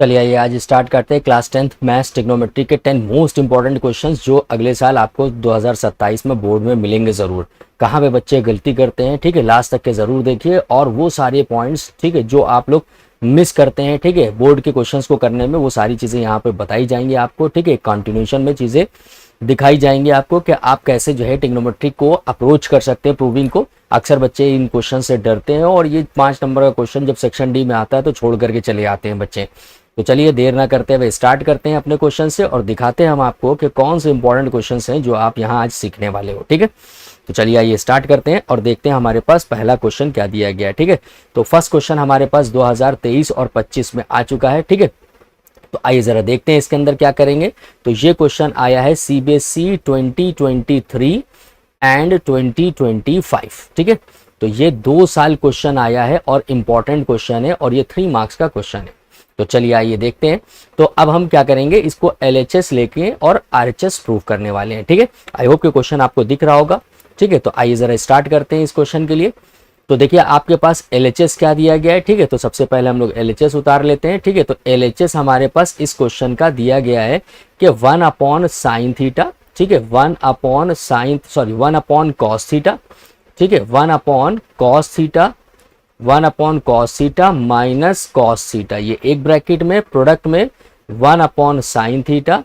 चलिए आइए आज स्टार्ट करते हैं क्लास 10th मैथ्स ट्रिग्नोमेट्री के 10 मोस्ट इंपॉर्टेंट क्वेश्चंस जो अगले साल आपको 2027 में बोर्ड में मिलेंगे ज़रूर। कहाँ पे बच्चे गलती करते हैं, ठीक है, लास्ट तक के ज़रूर देखिए और वो सारे पॉइंट्स, ठीक है, जो आप लोग मिस करते हैं, ठीक है, बोर्ड के क्वेश्चंस को करने में, वो सारी चीज़ें यहाँ पे बताई जाएंगी आपको, ठीक है, कंटिन्यूशन में चीज़ें दिखाई जाएंगी आपको कि आप कैसे जो है ट्रिग्नोमेट्री को अप्रोच कर सकते हैं प्रूविंग को। अक्सर बच्चे इन क्वेश्चन से डरते हैं और ये 5 नंबर का क्वेश्चन जब सेक्शन डी में आता है तो छोड़ करके चले आते हैं बच्चे। तो चलिए देर ना करते हुए स्टार्ट करते हैं अपने क्वेश्चन से और दिखाते हैं हम आपको कि कौन से इंपॉर्टेंट क्वेश्चन हैं जो आप यहाँ आज सीखने वाले हो। ठीक है, तो चलिए आइए स्टार्ट करते हैं और देखते हैं हमारे पास पहला क्वेश्चन क्या दिया गया है। ठीक है, तो फर्स्ट क्वेश्चन हमारे पास 2023 और 25 में आ चुका है। ठीक है, तो आइए जरा देखते हैं इसके अंदर क्या करेंगे। तो ये क्वेश्चन आया है सीबीएसई 2023 एंड 2025। ठीक है, तो ये 2 साल क्वेश्चन आया है और इंपॉर्टेंट क्वेश्चन है और ये 3 मार्क्स का क्वेश्चन है। तो चलिए आइए देखते हैं। तो अब हम क्या करेंगे, इसको एलएचएस लेके और आरएचएस प्रूव करने वाले हैं। ठीक है, आई होप कि क्वेश्चन आपको दिख रहा होगा। ठीक है, तो आइए जरा स्टार्ट करते हैं इस क्वेश्चन के लिए। तो देखिए आपके पास एलएचएस क्या दिया गया है। ठीक है, तो सबसे पहले हम लोग एलएचएस उतार लेते हैं। ठीक है, तो एलएचएस हमारे पास इस क्वेश्चन का दिया गया है कि 1/sin थीटा, ठीक है, 1/cos थीटा, ठीक है, 1/cos theta, 1/cos theta minus cos theta, ये एक ब्रैकेट में प्रोडक्ट में 1/sin theta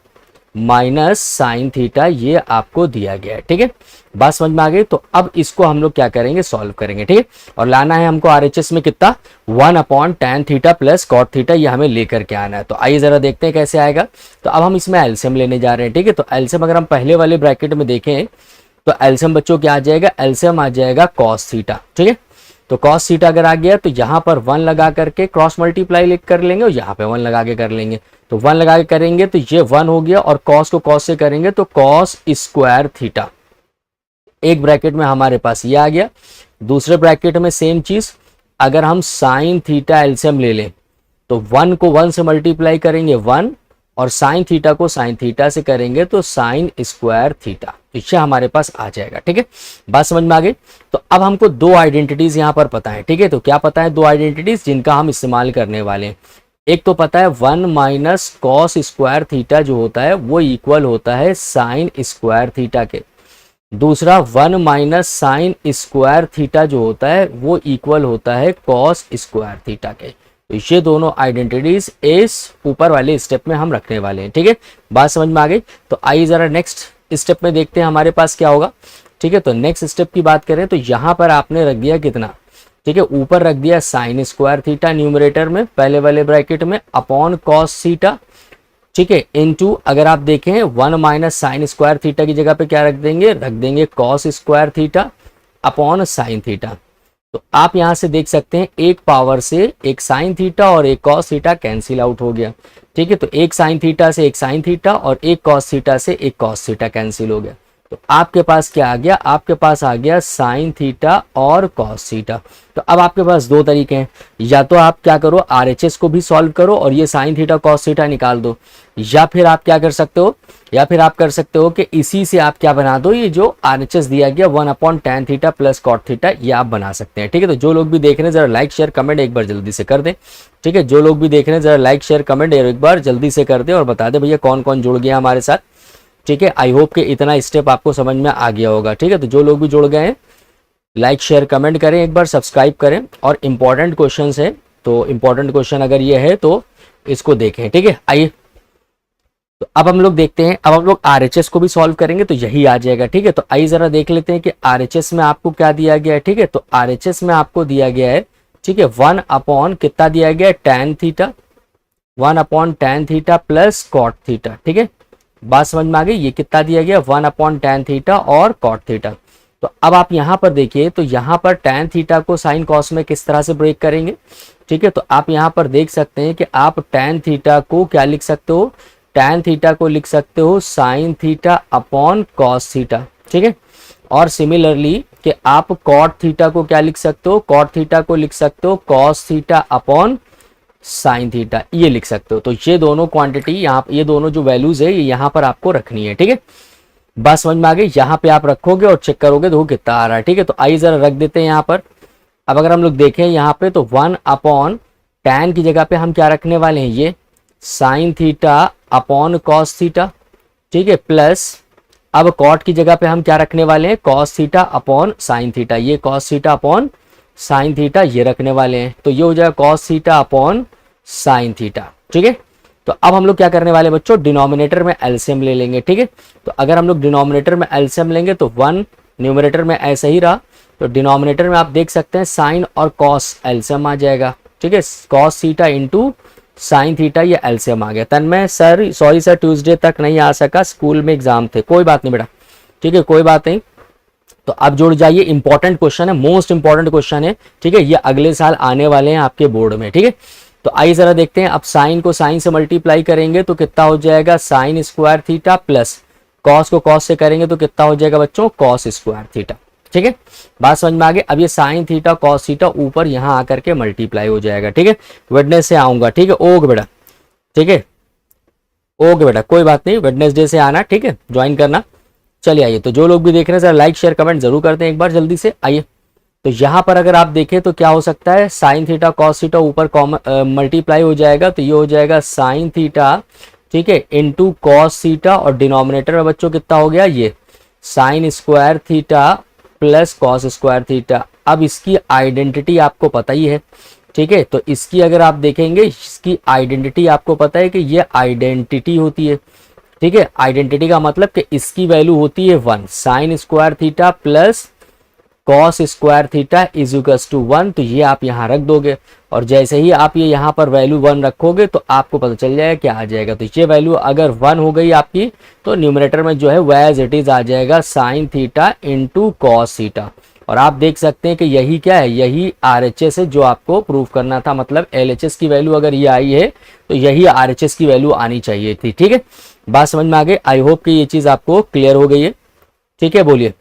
minus sign theta, ये आपको दिया गया है। ठीक है, बात समझ में आ गई। तो अब इसको हम लोग क्या करेंगे, सॉल्व करेंगे। ठीक है, और लाना है हमको आरएचएस में कितना, 1/tan theta plus cot theta, ये हमें लेकर के आना है। तो आइए जरा देखते हैं कैसे आएगा। तो अब हम इसमें एलसीएम लेने जा रहे हैं। ठीक है, तो एलसीएम अगर हम पहले वाले ब्रैकेट में देखें तो एलसीएम बच्चों क्या आ जाएगा, एलसीएम आ जाएगा कॉस थीटा। ठीक है, तो कॉस थीटा अगर आ गया तो यहाँ पर 1 लगा करके क्रॉस मल्टीप्लाई कर लेंगे और यहाँ पे 1 लगा के कर लेंगे। तो 1 लगा के करेंगे तो ये 1 हो गया और कॉस को कॉस से करेंगे तो कॉस स्क्वायर थीटा। एक ब्रैकेट में हमारे पास ये आ गया। दूसरे ब्रैकेट में सेम चीज, अगर हम साइन थीटा एलसीएम ले लें तो 1 को 1 से मल्टीप्लाई करेंगे 1 और साइन थीटा को साइन थीटा से करेंगे तो साइन स्क्वायर थीटा, तो ये हमारे पास आ जाएगा। ठीक है, बात समझ में आ गई। तो अब हमको 2 आइडेंटिटीज यहाँ पर पता है। ठीक है, तो क्या पता है, 2 आइडेंटिटीज जिनका हम इस्तेमाल करने वाले हैं। एक तो पता है 1 माइनस कॉस स्क्वायर थीटा जो होता है वो इक्वल होता है साइन स्क्वायर थीटा के। दूसरा 1 माइनस साइन स्क्वायर थीटा जो होता है वो इक्वल होता है कॉस स्क्वायर थीटा के। तो ये दोनों आइडेंटिटीज इस ऊपर वाले स्टेप में हम रखने वाले हैं। ठीक है, बात समझ में आ गई। तो आइए जरा नेक्स्ट स्टेप में देखते हैं हमारे पास क्या होगा। ठीक है, तो नेक्स्ट स्टेप की बात करें तो यहाँ पर आपने रख दिया कितना, ठीक है, ऊपर रख दिया साइन स्क्वायर थीटा न्यूमरेटर में पहले वाले ब्रैकेट में अपॉन कॉस थीटा। ठीक है, इनटू अगर आप देखें 1 माइनस साइन स्क्वायर थीटा की जगह पे क्या रख देंगे cos square theta upon sine theta. तो आप यहां से देख सकते हैं एक पावर से एक साइन थीटा और एक कॉस थीटा कैंसिल आउट हो गया। ठीक है, तो एक साइन थीटा से एक साइन थीटा और एक कॉस थीटा से एक कॉस थीटा कैंसिल हो गया। तो आपके पास क्या आ गया, आपके पास आ गया साइन थीटा और कॉस थीटा। तो अब आपके पास 2 तरीके हैं, या तो आप क्या करो आरएचएस को भी सॉल्व करो और ये साइन थीटा कॉस थीटा निकाल दो, या फिर आप क्या कर सकते हो, या फिर आप कर सकते हो कि इसी से आप क्या बना दो, ये जो आरएचएस दिया गया 1/tan theta plus cot theta, ये आप बना सकते हैं। ठीक है, तो जो लोग भी देख रहे हैं जरा लाइक शेयर कमेंट एक बार जल्दी से कर दें। ठीक है, जो लोग भी देख रहे हैं जरा लाइक शेयर कमेंट एक बार जल्दी से कर दें और बता दें भैया कौन कौन जुड़ गया हमारे साथ। ठीक है, आई होप कि इतना स्टेप आपको समझ में आ गया होगा। ठीक है, तो जो लोग भी जुड़ गए हैं लाइक शेयर कमेंट करें, एक बार सब्सक्राइब करें। और इंपॉर्टेंट क्वेश्चन है, तो इंपॉर्टेंट क्वेश्चन अगर ये है तो इसको देखें। ठीक है, आइए तो अब हम लोग देखते हैं, अब हम लोग आरएचएस को भी सॉल्व करेंगे तो यही आ जाएगा। ठीक है, तो आइए जरा देख लेते हैं कि आरएचएस में आपको क्या दिया गया है। ठीक है, तो आरएचएस में आपको दिया गया है, ठीक है, 1 अपॉन कितना दिया गया है, tan theta, 1/tan theta plus cot theta. ठीक है, बात समझ में आ गई। ये कितना दिया गया, 1/tan थीटा और कॉट थीटा। तो अब आप यहां पर देखिए, तो यहां पर tan थीटा को साइन कॉस में किस तरह से ब्रेक करेंगे। ठीक है, तो आप यहां पर देख सकते हैं कि आप tan थीटा को क्या लिख सकते हो, tan थीटा को लिख सकते हो sign theta upon cos theta. ठीक है, और सिमिलरली कि आप कॉट थीटा को क्या लिख सकते हो, कॉट थीटा को लिख सकते हो cos theta upon sine theta, ये लिख सकते हो। तो ये दोनों क्वांटिटी यहाँ, ये दोनों जो वैल्यूज है ये यहाँ पर आपको रखनी है। ठीक है, बस समझ में आ गई। यहाँ पे आप रखोगे और चेक करोगे तो कितना आ रहा है। ठीक है, तो आइए जरा रख देते हैं यहाँ पर। अब अगर हम लोग देखें यहाँ पे तो 1/tan की जगह पे हम क्या रखने वाले हैं, ये sign theta upon cos theta, ठीक है, प्लस अब कॉट की जगह पे हम क्या रखने वाले हैं, cos theta upon sine theta, ये cos theta upon sine theta ये रखने वाले हैं, तो ये हो जाएगा cos theta upon sine theta, ठीक है। तो अब हम लोग क्या करने वाले बच्चों, डिनोमिनेटर में एलसीएम ले लेंगे, ठीक है। तो अगर हम लोग डिनोमिनेटर में एलसीएम लेंगे तो 1, न्यूमरेटर में ऐसा ही रहा, तो डिनोमिनेटर में आप देख सकते हैं साइन और कॉस एलसीएम आ जाएगा, ठीक है, cos theta into sine theta ये एलसीएम आ गया। तन्मय सर सॉरी सर ट्यूसडे तक नहीं आ सका, स्कूल में एग्जाम थे, कोई बात नहीं बेटा, ठीक है, कोई बात नहीं। तो अब जुड़ जाइए, इंपॉर्टेंट क्वेश्चन है, मोस्ट इंपॉर्टेंट क्वेश्चन है, ठीक है, ये अगले साल आने वाले हैं आपके बोर्ड में, ठीक है। तो आइए जरा देखते हैं, अब साइन को साइन से मल्टीप्लाई करेंगे तो कितना हो जाएगा, sine square theta, plus cos को कॉस से करेंगे तो कितना हो जाएगा बच्चों, कॉस स्क्वायर थीटा, ठीक है, बात समझ में आ गई। अब ये साइन थीटा कॉस थीटा ऊपर यहाँ आकर के मल्टीप्लाई हो जाएगा, ठीक है, वेडनेसडे से आऊंगा, ठीक है, ओके बेटा, ठीक है, ओके बेटा, कोई बात नहीं, वेडनेसडे से आना, ठीक है, ज्वाइन करना। चलिए आइए, तो जो लोग भी देख रहे हैं सर लाइक शेयर कमेंट जरूर करते हैं एक बार जल्दी से। आइए, तो यहाँ पर अगर आप देखें तो क्या हो सकता है, साइन थीटा कॉस थीटा ऊपर कॉमन मल्टीप्लाई हो जाएगा, तो ये हो जाएगा साइन थीटा, ठीक है, इंटू कॉस थीटा, और डिनोमिनेटर में बच्चों कितना हो गया, ये sign square theta plus cos square theta. अब इसकी आइडेंटिटी आपको पता ही है, ठीक है, तो इसकी अगर आप देखेंगे, इसकी आइडेंटिटी आपको पता है कि ये आइडेंटिटी होती है, ठीक है, आइडेंटिटी का मतलब कि इसकी वैल्यू होती है 1, sine square theta plus cos square theta is equals to 1, तो ये आप यहाँ रख दोगे, और जैसे ही आप ये यहाँ पर वैल्यू 1 रखोगे तो आपको पता चल जाएगा क्या आ जाएगा। तो ये वैल्यू अगर 1 हो गई आपकी, तो न्यूमरेटर में जो है वैज इट इज आ जाएगा sine theta into cos theta, और आप देख सकते हैं कि यही क्या है, यही RHS है जो आपको प्रूव करना था, मतलब LHS की वैल्यू अगर ये आई है तो यही RHS की वैल्यू आनी चाहिए थी, ठीक है, बात समझ में आ गई। आई होप कि ये चीज़ आपको क्लियर हो गई है, ठीक है, बोलिए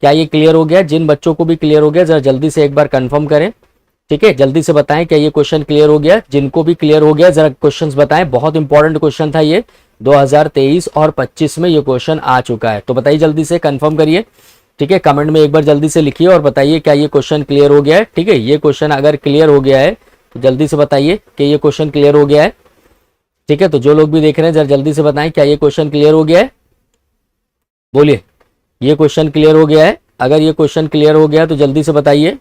क्या ये क्लियर हो गया, जिन बच्चों को भी क्लियर हो गया जरा जल्दी से एक बार कंफर्म करें, ठीक है, जल्दी से बताएं क्या ये क्वेश्चन क्लियर हो गया, जिनको भी क्लियर हो गया जरा क्वेश्चंस बताएं, बहुत इंपॉर्टेंट क्वेश्चन था ये, 2023 और 25 में ये क्वेश्चन आ चुका है, तो बताइए जल्दी से कंफर्म करिए, ठीक है, कमेंट में एक बार जल्दी से लिखिए और बताइए क्या ये क्वेश्चन क्लियर हो गया है, ठीक है, ये क्वेश्चन अगर क्लियर हो गया है तो जल्दी से बताइए कि ये क्वेश्चन क्लियर हो गया है, ठीक है, तो जो लोग भी देख रहे हैं जरा जल्दी से बताएं क्या ये क्वेश्चन क्लियर हो गया है, बोलिए ये क्वेश्चन क्लियर हो गया है, अगर ये क्वेश्चन क्लियर हो गया तो जल्दी से बताइए,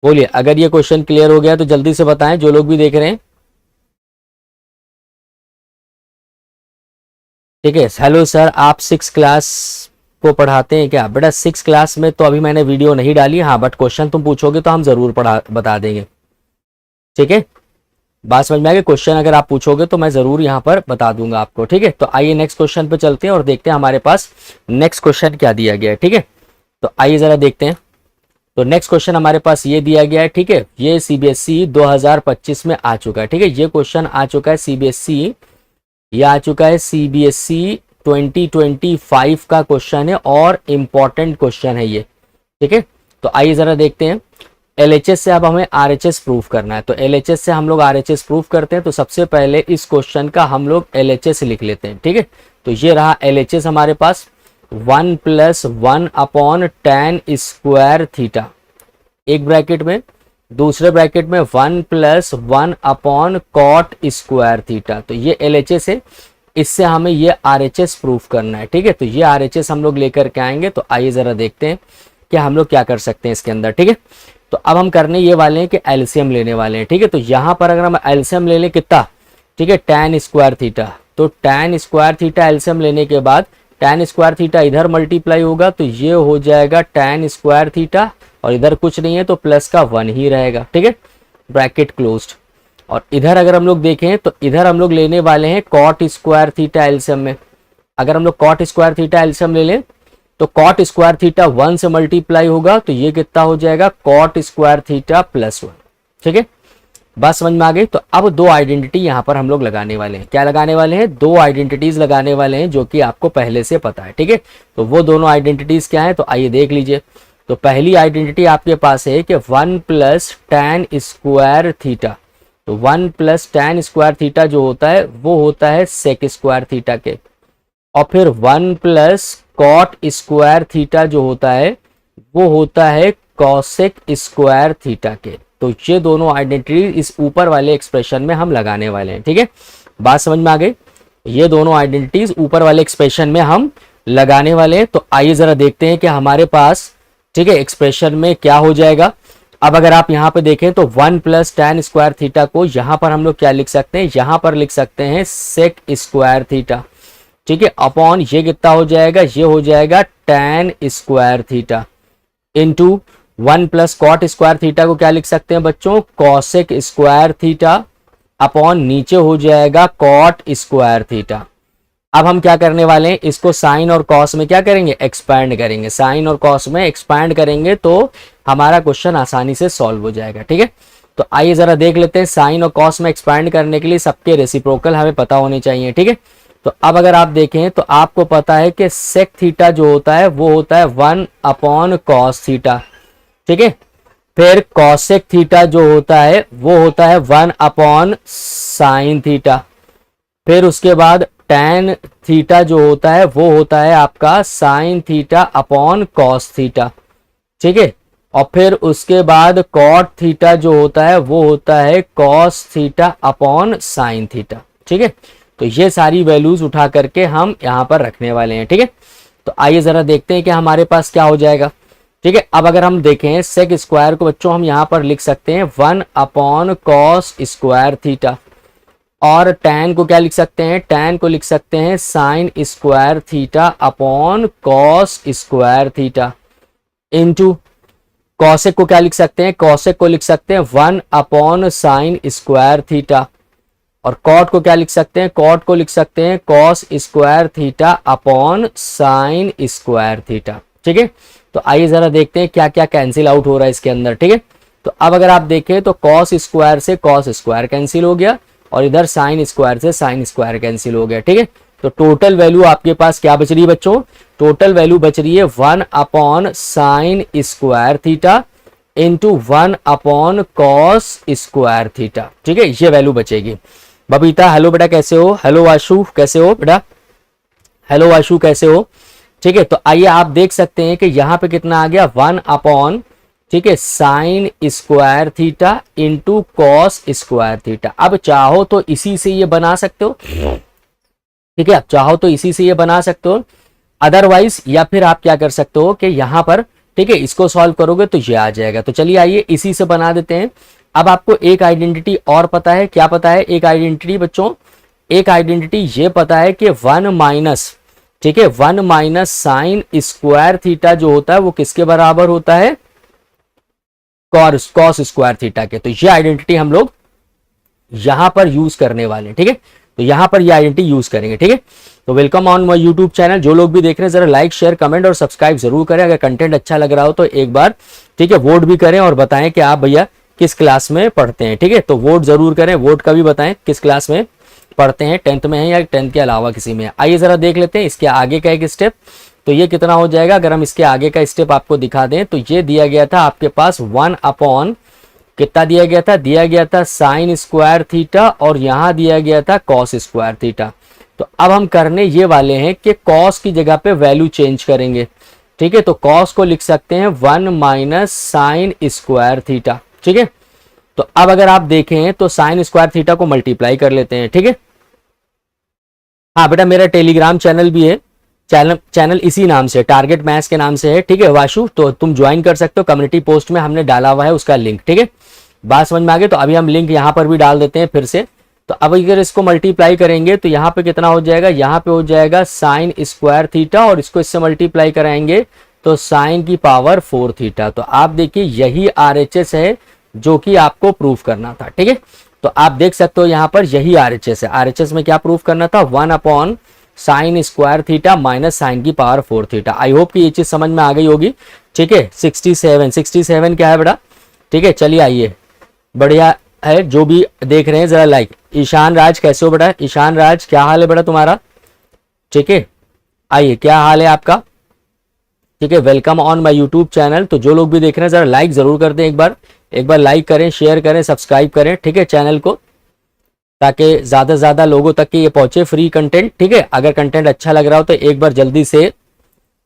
बोलिए अगर ये क्वेश्चन क्लियर हो गया तो जल्दी से बताएं जो लोग भी देख रहे हैं, ठीक है। हेलो सर, आप 6 क्लास को पढ़ाते हैं क्या, बेटा 6 क्लास में तो अभी मैंने वीडियो नहीं डाली, हाँ बट क्वेश्चन तुम पूछोगे तो हम जरूर बता देंगे, ठीक है, बात समझ में आ गई, क्वेश्चन अगर आप पूछोगे तो मैं जरूर यहाँ पर बता दूंगा आपको, ठीक है। तो आइए नेक्स्ट क्वेश्चन पे चलते हैं और देखते हैं हमारे पास नेक्स्ट क्वेश्चन क्या दिया गया है, ठीक है, तो आइए जरा देखते हैं। तो नेक्स्ट क्वेश्चन हमारे पास ये दिया गया है, ठीक है, ये CBSE 2025 में आ चुका है, ठीक है, ये क्वेश्चन आ चुका है CBSE, ये आ चुका है CBSE 2025 का क्वेश्चन है और इम्पॉर्टेंट क्वेश्चन है ये, ठीक है। तो आइए जरा देखते हैं, LHS से अब हमें RHS प्रूफ करना है, तो LHS से हम लोग RHS प्रूफ करते हैं, तो सबसे पहले इस क्वेश्चन का हम लोग LHS लिख लेते हैं, ठीक है, तो ये रहा LHS हमारे पास 1 + 1 अपॉन tan स्क्वायर थीटा, एक ब्रैकेट में, दूसरे ब्रैकेट में 1 + 1 अपॉन कॉट स्क्वायर थीटा, तो ये LHS है, इससे हमें ये RHS प्रूफ करना है, ठीक है, तो ये RHS हम लोग लेकर के आएंगे। तो आइए जरा देखते हैं कि हम लोग क्या कर सकते हैं इसके अंदर, ठीक है। तो अब हम करने ये वाले हैं कि एलसीएम लेने वाले हैं, ठीक है, तो यहाँ पर अगर हम एलसीएम ले लें कितना, ठीक है, tan स्क्वायर थीटा, तो tan स्क्वायर थीटा एलसीएम लेने के बाद tan स्क्वायर थीटा इधर मल्टीप्लाई होगा तो ये हो जाएगा tan स्क्वायर थीटा, और इधर कुछ नहीं है तो प्लस का 1 ही रहेगा, ठीक है, ब्रैकेट क्लोज्ड। और इधर अगर हम लोग देखें तो इधर हम लोग लेने वाले हैं कॉट स्क्वायर थीटा एलसीएम में, अगर हम लोग कॉट स्क्वायर थीटा एलसीएम ले लें तो कॉट स्क्वायर थीटा 1 से मल्टीप्लाई होगा तो ये कितना हो जाएगा, कॉट स्क्वायर थीटा +1, ठीक है, बात समझ में आ गई। तो अब दो आइडेंटिटी यहाँ पर हम लोग लगाने वाले हैं, क्या लगाने वाले हैं, दो आइडेंटिटीज लगाने वाले हैं जो कि आपको पहले से पता है, ठीक है, तो वो दोनों आइडेंटिटीज क्या है, तो आइए देख लीजिए। तो पहली आइडेंटिटी आपके पास है कि 1 + tan स्क्वायर थीटा, तो 1 + tan स्क्वायर थीटा जो होता है वो होता है सेक स्क्वायर थीटा के, और फिर 1 + कॉट स्क्वायर थीटा जो होता है वो होता है कॉसेक स्क्वायर थीटा के, तो ये दोनों आइडेंटिटी इस ऊपर वाले एक्सप्रेशन में हम लगाने वाले हैं। ठीक है, बात समझ में आ गई। ये दोनों आइडेंटिटीज ऊपर वाले एक्सप्रेशन में हम लगाने वाले हैं। तो आइए जरा देखते हैं कि हमारे पास, ठीक है, एक्सप्रेशन में क्या हो जाएगा। अब अगर आप यहाँ पे देखें तो 1 + tan स्क्वायर थीटा को यहाँ पर हम लोग क्या लिख सकते हैं, यहाँ पर लिख सकते हैं सेक स्क्वायर थीटा। ठीक है, अपॉन ये कितना हो जाएगा, ये हो जाएगा tan square theta into 1 + cot square theta को क्या लिख सकते हैं बच्चों, कॉसेक स्क्वायर थीटा अपॉन नीचे हो जाएगा कॉट स्क्वायर थीटा। अब हम क्या करने वाले हैं, इसको साइन और कॉस में क्या करेंगे, एक्सपैंड करेंगे। साइन और कॉस में एक्सपैंड करेंगे तो हमारा क्वेश्चन आसानी से सॉल्व हो जाएगा। ठीक है, तो आइए जरा देख लेते हैं। साइन और कॉस में एक्सपैंड करने के लिए सबके रेसिप्रोकल हमें पता होने चाहिए। ठीक है, तो अब अगर आप देखें तो आपको पता है कि सेक थीटा जो होता है वो होता है 1 cos थीटा। ठीक है, फिर कॉसेक थीटा जो होता है वो होता है 1 sin थीटा। फिर उसके बाद tan थीटा जो होता है वो होता है आपका sin theta upon cos theta. ठीक है, और फिर उसके बाद cot थीटा जो होता है वो होता है cos theta upon sin theta. ठीक है, तो ये सारी वैल्यूज उठा करके हम यहाँ पर रखने वाले हैं। ठीक है, तो आइए जरा देखते हैं कि हमारे पास क्या हो जाएगा। ठीक है, अब अगर हम देखें सेक स्क्वायर को बच्चों हम यहाँ पर लिख सकते हैं 1 cos स्क्वायर थीटा, और tan को क्या लिख सकते हैं, tan को लिख सकते हैं sin square theta upon cos square theta into cosec को क्या लिख सकते हैं, कॉसेक को लिख सकते हैं 1 sin स्क्वायर थीटा, और कॉट को क्या लिख सकते हैं, कॉट को लिख सकते हैं cos square theta upon sin square theta. ठीक है, तो आइए जरा देखते हैं क्या क्या कैंसिल आउट हो रहा है इसके अंदर। ठीक है, तो अब अगर आप देखें तो cos स्क्वायर से cos स्क्वायर कैंसिल हो गया, और इधर sin स्क्वायर से sin स्क्वायर कैंसिल हो गया। ठीक है, तो टोटल वैल्यू आपके पास क्या बच रही है बच्चों, टोटल वैल्यू बच रही है 1 sin square theta into 1 cos square theta. ठीक है, ये वैल्यू बचेगी। बबीता हेलो बेटा कैसे हो, हेलो वाशु कैसे हो बेटा, हेलो वाशु कैसे हो। ठीक है, तो आइए आप देख सकते हैं कि यहाँ पे कितना आ गया 1 ठीक है sign square theta into cos square theta. अब चाहो तो इसी से ये बना सकते हो। ठीक है, आप चाहो तो इसी से ये बना सकते हो, अदरवाइज या फिर आप क्या कर सकते हो कि यहाँ पर, ठीक है, इसको सॉल्व करोगे तो ये आ जाएगा। तो चलिए आइए इसी से बना देते हैं। अब आपको एक आइडेंटिटी और पता है, क्या पता है एक आइडेंटिटी बच्चों, एक आइडेंटिटी ये पता है कि 1 ठीक है 1 साइन स्क्वायर थीटा जो होता है वो किसके बराबर होता है, कॉस स्क्वायर थीटा के। तो ये आइडेंटिटी हम लोग यहां पर यूज करने वाले हैं। ठीक है, तो यहां पर ये आइडेंटिटी यूज करेंगे। ठीक है, तो welcome on my YouTube channel. जो लोग भी देख रहे हैं जरा लाइक शेयर कमेंट और सब्सक्राइब जरूर करें। अगर कंटेंट अच्छा लग रहा हो तो एक बार, ठीक है, वोट भी करें और बताएं कि आप भैया किस क्लास में पढ़ते हैं। ठीक है, तो वोट जरूर करें, वोट का भी बताएं किस क्लास में पढ़ते हैं, 10th में है या 10th के अलावा किसी में। आइए जरा देख लेते हैं इसके आगे का एक स्टेप। तो ये कितना हो जाएगा, अगर हम इसके आगे का स्टेप आपको दिखा दें तो ये दिया गया था आपके पास 1 कितना दिया गया था साइन स्क्वायर थीटा, और यहां दिया गया था कॉस स्क्वायर थीटा। तो अब हम करने ये वाले हैं कि कॉस की जगह पे वैल्यू चेंज करेंगे। ठीक है, तो कॉस को लिख सकते हैं 1 साइन स्क्वायर थीटा। ठीक है, तो अब अगर आप देखें तो साइन स्क्वायर थीटा को मल्टीप्लाई कर लेते हैं। ठीक है, हाँ बेटा मेरा टेलीग्राम चैनल भी है, चैनल इसी नाम से, टारगेट मैथ्स के नाम से है। ठीक है वाशु, तो तुम ज्वाइन कर सकते हो, कम्युनिटी पोस्ट में हमने डाला हुआ है उसका लिंक। ठीक है, बात समझ में आ गई। तो अभी हम लिंक यहाँ पर भी डाल देते हैं फिर से। तो अब अगर इसको मल्टीप्लाई करेंगे तो यहाँ पे कितना हो जाएगा, यहाँ पे हो जाएगा साइन स्क्वायर थीटा, और इसको इससे मल्टीप्लाई कराएंगे तो साइन की पावर 4 थीटा। तो आप देखिए यही RHS है जो कि आपको प्रूफ करना था। ठीक है, तो आप देख सकते हो यहाँ पर यही RHS है। RHS में क्या प्रूफ करना था, 1 sine square theta minus sine की पावर 4 थीटा। आई होप कि ये चीज समझ में आ गई होगी। ठीक है, 67 क्या है बेटा। ठीक है, चलिए आइए, बढ़िया है जो भी देख रहे हैं जरा लाइक। ईशान राज कैसे हो बेटा, ईशान राज क्या हाल है बेटा तुम्हारा। ठीक है, आइए क्या हाल है आपका। ठीक है, welcome on my YouTube channel. तो जो लोग भी देख रहे हैं जरा लाइक जरूर कर दें, एक बार लाइक करें, शेयर करें, सब्सक्राइब करें। ठीक है, चैनल को, ताकि ज्यादा से ज्यादा लोगों तक ये पहुंचे फ्री कंटेंट। ठीक है, अगर कंटेंट अच्छा लग रहा हो तो एक बार जल्दी से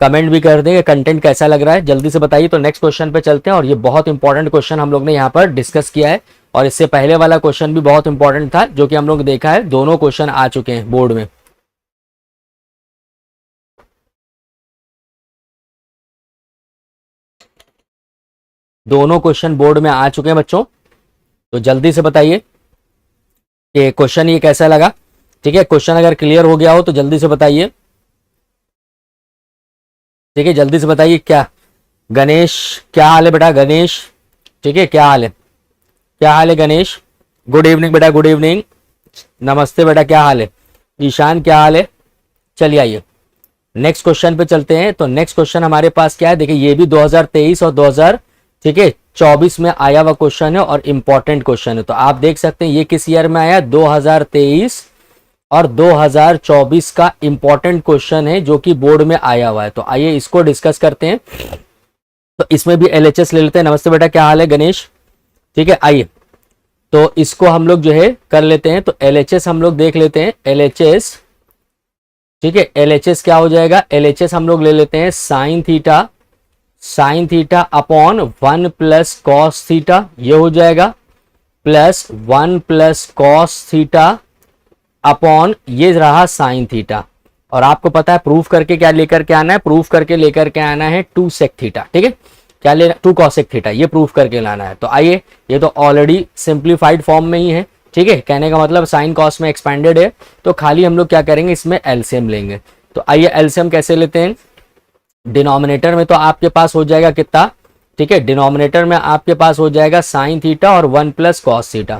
कमेंट भी कर देंगे कंटेंट कैसा लग रहा है, जल्दी से बताइए। तो नेक्स्ट क्वेश्चन पे चलते हैं, और ये बहुत इंपॉर्टेंट क्वेश्चन हम लोग ने यहाँ पर डिस्कस किया है, और इससे पहले वाला क्वेश्चन भी बहुत इंपॉर्टेंट था जो कि हम लोग देखा है। दोनों क्वेश्चन आ चुके हैं बोर्ड में। दोनों क्वेश्चन बोर्ड में आ चुके हैं बच्चों, तो जल्दी से बताइए कि क्वेश्चन ये कैसा लगा। ठीक है, क्वेश्चन अगर क्लियर हो गया हो तो जल्दी से बताइए। ठीक है, जल्दी से बताइए। क्या गणेश, क्या हाल है बेटा गणेश? ठीक है, क्या हाल है, क्या हाल है गणेश? गुड इवनिंग बेटा, गुड इवनिंग, नमस्ते बेटा, क्या हाल है? ईशान क्या हाल है? चलिए आइए नेक्स्ट क्वेश्चन पे चलते हैं। तो नेक्स्ट क्वेश्चन हमारे पास क्या है, देखिए ये भी 2023 और 2000 ठीक है 24 में आया हुआ क्वेश्चन है, और इंपॉर्टेंट क्वेश्चन है। तो आप देख सकते हैं ये किस ईयर में आया, 2023 और 2024 का इंपॉर्टेंट क्वेश्चन है जो कि बोर्ड में आया हुआ है। तो आइए इसको डिस्कस करते हैं। तो इसमें भी एलएचएस ले लेते हैं। नमस्ते बेटा, क्या हाल है गणेश? ठीक है, आइए तो इसको हम लोग जो है कर लेते हैं। तो एलएचएस हम लोग देख लेते हैं, एलएचएस। ठीक है, एलएचएस क्या हो जाएगा, एलएचएस हम लोग ले लेते हैं sine theta, sign theta upon 1 plus cos theta, ये हो जाएगा, plus 1 plus cos theta upon ये रहा साइन थीटा। और आपको पता है प्रूफ करके क्या लेकर के आना है, प्रूफ करके लेकर के आना है 2 सेक थीटा। ठीक है, क्या लेना, 2 कॉसेक थीटा, ये प्रूफ करके लाना है। तो आइए, ये तो ऑलरेडी सिंप्लीफाइड फॉर्म में ही है। ठीक है, कहने का मतलब साइन कॉस में एक्सपेंडेड है, तो खाली हम लोग क्या करेंगे, इसमें एलसीएम लेंगे। तो आइए एलसीएम कैसे लेते हैं। डिनोमिनेटर में तो आपके पास हो जाएगा कितना, ठीक है, डिनोमिनेटर में आपके पास हो जाएगा साइन थीटा और 1 प्लस कॉस थीटा।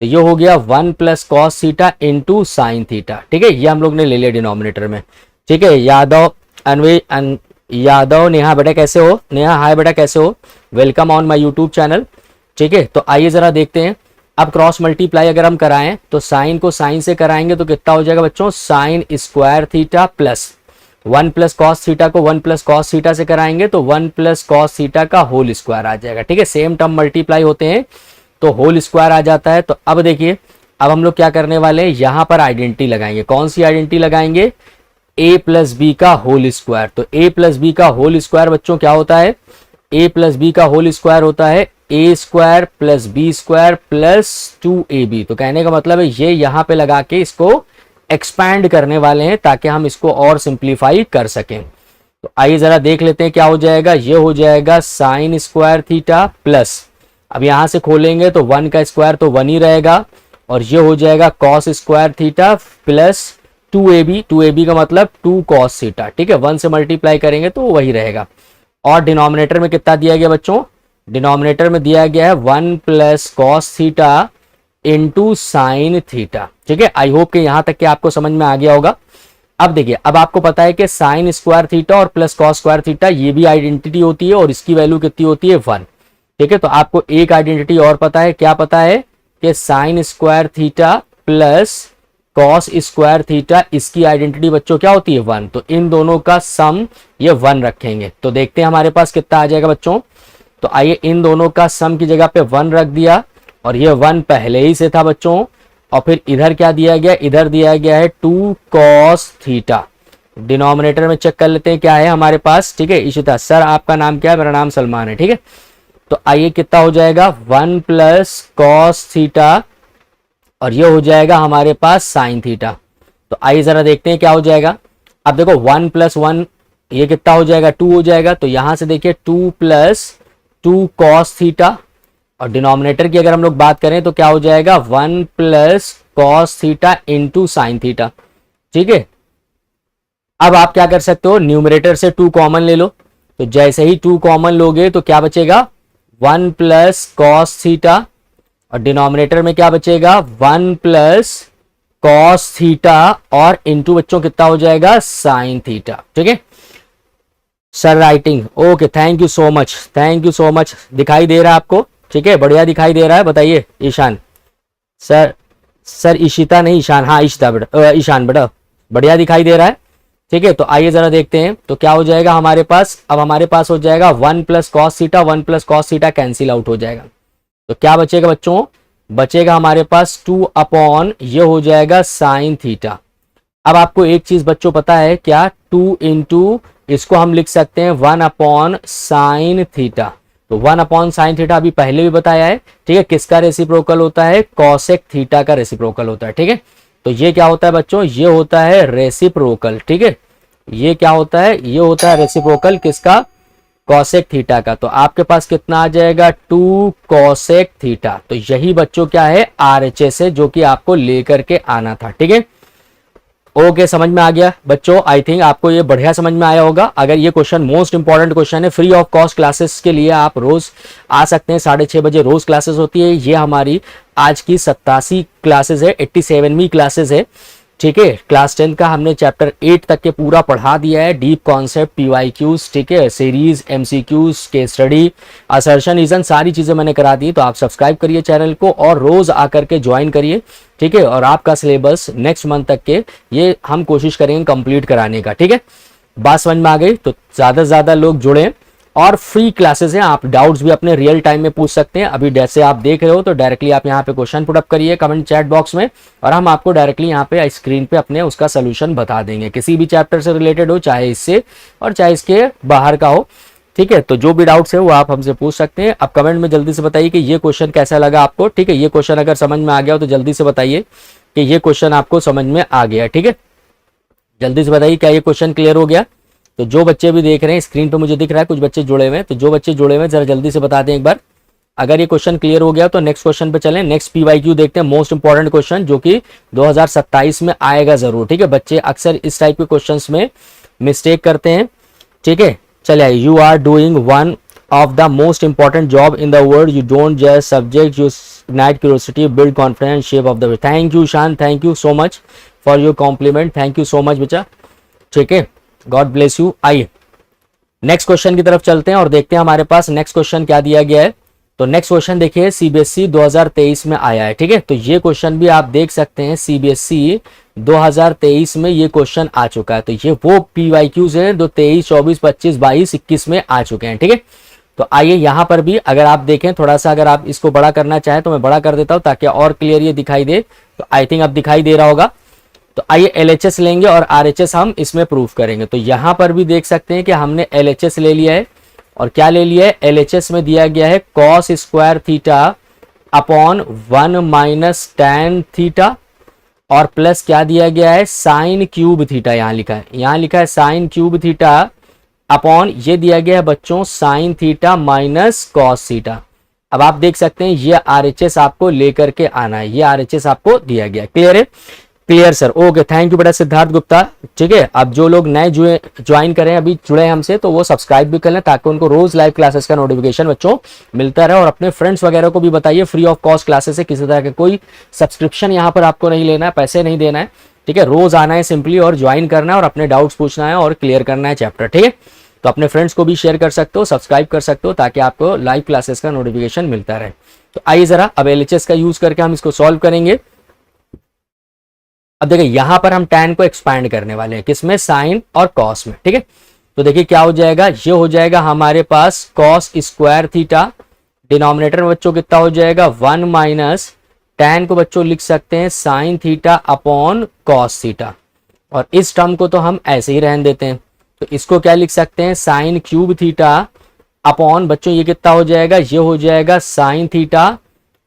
तो ये हो गया 1 plus cos theta into sine theta. ठीक है, ये हम लोग ने ले लिया डिनोमिनेटर में। ठीक है, यादव यादव, नेहा बेटा कैसे हो? नेहा हाय बेटा, कैसे हो? Welcome on my YouTube channel. ठीक है, तो आइए जरा देखते हैं। अब क्रॉस मल्टीप्लाई अगर हम कराएं तो साइन को साइन से कराएंगे तो कितना हो जाएगा बच्चों, sign square theta plus 1 plus cos theta को 1 प्लस कॉस थीटा से कराएंगे तो 1 प्लस कॉस थीटा का होल स्क्वायर आ जाएगा। ठीक है, सेम टर्म मल्टीप्लाई होते हैं तो होल स्क्वायर आ जाता है। तो अब देखिए, अब हम लोग क्या करने वाले हैं, यहां पर आइडेंटिटी लगाएंगे। कौन सी आइडेंटिटी लगाएंगे, a प्लस बी का होल स्क्वायर। तो a प्लस बी का होल स्क्वायर बच्चों क्या होता है, a प्लस बी का होल स्क्वायर होता है a square plus B square plus 2ab। तो कहने का मतलब है ये यहां पे लगा के इसको एक्सपैंड करने वाले हैं ताकि हम इसको और सिंप्लीफाई कर सकें। तो आइए जरा देख लेते हैं क्या हो जाएगा, ये हो जाएगा साइन स्क्वायर थीटा प्लस, अब यहां से खोलेंगे तो 1 का स्क्वायर तो 1 ही रहेगा, और ये हो जाएगा cos square theta plus 2ab, 2ab का मतलब 2 कॉस थीटा। ठीक है, 1 से मल्टीप्लाई करेंगे तो वही रहेगा। और डिनोमिनेटर में कितना दिया गया बच्चों, डिनोमिनेटर में दिया गया है 1 plus cos theta into sine theta. ठीक है, आई होप कि यहां तक कि आपको समझ में आ गया होगा। अब देखिए, अब आपको पता है कि साइन स्क्वायर थीटा और प्लस कॉस स्क्वायर थीटा ये भी आइडेंटिटी होती है और इसकी वैल्यू कितनी होती है 1। ठीक है, तो आपको एक आइडेंटिटी और पता है, क्या पता है कि sign square theta plus cos square theta, इसकी आइडेंटिटी बच्चों क्या होती है 1। तो इन दोनों का सम ये 1 रखेंगे। तो देखते हैं हमारे पास कितना आ जाएगा बच्चों। तो आइए इन दोनों का सम की जगह पे 1 रख दिया, और ये 1 पहले ही से था बच्चों। और फिर इधर क्या दिया गया, इधर दिया गया है 2 कॉस थीटा। डिनोमिनेटर में चेक कर लेते हैं क्या है हमारे पास। ठीक है, इशिता सर आपका नाम क्या है, मेरा नाम सलमान है। ठीक है, तो आइए कितना हो जाएगा 1 प्लस कॉस थीटा, और ये हो जाएगा हमारे पास साइन थीटा। तो आइए जरा देखते हैं क्या हो जाएगा। अब देखो 1 प्लस 1 ये कितना हो जाएगा, 2 हो जाएगा। तो यहां से देखिए 2 प्लस 2 कॉस थीटा, और डिनोमिनेटर की अगर हम लोग बात करें तो क्या हो जाएगा 1 plus cos theta into sine theta. ठीक है, अब आप क्या कर सकते हो, न्यूमरेटर से 2 कॉमन ले लो। तो जैसे ही 2 कॉमन लोगे तो क्या बचेगा 1 प्लस कॉस थीटा, और डिनोमिनेटर में क्या बचेगा 1 प्लस कॉस थीटा, और इंटू बच्चों कितना हो जाएगा साइन थीटा। ठीक है sir, writing okay, thank you so much, thank you so much. दिखाई दे रहा है आपको? ठीक है, बढ़िया दिखाई दे रहा है, बताइए ईशान सर। सर इशिता नहीं ईशान, हाँ इशिता बेटा, ईशान बेटा बढ़िया दिखाई दे रहा है। ठीक है, तो आइए जरा देखते हैं तो क्या हो जाएगा हमारे पास। अब हमारे पास हो जाएगा 1 plus cos theta, 1 plus cos theta cancel out हो जाएगा। तो क्या बचेगा बच्चों, बचेगा हमारे पास 2 अपॉन ये हो जाएगा साइन थीटा। अब आपको एक चीज बच्चों पता है क्या, 2 इंटू इसको हम लिख सकते हैं 1 अपॉन साइन थीटा। तो 1 अपॉन साइन थीटा अभी पहले भी बताया है, ठीक है, किसका रेसिप्रोकल होता है, कॉसेक थीटा का रेसिप्रोकल होता है, ठीक है। तो ये क्या होता है बच्चों, ये होता है रेसिप्रोकल, ठीक है, ये क्या होता है, ये होता है रेसिप्रोकल किसका, कॉसेक थीटा का। तो आपके पास कितना आ जाएगा 2 कॉसेक थीटा। तो यही बच्चों क्या है, आरएचएस है, जो कि आपको लेकर के आना था, ठीक है। ओके, समझ में आ गया बच्चों, आई थिंक आपको ये बढ़िया समझ में आया होगा। अगर ये क्वेश्चन मोस्ट इंपॉर्टेंट क्वेश्चन है, फ्री ऑफ कॉस्ट क्लासेस के लिए आप रोज आ सकते हैं, 6:30 बजे रोज क्लासेस होती है। ये हमारी आज की 87 क्लासेस है, 87वीं क्लासेस है, ठीक है। क्लास 10 का हमने चैप्टर 8 तक के पूरा पढ़ा दिया है, डीप कॉन्सेप्ट, पीवाईक्यूज, ठीक है, series, MCQs, case study, assertion, reason, सारी चीजें मैंने करा दी। तो आप सब्सक्राइब करिए चैनल को और रोज आकर के ज्वाइन करिए, ठीक है। और आपका सिलेबस नेक्स्ट मंथ तक के ये हम कोशिश करेंगे कंप्लीट कराने का, ठीक है। बात समझ में आ गई, तो ज्यादा से ज्यादा लोग जुड़े और फ्री क्लासेस हैं, आप डाउट्स भी अपने रियल टाइम में पूछ सकते हैं। अभी जैसे आप देख रहे हो तो डायरेक्टली आप यहाँ पे क्वेश्चन पुट अप करिए कमेंट चैट बॉक्स में, और हम आपको डायरेक्टली यहाँ पे स्क्रीन पे अपने उसका सोल्यूशन बता देंगे, किसी भी चैप्टर से रिलेटेड हो, चाहे इससे और चाहे इसके बाहर का हो, ठीक है। तो जो भी डाउट्स है वो आप हमसे पूछ सकते हैं। आप कमेंट में जल्दी से बताइए कि ये क्वेश्चन कैसा लगा आपको, ठीक है। ये क्वेश्चन अगर समझ में आ गया हो तो जल्दी से बताइए कि ये क्वेश्चन आपको समझ में आ गया, ठीक है। जल्दी से बताइए क्या ये क्वेश्चन क्लियर हो गया। तो जो बच्चे भी देख रहे हैं स्क्रीन पे मुझे दिख रहा है कुछ बच्चे जुड़े हुए हैं, तो जो बच्चे जुड़े हुए हैं जरा जल्दी से बता दें एक बार। अगर ये क्वेश्चन क्लियर हो गया तो नेक्स्ट क्वेश्चन पे चलें। नेक्स्ट पीवाईक्यू देखते हैं, मोस्ट इंपॉर्टेंट क्वेश्चन जो कि 2027 में आएगा जरूर, ठीक है। बच्चे अक्सर इस टाइप के क्वेश्चंस में मिस्टेक करते हैं, ठीक है। चलिए, you are doing one of the most important job in the world, you don't just subject, you ignite curiosity, build confidence, shape of the. Thank you Shaan, thank you so much for your compliment, thank you so much बच्चा, ठीक है, God bless you. आइए next question की तरफ चलते हैं और देखते हैं हमारे पास नेक्स्ट क्वेश्चन क्या दिया गया है। तो नेक्स्ट क्वेश्चन देखिए, सीबीएसई 2023 में आया है, ठीक है। तो ये क्वेश्चन भी आप देख सकते हैं, सीबीएसई 2023 में ये क्वेश्चन आ चुका है। तो ये वो पीवाईक्यूज हैं जो 23, 24, 25, 22, 21 में आ चुके हैं, ठीक है। तो आइए यहाँ पर भी अगर आप देखें थोड़ा सा, अगर आप इसको बड़ा करना चाहें तो मैं बड़ा कर देता हूं ताकि और क्लियर ये दिखाई दे। तो आई थिंक अब दिखाई दे रहा होगा। तो आइए LHS लेंगे और RHS हम इसमें प्रूफ करेंगे। तो यहां पर भी देख सकते हैं कि हमने LHS ले लिया है, और क्या ले लिया है, LHS में दिया गया है cos square theta upon 1 minus tan theta, और प्लस क्या दिया गया है, साइन क्यूब थीटा, यहां लिखा है, यहां लिखा है साइन क्यूब थीटा अपॉन ये दिया गया है बच्चों sine theta minus cos theta. अब आप देख सकते हैं ये RHS आपको लेकर के आना है, ये RHS आपको दिया गया। क्लियर है, clear sir, okay, thank you बेटा सिद्धार्थ गुप्ता, ठीक है। अब जो लोग नए ज्वाइन करें, अभी जुड़े हैं हमसे, तो वो सब्सक्राइब भी कर लें ताकि उनको रोज लाइव क्लासेस का नोटिफिकेशन बच्चों मिलता रहे। और अपने फ्रेंड्स वगैरह को भी बताइए, फ्री ऑफ कॉस्ट क्लासेस है, किसी तरह का कोई सब्सक्रिप्शन यहाँ पर आपको नहीं लेना है, पैसे नहीं देना है, ठीक है। रोज आना है सिंपली और ज्वाइन करना है और अपने डाउट्स पूछना है और क्लियर करना है चैप्टर, ठीक है। तो अपने फ्रेंड्स को भी शेयर कर सकते हो, सब्सक्राइब कर सकते हो ताकि आपको लाइव क्लासेस का नोटिफिकेशन मिलता रहे। तो आइए जरा अब LHS का यूज करके हम इसको सॉल्व करेंगे। अब देखिए यहां पर हम tan को एक्सपैंड करने वाले हैं, किसमें, साइन और कॉस में, ठीक है। तो देखिए क्या हो जाएगा, ये हो जाएगा हमारे पास कॉस स्क्वायर थीटा, डिनोमिनेटर में बच्चों कितना हो जाएगा 1 माइनस tan को बच्चों लिख सकते हैं sign theta upon cos theta, और इस टर्म को तो हम ऐसे ही रहने देते हैं। तो इसको क्या लिख सकते हैं, साइन क्यूब थीटा अपॉन बच्चों ये कितना हो जाएगा, ये हो जाएगा साइन थीटा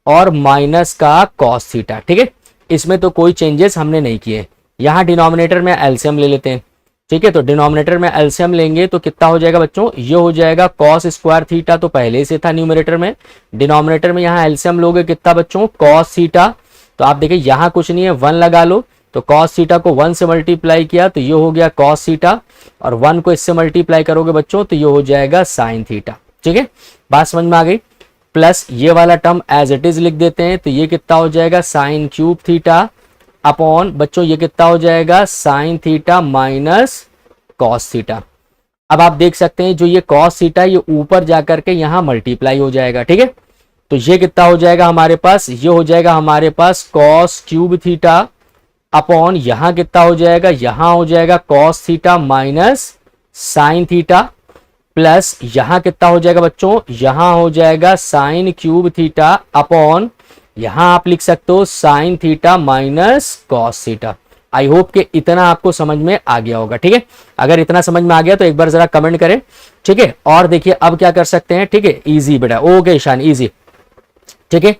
और माइनस का कॉस थीटा, ठीक है। इसमें तो कोई चेंजेस हमने नहीं किए। यहाँ डिनोमिनेटर में एलसीएम ले लेते हैं, ठीक है। तो डिनोमिनेटर में एलसीएम लेंगे तो कितना हो जाएगा बच्चों, ये हो जाएगा कॉस स्क्वायर थीटा, तो पहले से था न्यूमरेटर में, डिनोमिनेटर में यहाँ एलसीएम लोगे कितना बच्चों, कॉस थीटा। तो आप देखिए यहाँ कुछ नहीं है, 1 लगा लो, तो कॉस थीटा को 1 से मल्टीप्लाई किया तो ये हो गया कॉस थीटा, और 1 को इससे मल्टीप्लाई करोगे बच्चों तो ये हो जाएगा साइन थीटा, ठीक है। बात समझ में आ गई। प्लस ये वाला टर्म एज इट इज लिख देते हैं, तो ये कितना हो जाएगा साइन क्यूब थीटा अपॉन बच्चों ये कितना हो जाएगा sine theta minus cos theta. अब आप देख सकते हैं जो ये कॉस थीटा ये ऊपर जाकर के यहाँ मल्टीप्लाई हो जाएगा, ठीक है। तो ये कितना हो जाएगा हमारे पास, ये हो जाएगा हमारे पास कॉस क्यूब थीटा अपॉन यहाँ कितना हो जाएगा, यहाँ हो जाएगा cos theta minus sine theta, plus यहाँ कितना हो जाएगा बच्चों, यहाँ हो जाएगा साइन क्यूब थीटा अपॉन यहाँ आप लिख सकते हो sine theta minus cos theta. I hope कि इतना आपको समझ में आ गया होगा। ठीक है, अगर इतना समझ में आ गया तो एक बार जरा कमेंट करें। ठीक है, और देखिए अब क्या कर सकते हैं। ठीक है, इजी बेटा, ओके ईशान इजी। ठीक है,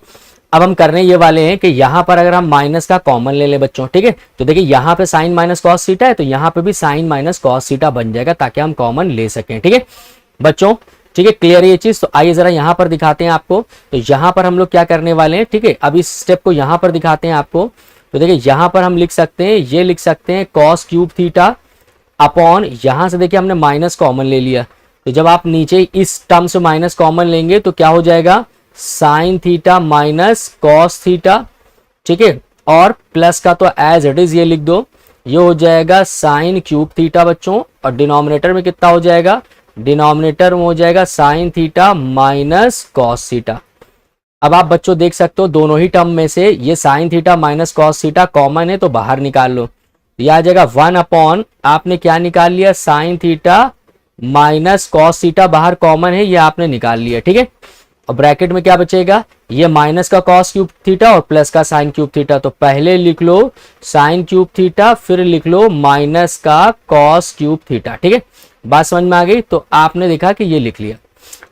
अब हम करने ये वाले हैं कि यहां पर अगर हम माइनस का कॉमन ले लें बच्चों। ठीक है, तो देखिए यहां पे साइन माइनस कॉस थीटा है, तो यहां पे भी साइन माइनस कॉस थीटा बन जाएगा ताकि हम कॉमन ले सकें। ठीक है बच्चों, ठीक है क्लियर ये चीज। तो आइए जरा यहां पर दिखाते हैं आपको। तो यहां पर हम लोग क्या करने वाले हैं। ठीक है, अब इस स्टेप को यहां पर दिखाते हैं आपको। तो देखिए यहां पर हम लिख सकते हैं, ये लिख सकते हैं कॉस क्यूब थीटा अपॉन, यहां से देखिए हमने माइनस कॉमन ले लिया, तो जब आप नीचे इस टर्म से माइनस कॉमन लेंगे तो क्या हो जाएगा, sine theta minus cos theta. ठीक है, और प्लस का तो एज इट इज ये लिख दो, ये हो जाएगा साइन क्यूब थीटा बच्चों, और डिनोमिनेटर में कितना हो जाएगा, डिनोमिनेटर में हो जाएगा sine theta minus cos theta. अब आप बच्चों देख सकते हो दोनों ही टर्म में से ये sine theta minus cos theta common है, तो बाहर निकाल लो, ये आ जाएगा 1 अपॉन, आपने क्या निकाल लिया, sine theta minus cos theta बाहर कॉमन है, ये आपने निकाल लिया। ठीक है, और ब्रैकेट में क्या बचेगा, ये माइनस का कॉस क्यूब थीटा और प्लस का साइन क्यूब थीटा, तो पहले लिख लो साइन क्यूब थीटा, फिर लिख लो माइनस का कॉस क्यूब थीटा। ठीक है, बात समझ में आ गई। तो आपने देखा कि ये लिख लिया।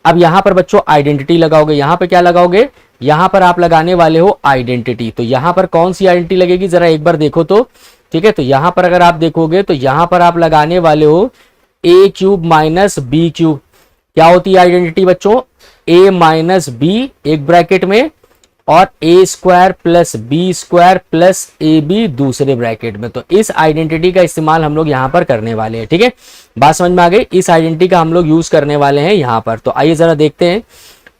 अब यहां पर बच्चों आइडेंटिटी लगाओगे, यहां पर क्या लगाओगे, यहां पर आप लगाने वाले हो आइडेंटिटी। तो यहां पर कौन सी आइडेंटिटी लगेगी जरा एक बार देखो तो। ठीक है, तो यहां पर अगर आप देखोगे तो यहां पर आप लगाने वाले हो A cube minus B cube. क्या होती है आइडेंटिटी बच्चों, ए माइनस बी एक ब्रैकेट में, और A square plus B square plus A B दूसरे ब्रैकेट में। तो इस आइडेंटिटी का इस्तेमाल हम लोग यहां पर करने वाले हैं। ठीक है, बात समझ में आ गई, इस आइडेंटिटी का हम लोग यूज करने वाले हैं यहां पर। तो आइए जरा देखते हैं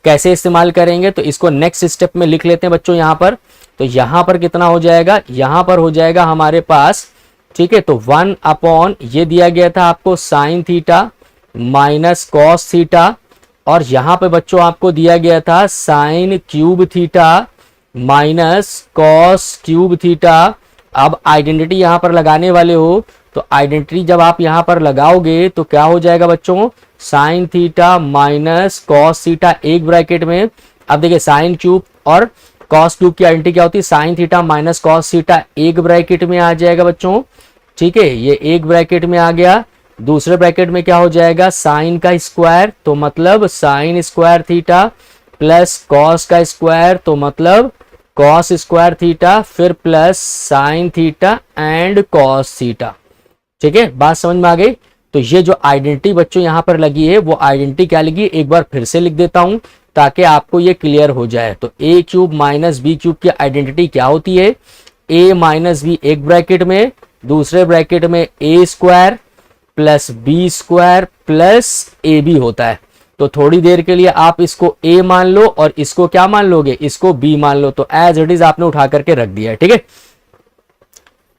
कैसे इस्तेमाल करेंगे। तो इसको नेक्स्ट स्टेप में लिख लेते हैं बच्चों यहां पर। तो यहां पर कितना हो जाएगा, यहां पर हो जाएगा हमारे पास, ठीक है, तो 1 अपॉन ये दिया गया था आपको sine theta minus cos theta, और यहां पे बच्चों आपको दिया गया था sine cube theta minus cos cube theta. अब आइडेंटिटी यहां पर लगाने वाले हो, तो आइडेंटिटी जब आप यहां पर लगाओगे तो क्या हो जाएगा बच्चों, sine theta minus cos theta एक ब्रैकेट में। अब देखिए साइन क्यूब और कॉस क्यूब की आइडेंटिटी क्या होती है, sine theta minus cos theta एक ब्रैकेट में आ जाएगा बच्चों। ठीक है, ये एक ब्रैकेट में आ गया। दूसरे ब्रैकेट में क्या हो जाएगा, साइन का स्क्वायर, तो मतलब sign square theta plus cos का स्क्वायर, तो मतलब कॉस स्क्वायर थीटा, फिर plus sine theta and cos theta. ठीक है, बात समझ में आ गई। तो ये जो आइडेंटिटी बच्चों यहां पर लगी है वो आइडेंटिटी क्या लगी, एक बार फिर से लिख देता हूं ताकि आपको ये क्लियर हो जाए। तो A cube minus B cube की आइडेंटिटी क्या होती है, ए माइनस बी एक ब्रैकेट में, दूसरे ब्रैकेट में A square plus B square plus A B होता है। तो थोड़ी देर के लिए आप इसको ए मान लो और इसको क्या मान लोगे, इसको बी मान लो। तो एज इट इज आपने उठा करके रख दिया है। ठीक है,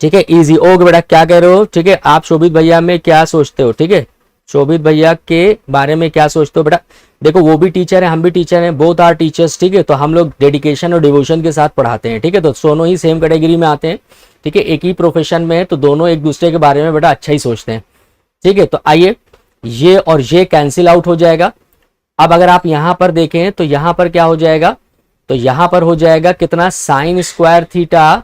ठीक है इजी। ओके बेटा, क्या कह रहे हो, ठीक है, आप शोभित भैया में क्या सोचते हो, ठीक है, शोभित भैया के बारे में क्या सोचते हो बेटा। देखो वो भी टीचर है, हम भी टीचर हैं, बोथ आर टीचर्स। ठीक है, तो हम लोग डेडिकेशन और डिवोशन के साथ पढ़ाते हैं। ठीक है, तो दोनों ही सेम कैटेगरी में आते हैं। ठीक है, एक ही प्रोफेशन में है, तो दोनों एक दूसरे के बारे में बेटा अच्छा ही सोचते हैं। ठीक है, तो आइए ये और ये कैंसिल आउट हो जाएगा। अब अगर आप यहां पर देखें तो यहां पर क्या हो जाएगा, तो यहां पर हो जाएगा कितना, साइन स्क्वायर थीटा।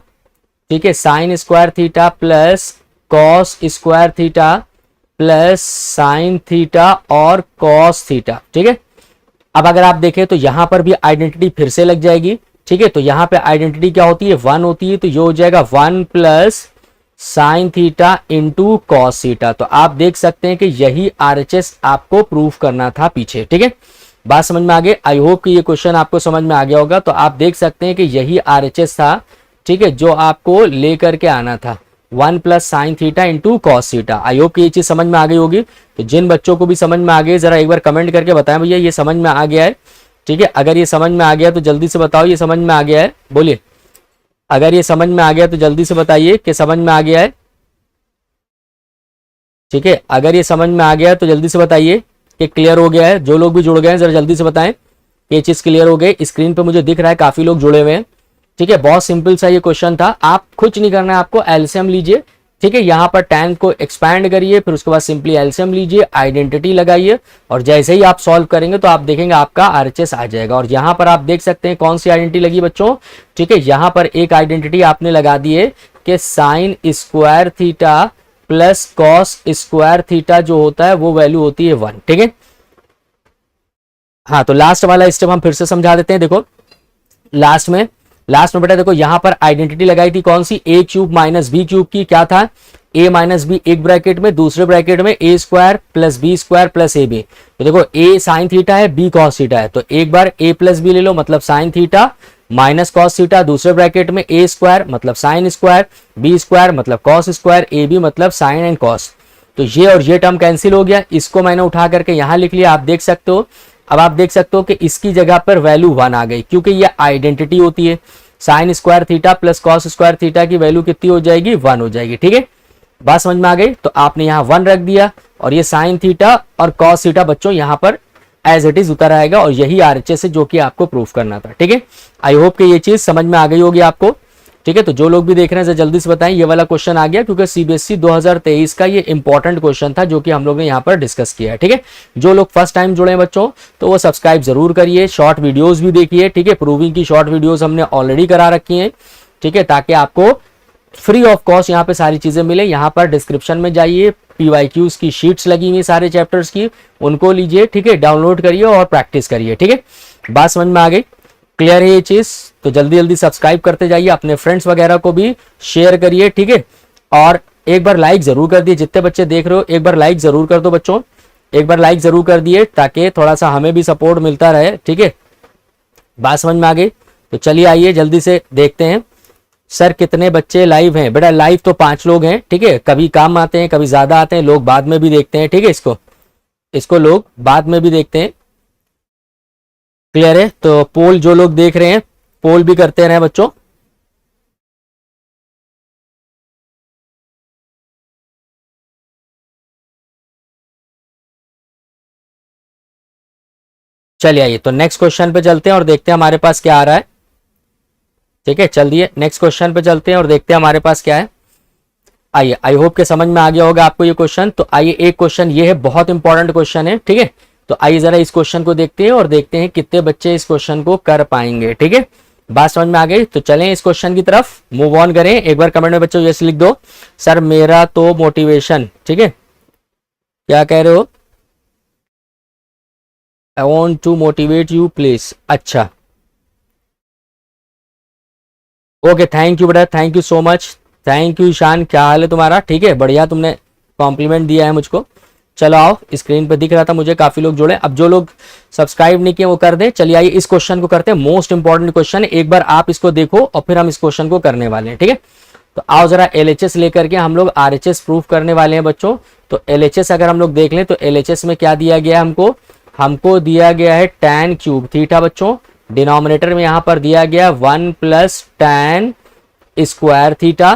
ठीक है, sign square theta plus cos square theta plus sign theta और कॉस थीटा। ठीक है, अब अगर आप देखें तो यहां पर भी आइडेंटिटी फिर से लग जाएगी। ठीक है, तो यहां पे आइडेंटिटी क्या होती है, 1 होती है, तो ये हो जाएगा 1 plus sine theta into cos theta. तो आप देख सकते हैं कि यही आरएचएस आपको प्रूफ करना था पीछे। ठीक है, बात समझ में आ गई। आई होप कि ये क्वेश्चन आपको समझ में आ गया होगा। तो आप देख सकते हैं कि यही आरएचएस था, ठीक है, जो आपको लेकर के आना था, 1 plus sine theta into cos theta. I hope कि ये चीज समझ में आ गई होगी। तो जिन बच्चों को भी समझ में आ गई जरा एक बार कमेंट करके बताएं भैया ये समझ में आ गया है। ठीक है, अगर ये समझ में आ गया तो जल्दी से बताओ ये समझ में आ गया है, बोलिए। अगर ये समझ में आ गया तो जल्दी से बताइए कि समझ में आ गया है। ठीक है, अगर ये समझ में आ गया तो जल्दी से बताइए कि क्लियर हो गया है। जो लोग भी जुड़ गए हैं जरा जल्दी से बताएं ये चीज क्लियर हो गई। स्क्रीन पे मुझे दिख रहा है काफी लोग जुड़े हुए हैं। ठीक है, बहुत सिंपल सा ये क्वेश्चन था, आप कुछ नहीं करना है, आपको एलसीएम लीजिए। ठीक है, यहाँ पर tan को एक्सपैंड करिए, फिर उसके बाद सिंपली एलसीएम लीजिए, आइडेंटिटी लगाइए, और जैसे ही आप सॉल्व करेंगे तो आप देखेंगे आपका आरएचएस आ जाएगा। और यहाँ पर आप देख सकते हैं कौन सी आइडेंटिटी लगी बच्चों। ठीक है, यहाँ पर एक आइडेंटिटी आपने लगा दी है कि sign square theta plus cos square theta जो होता है वो वैल्यू होती है 1। ठीक है, हाँ तो लास्ट वाला स्टेप हम फिर से समझा देते हैं। देखो लास्ट में बेटा देखो यहां पर आइडेंटिटी लगाई थी कौन सी, A cube minus B cube की। क्या था, ए माइनस बी एक ब्रैकेट में, दूसरे ब्रैकेट में A square plus B square plus A B. तो देखो ए साइन थीटा है, बी कॉस थीटा है, तो एक बार ए प्लस बी ले लो मतलब sine theta minus cos theta, दूसरे ब्रैकेट में ए स्क्वायर मतलब साइन स्क्वायर, बी स्क्वायर मतलब कॉस स्क्वायर, ए बी मतलब साइन एंड कॉस। तो ये और ये टर्म कैंसिल हो गया, इसको मैंने उठा करके यहां लिख लिया। आप देख सकते हो, अब आप देख सकते हो कि इसकी जगह पर वैल्यू 1 आ गई, क्योंकि ये आइडेंटिटी होती है। Sign square theta plus cos square theta की वैल्यू कितनी हो जाएगी, 1 हो जाएगी। ठीक है, बात समझ में आ गई। तो आपने यहाँ 1 रख दिया और ये साइन थीटा और कॉस थीटा बच्चों यहाँ पर एज इट इज उतर आएगा, और यही आरएचएस है जो कि आपको प्रूफ करना था। ठीक है, आई होप कि ये चीज समझ में आ गई होगी आपको। ठीक है, तो जो लोग भी देख रहे हैं जल्दी से बताएं, ये वाला क्वेश्चन आ गया क्योंकि सीबीएसई 2023 का ये इंपॉर्टेंट क्वेश्चन था जो कि हम लोग ने यहाँ पर डिस्कस किया है। ठीक है, जो लोग फर्स्ट टाइम जुड़े हैं बच्चों तो वो सब्सक्राइब जरूर करिए, शॉर्ट वीडियोस भी देखिए। ठीक है, प्रूविंग की शॉर्ट वीडियोस हमने ऑलरेडी करा रखी है। ठीक है, ताकि आपको फ्री ऑफ कॉस्ट यहाँ पे सारी चीजें मिले। यहाँ पर डिस्क्रिप्शन में जाइए, पीवाईक्यूज की शीट्स लगी हुई सारे चैप्टर्स की, उनको लीजिए। ठीक है, डाउनलोड करिए और प्रैक्टिस करिए। ठीक है, बात समझ में आ गई, क्लियर है ये चीज। तो जल्दी जल्दी सब्सक्राइब करते जाइए, अपने फ्रेंड्स वगैरह को भी शेयर करिए। ठीक है, और एक बार लाइक जरूर कर दिए, जितने बच्चे देख रहे हो एक बार लाइक जरूर कर दो बच्चों, एक बार लाइक जरूर कर दिए ताकि थोड़ा सा हमें भी सपोर्ट मिलता रहे। ठीक है, बात समझ में आ गई। तो चलिए आइए जल्दी से देखते हैं सर कितने बच्चे लाइव हैं। बेटा लाइव तो 5 लोग हैं। ठीक है, कभी कम आते हैं कभी ज्यादा आते हैं, लोग बाद में भी देखते हैं। ठीक है, इसको लोग बाद में भी देखते हैं। क्लियर है, तो पोल जो लोग देख रहे हैं पोल भी करते रहे बच्चों। चलिए आइए तो नेक्स्ट क्वेश्चन पे चलते हैं और देखते हैं हमारे पास क्या आ रहा है। ठीक है, चलिए नेक्स्ट क्वेश्चन पे चलते हैं और देखते हैं हमारे पास क्या है। आइए, आई होप के समझ में आ गया होगा आपको ये क्वेश्चन। तो आइए, एक क्वेश्चन ये है, बहुत इंपॉर्टेंट क्वेश्चन है। ठीक है, तो आइए जरा इस क्वेश्चन को देखते हैं और देखते हैं कितने बच्चे इस क्वेश्चन को कर पाएंगे। ठीक है, बात समझ में आ गई। तो चलें इस क्वेश्चन की तरफ मूव ऑन करें। एक बार कमेंट में बच्चों यस लिख दो, सर मेरा तो मोटिवेशन। ठीक है, क्या कह रहे हो, I want to motivate you please. अच्छा, ओके, थैंक यू बेटा, thank you so much, thank you Ishaan. क्या हाल है तुम्हारा, ठीक है, बढ़िया, तुमने कॉम्प्लीमेंट दिया है मुझको। चलो आओ, स्क्रीन पे दिख रहा था मुझे काफी लोग जुड़े। अब जो लोग सब्सक्राइब नहीं किए वो कर दें। चलिए आइए इस क्वेश्चन को करते हैं, मोस्ट इंपॉर्टेंट क्वेश्चन है, एक बार आप इसको देखो और फिर हम इस क्वेश्चन को करने वाले हैं। ठीक है, तो आओ जरा एलएचएस लेकर के हम लोग आरएचएस प्रूफ करने वाले हैं बच्चों। तो एलएचएस अगर हम लोग देख लें तो एलएचएस में क्या दिया गया है, हमको दिया गया है tan क्यूब थीटा बच्चों। डिनोमिनेटर में यहां पर दिया गया 1 plus tan square theta,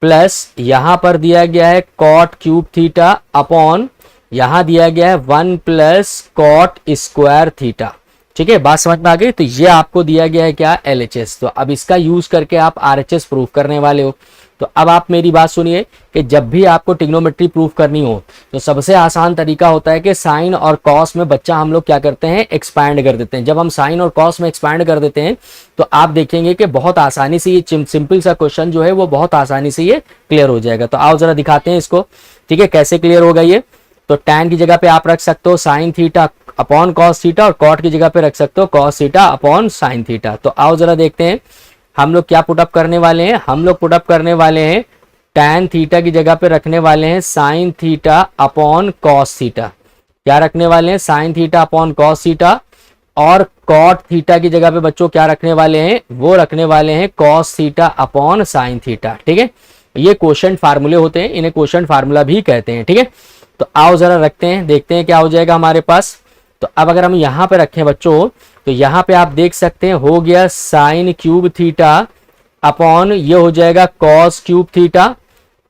plus यहां पर दिया गया है कॉट क्यूब थीटा अपॉन यहां दिया गया है 1 प्लस कॉट स्क्वायर थीटा। ठीक है, बात समझ में आ गई। तो ये आपको दिया गया है क्या, एलएचएस। तो अब इसका यूज करके आप आरएचएस प्रूफ करने वाले हो। तो अब आप मेरी बात सुनिए कि जब भी आपको ट्रिग्नोमेट्री प्रूफ करनी हो तो सबसे आसान तरीका होता है कि साइन और कॉस में बच्चा हम लोग क्या करते हैं, एक्सपैंड कर देते हैं। जब हम साइन और कॉस में एक्सपैंड कर देते हैं तो आप देखेंगे कि बहुत आसानी से ये सिंपल सा क्वेश्चन जो है वो बहुत आसानी से ये क्लियर हो जाएगा। तो आओ जरा दिखाते हैं इसको। ठीक है, कैसे क्लियर होगा ये। तो tan की जगह पे आप रख सकते हो sign theta upon cos theta, और कॉट की जगह पे रख सकते हो cos theta upon sine theta. तो आओ जरा देखते हैं हम लोग क्या पुटअप करने वाले हैं। हम लोग पुटअप करने वाले हैं tan थीटा की जगह पे रखने वाले हैं sign theta upon cos theta. क्या रखने वाले हैं, sign theta upon cos theta. और कॉट थीटा की जगह पे बच्चों क्या रखने वाले हैं, वो रखने वाले हैं cos theta upon sine theta. ठीक है, ये क्वोशंट फार्मूले होते हैं, इन्हें क्वोशंट फार्मूला भी कहते हैं। ठीक है, तो आओ जरा रखते हैं, देखते हैं क्या हो जाएगा हमारे पास। तो अब अगर हम यहां पे रखें बच्चों तो यहां पे आप देख सकते हैं हो गया साइन क्यूब थीटा अपॉन ये हो जाएगा cos cube theta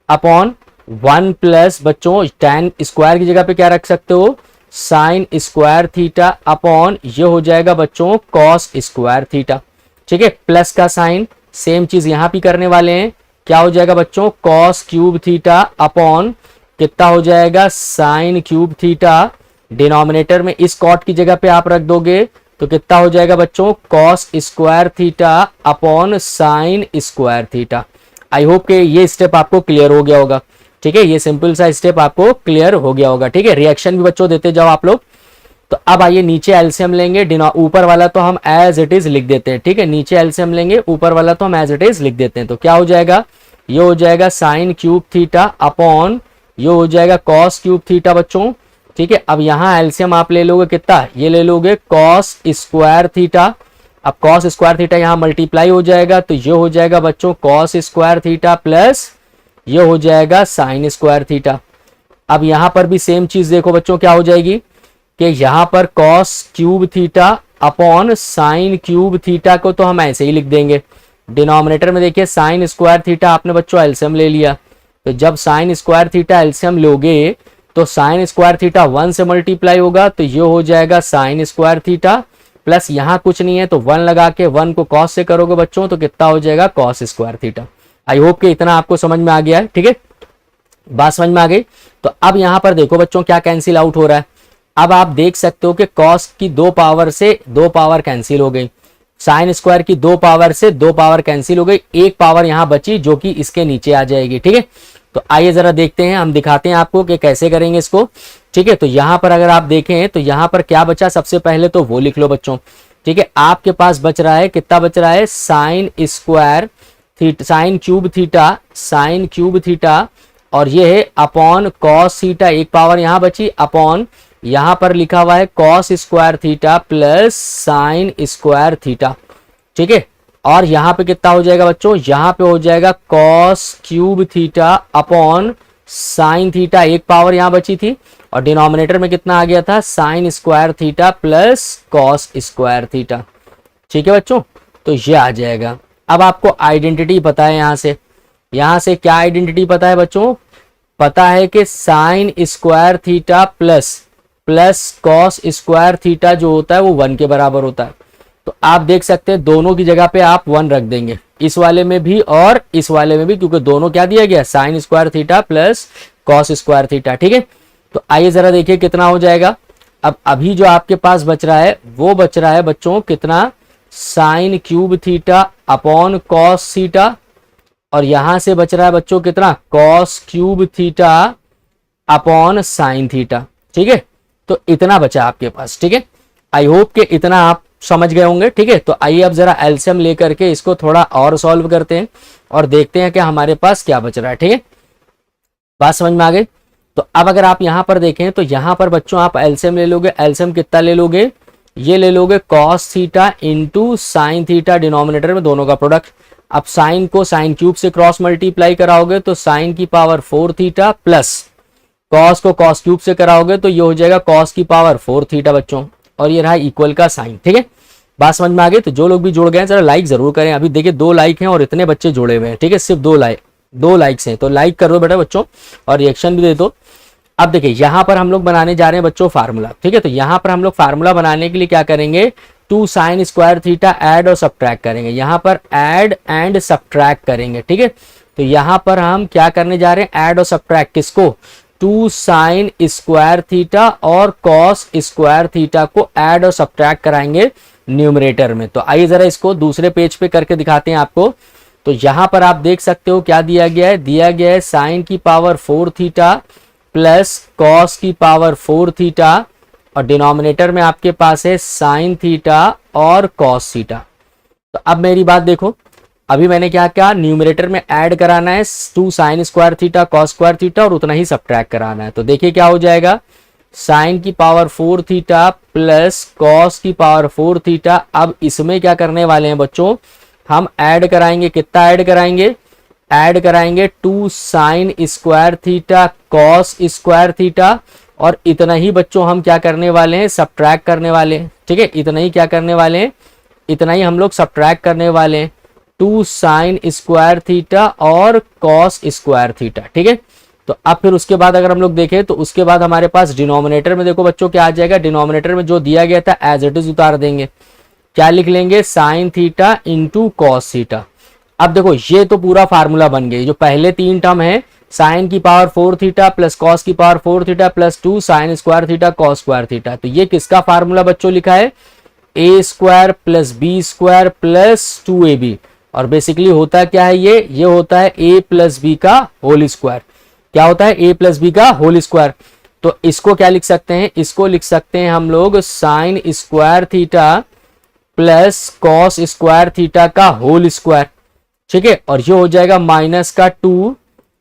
upon 1 plus बच्चों tan स्क्वायर की जगह पे क्या रख सकते हो, साइन स्क्वायर थीटा अपॉन ये हो जाएगा बच्चों कॉस स्क्वायर थीटा। ठीक है, प्लस का साइन, सेम चीज यहां भी करने वाले हैं। क्या हो जाएगा बच्चों, कॉस क्यूब थीटा अपॉन कितना हो जाएगा, साइन क्यूब थीटा। डिनोमिनेटर में इस कॉट की जगह पे आप रख दोगे तो कितना हो जाएगा बच्चों, cos square theta upon sine square theta. I hope कि ये स्टेप आपको क्लियर हो गया होगा। ठीक है, ये सिंपल सा स्टेप आपको क्लियर हो गया होगा। ठीक है, रिएक्शन भी बच्चों देते जाओ आप लोग। तो अब आइए नीचे एलसीएम लेंगे, ऊपर वाला तो हम एज इट इज लिख देते हैं। ठीक है, नीचे एलसीएम लेंगे, ऊपर वाला तो हम एज इट इज लिख देते हैं। तो क्या हो जाएगा, ये हो जाएगा साइन क्यूब थीटा अपॉन ये हो जाएगा कॉस क्यूब थीटा बच्चों। ठीक है, अब यहाँ एलसीएम आप ले लोगे कितना, ये ले लोगे कॉस स्क्वायर थीटा। अब कॉस स्क्वायर थीटा यहाँ मल्टीप्लाई हो जाएगा, तो ये हो जाएगा बच्चों कॉस स्क्वायर थीटा प्लस ये हो जाएगा साइन स्क्वायर थीटा। अब यहाँ पर भी सेम चीज देखो बच्चों क्या हो जाएगी कि यहाँ पर cos cube theta upon sine cube theta को तो हम ऐसे ही लिख देंगे। डिनोमिनेटर में देखिए साइन स्क्वायर थीटा आपने बच्चों एलसीएम ले लिया, तो जब साइन स्क्वायर थीटा एलसीएम लोगे तो साइन स्क्वायर थीटा 1 से मल्टीप्लाई होगा, तो ये हो जाएगा साइन स्क्वायर थीटा प्लस यहाँ कुछ नहीं है तो 1 लगा के 1 को कॉस से करोगे बच्चों तो कितना हो जाएगा cos square theta. I hope कि इतना आपको समझ में आ गया है। ठीक है, बात समझ में आ गई। तो अब यहाँ पर देखो बच्चों क्या कैंसिल आउट हो रहा है। अब आप देख सकते हो कि कॉस की 2 पावर से 2 पावर कैंसिल हो गई, साइन स्क्वायर की 2 पावर से 2 पावर कैंसिल हो गई, 1 पावर यहाँ बची जो कि इसके नीचे आ जाएगी। ठीक है, तो आइए जरा देखते हैं, हम दिखाते हैं आपको कि कैसे करेंगे इसको। ठीक है, तो यहाँ पर अगर आप देखें तो यहाँ पर क्या बचा, सबसे पहले तो वो लिख लो बच्चों। ठीक है, आपके पास बच रहा है कितना बच रहा है, sign square theta sine cube theta और ये है अपॉन कॉस थीटा, 1 पावर यहाँ बची अपॉन यहाँ पर लिखा हुआ है cos square theta plus sine square theta. ठीक है, और यहाँ पे कितना हो जाएगा बच्चों, यहाँ पे हो जाएगा cos cube theta upon sine theta, 1 power यहाँ बची थी और डिनोमिनेटर में कितना आ गया था sign square theta plus cos square theta. ठीक है बच्चों, तो ये आ जाएगा। अब आपको आइडेंटिटी पता है, यहाँ से क्या आइडेंटिटी पता है बच्चों, पता है कि sign square theta plus cos square theta जो होता है वो 1 के बराबर होता है। तो आप देख सकते हैं दोनों की जगह पे आप 1 रख देंगे, इस वाले में भी और इस वाले में भी, क्योंकि दोनों क्या दिया गया sign square theta plus cos square theta. ठीक है, तो आइए जरा देखिए कितना हो जाएगा। अब अभी जो आपके पास बच रहा है वो बच रहा है बच्चों कितना, sine cube theta upon cos theta और यहां से बच रहा है बच्चों कितना, cos cube theta upon sine theta. ठीक है, तो इतना बचा आपके पास। ठीक है, आई होप कि इतना आप समझ गए होंगे। ठीक है, तो आइए अब जरा एलसीएम लेकर के इसको थोड़ा और सॉल्व करते हैं और देखते हैं कि हमारे पास क्या बच रहा है। ठीक है, बात समझ में आ गई। तो अब अगर आप यहाँ पर देखें तो यहाँ पर बच्चों आप एलसीएम ले लोगे, एलसीएम कितना ले लोगे, ये ले लोगे cos theta into sine theta, denominator में दोनों का प्रोडक्ट। अब साइन को साइन क्यूब से क्रॉस मल्टीप्लाई कराओगे तो साइन की पावर 4 थीटा प्लस कॉस को कॉस क्यूब से कराओगे तो ये हो जाएगा कॉस की पावर 4 थीटा बच्चों, और ये रहा इक्वल का साइन। ठीक है, बात समझ में आ गई। तो जो लोग भी जुड़ गए हैं जरा लाइक जरूर करें। अभी देखिए 2 लाइक हैं और इतने बच्चे जुड़े हुए हैं। ठीक है, सिर्फ 2 लाइक्स हैं, तो लाइक कर दो बेटा बच्चों और रिएक्शन भी दे दो। अब देखिए यहाँ पर हम लोग बनाने जा रहे हैं बच्चों फार्मूला। ठीक है, तो यहाँ पर हम लोग फार्मूला बनाने के लिए क्या करेंगे, 2 साइन स्क्वायर थीटा ऐड और सब्ट्रैक्ट करेंगे। यहाँ पर ऐड एंड सब्ट्रैक्ट करेंगे। ठीक है, तो यहाँ पर हम क्या करने जा रहे हैं, ऐड और सब्ट्रैक्ट किसको, 2 साइन स्क्वायर थीटा और कॉस स्क्वायर थीटा को ऐड और सब्ट्रैक्ट कराएंगे न्यूमरेटर में। तो आइए जरा इसको दूसरे पेज पे करके दिखाते हैं आपको। तो यहाँ पर आप देख सकते हो क्या दिया गया है, दिया गया है साइन की पावर 4 थीटा प्लस कॉस की पावर 4 थीटा और डिनोमिनेटर में आपके पास है साइन थीटा और कॉस थीटा। तो अब मेरी बात देखो, अभी मैंने क्या किया, न्यूमरेटर में ऐड कराना है 2 sine square theta cos square theta और उतना ही सब्ट्रैक्ट कराना है। तो देखिए क्या हो जाएगा, साइन की पावर 4 थीटा प्लस कॉस की पावर 4 थीटा। अब इसमें क्या करने वाले हैं बच्चों, हम ऐड कराएंगे, कितना ऐड कराएंगे, ऐड कराएंगे 2 sine square theta cos square theta और इतना ही बच्चों हम क्या करने वाले हैं, सब्ट्रैक्ट करने वाले हैं। ठीक है, इतना ही क्या करने वाले हैं, इतना ही हम लोग सब्ट्रैक्ट करने वाले हैं 2 साइन स्क्वायर थीटा और कॉस स्क्वायर थीटा। ठीक है, तो अब फिर उसके बाद अगर हम लोग देखें तो उसके बाद हमारे पास डिनोमिनेटर में देखो बच्चों क्या आ जाएगा, डिनोमिनेटर में जो दिया गया था एज इट इज उतार देंगे, क्या लिख लेंगे, sine theta into cos theta. अब देखो ये तो पूरा फार्मूला बन गई, जो पहले 3 टर्म है साइन की पावर 4 थीटा प्लस कॉस की power 4 theta plus 2 sine square theta cos square theta. तो ये किसका फार्मूला बच्चों लिखा है, a square plus B square plus 2ab और बेसिकली होता क्या है, ये होता है a प्लस बी का होल स्क्वायर। क्या होता है, a प्लस बी का होल स्क्वायर। तो इसको क्या लिख सकते हैं, इसको लिख सकते हैं हम लोग sign square theta plus cos square theta का होल स्क्वायर, ठीक है। और ये हो जाएगा माइनस का 2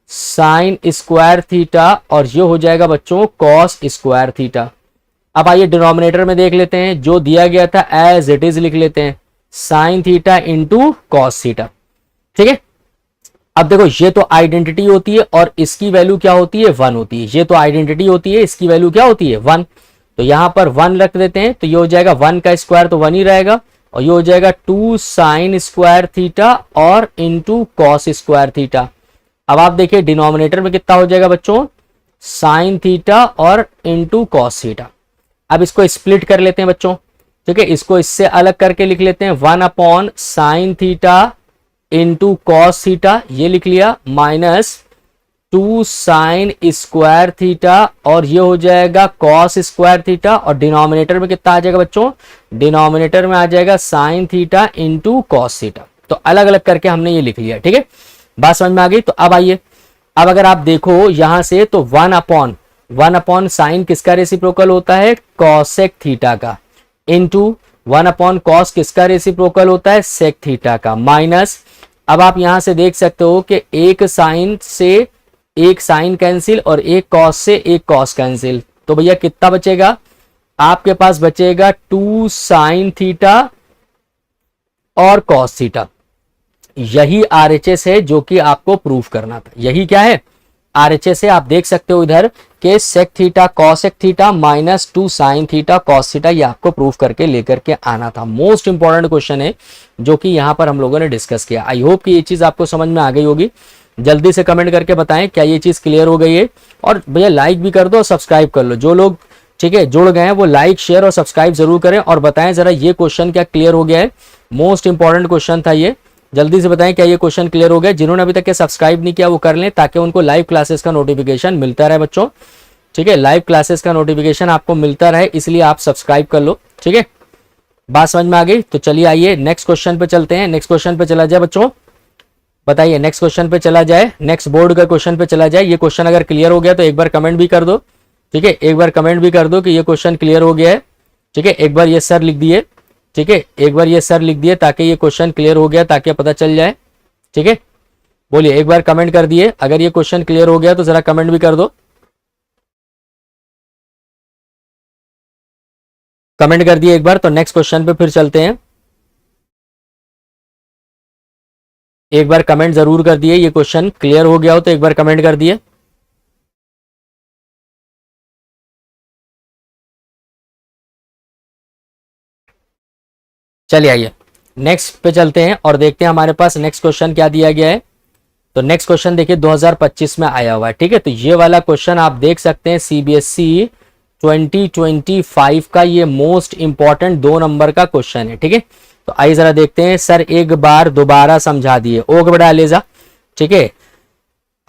साइन स्क्वायर थीटा और ये हो जाएगा बच्चों कॉस स्क्वायर थीटा। अब आइए डिनोमिनेटर में देख लेते हैं, जो दिया गया था एज इट इज लिख लेते हैं, sine theta into cos theta, ठीक है। अब देखो ये तो आइडेंटिटी होती है और इसकी वैल्यू क्या होती है, 1 होती है। ये तो आइडेंटिटी होती है, इसकी वैल्यू क्या होती है, 1। तो यहां पर 1 रख देते हैं, तो ये हो जाएगा 1 का स्क्वायर तो 1 ही रहेगा, और ये हो जाएगा 2 साइन स्क्वायर थीटा और इंटू कॉस स्क्वायर थीटा। अब आप देखिए डिनोमिनेटर में कितना हो जाएगा बच्चों, साइन थीटा और इंटू कॉस थीटा। अब इसको स्प्लिट कर लेते हैं बच्चों, ठीक है। इसको इससे अलग करके लिख लेते हैं 1 upon sine theta into cos theta, ये लिख लिया, माइनस 2 साइन स्क्वायर थीटा और ये हो जाएगा कॉस स्क्वायर थीटा। और डिनोमिनेटर में कितना आ जाएगा बच्चों, डिनोमिनेटर में आ जाएगा sine theta into cos theta. तो अलग अलग करके हमने ये लिख लिया, ठीक है। बात समझ में आ गई। तो अब आइए, अब अगर आप देखो यहां से तो 1 अपॉन साइन किसका रेसिप्रोकल होता है, कॉसेक थीटा का, इंटू 1 अपॉन कॉस किसका रेसिप्रोकल होता है, सेक थीटा का, माइनस, अब आप यहां से देख सकते हो कि एक साइन से एक साइन कैंसिल और एक कॉस से एक कॉस कैंसिल, तो भैया कितना बचेगा, आपके पास बचेगा 2 साइन थीटा और कॉस थीटा। यही आरएचएस है जो कि आपको प्रूफ करना था। यही क्या है, आरएचएस है। आप देख सकते हो इधर के sec theta cosec theta minus 2 sine theta cos theta, ये आपको प्रूफ करके लेकर के आना था। मोस्ट इंपॉर्टेंट क्वेश्चन है जो कि यहाँ पर हम लोगों ने डिस्कस किया। आई होप कि ये चीज आपको समझ में आ गई होगी। जल्दी से कमेंट करके बताएं क्या ये चीज क्लियर हो गई है, और भैया लाइक भी कर दो और सब्सक्राइब कर लो। जो लोग ठीक है जुड़ गए हैं वो लाइक शेयर और सब्सक्राइब जरूर करें, और बताएं जरा ये क्वेश्चन क्या क्लियर हो गया है। मोस्ट इंपॉर्टेंट क्वेश्चन था ये, जल्दी से बताएं क्या ये क्वेश्चन क्लियर हो गया। जिन्होंने अभी तक के सब्सक्राइब नहीं किया वो कर लें, ताकि उनको लाइव क्लासेस का नोटिफिकेशन मिलता रहे बच्चों, ठीक है। लाइव क्लासेस का नोटिफिकेशन आपको मिलता रहे, इसलिए आप सब्सक्राइब कर लो, ठीक है। बात समझ में आ गई। तो चलिए आइए नेक्स्ट क्वेश्चन पे चलते हैं। नेक्स्ट क्वेश्चन पे चला जाए बच्चों, बताइए नेक्स्ट क्वेश्चन पे चला जाए, नेक्स्ट बोर्ड का क्वेश्चन पे चला जाए। ये क्वेश्चन अगर क्लियर हो गया तो एक बार कमेंट भी कर दो, ठीक है। एक बार कमेंट भी कर दो कि ये क्वेश्चन क्लियर हो गया है, ठीक है। एक बार ये सर लिख दिए, ठीक है। एक बार ये सर लिख दिए ताकि ये क्वेश्चन क्लियर हो गया, ताकि पता चल जाए, ठीक है। बोलिए, एक बार कमेंट कर दिए अगर ये क्वेश्चन क्लियर हो गया तो जरा कमेंट भी कर दो, कमेंट कर दिए एक बार। तो नेक्स्ट क्वेश्चन पे फिर चलते हैं। एक बार कमेंट जरूर कर दिए, ये क्वेश्चन क्लियर हो गया हो तो एक बार कमेंट कर दिए। चलिए आइए नेक्स्ट पे चलते हैं और देखते हैं हमारे पास नेक्स्ट क्वेश्चन क्या दिया गया है। तो नेक्स्ट क्वेश्चन देखिए 2025 में आया हुआ है, ठीक है। तो ये वाला क्वेश्चन आप देख सकते हैं सीबीएसई 2025 का, ये मोस्ट इंपॉर्टेंट 2 नंबर का क्वेश्चन है, ठीक है। तो आइए जरा देखते हैं। सर एक बार दोबारा समझा दिए, ओके बेटा अलीजा, ठीक है।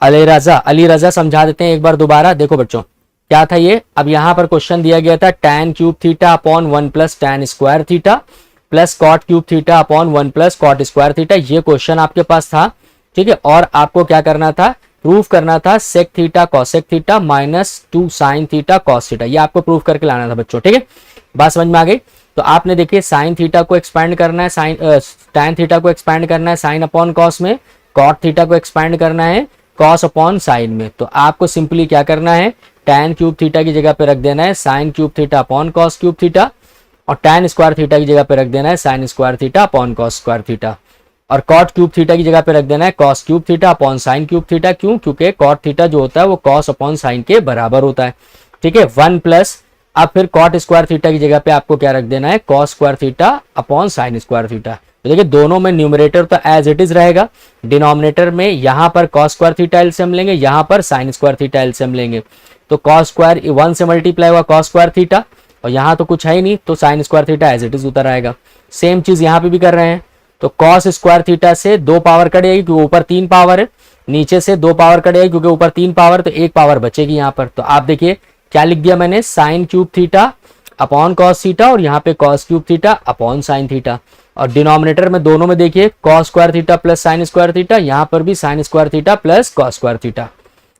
अली रजा समझा देते हैं एक बार दोबारा। देखो बच्चों क्या था ये, अब यहां पर क्वेश्चन दिया गया था tan cube theta upon 1 plus tan square theta plus cot cube theta upon 1 plus cot square theta, ये क्वेश्चन आपके पास था, ठीक है। और आपको क्या करना था, प्रूफ करना था sec theta cosec theta minus 2 sine theta cos theta, ये आपको प्रूफ करके लाना था बच्चों, ठीक है। बात समझ में आ गई। तो आपने देखिए साइन थीटा को एक्सपैंड करना है, साइन tan थीटा को एक्सपैंड करना है साइन अपॉन कॉस में, कॉट थीटा को एक्सपैंड करना है कॉस अपॉन साइन में। तो आपको सिंपली क्या करना है, tan क्यूब थीटा की जगह पे रख देना है sine cube theta upon cos cube theta, और tan स्क्वायर थीटा की जगह पे रख देना है sign square theta upon cos square theta, और कॉट क्यूब थीटा की जगह पे रख देना है cos cube theta upon sine cube theta. क्यों, क्योंकि कॉट थीटा जो होता है वो कॉस अपॉन साइन के बराबर होता है, ठीक है। 1 प्लस, अब फिर कॉट स्क्वायर थीटा की जगह पे आपको क्या रख देना है, cos square theta upon sine square theta. तो देखिए दोनों में न्यूमरेटर तो एज इट इज रहेगा, डिनोमिनेटर में यहाँ पर कॉस स्क्वायर थीटा एलसीएम लेंगे, यहाँ पर साइन स्क्वायर थीटा एलसीएम लेंगे। तो कॉस स्क्वायर 1 से मल्टीप्लाई हुआ कॉस स्क्वायर थीटा, और यहाँ तो कुछ है ही नहीं तो sine square theta as it is उतर आएगा। सेम चीज यहाँ पे भी कर रहे हैं। तो कॉस स्क्वायर थीटा से 2 पावर कट जाएगी क्योंकि ऊपर 3 पावर है, नीचे से 2 पावर कट जाएगी क्योंकि ऊपर 3 पावर, तो 1 पावर बचेगी यहाँ पर। तो आप देखिए क्या लिख दिया मैंने, sine cube theta upon cos theta, और यहाँ पे cos cube theta upon sine theta. और डिनोमिनेटर में दोनों में देखिए cos square theta plus sine square theta, यहाँ पर भी sign square theta plus cos square theta.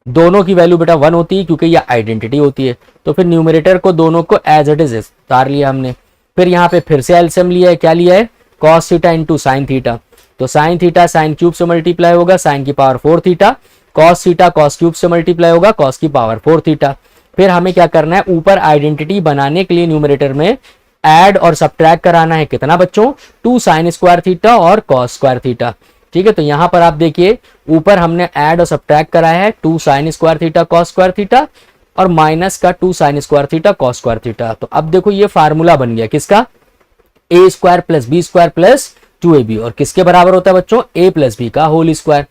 दोनों की वैल्यू बेटा 1 होती है क्योंकि ये आइडेंटिटी होती है। तो फिर न्यूमरेटर को दोनों को एज इट इज उतार लिया हमने। फिर यहाँ पे फिर से एलसीएम लिया है, क्या लिया है, cos theta into sine theta. तो साइन थीटा साइन क्यूब से मल्टीप्लाई होगा साइन की power 4 theta, cos theta cos cube से मल्टीप्लाई होगा कॉस की पावर 4 थीटा। फिर हमें क्या करना है, ऊपर आइडेंटिटी बनाने के लिए न्यूमरेटर में ऐड और सब्ट्रैक्ट कराना है कितना बच्चों, 2 साइन स्क्वायर थीटा और कॉस स्क्वायर थीटा। ठीक है, तो यहां पर आप देखिए ऊपर हमने ऐड और सब्ट्रैक्ट कराया है 2 sine square theta cos square theta और माइनस का 2 sine square theta cos square theta. तो अब देखो ये फार्मूला बन गया किसका, A square plus B square plus 2ab, और किसके बराबर होता है बच्चों, a प्लस बी का होल स्क्वायर।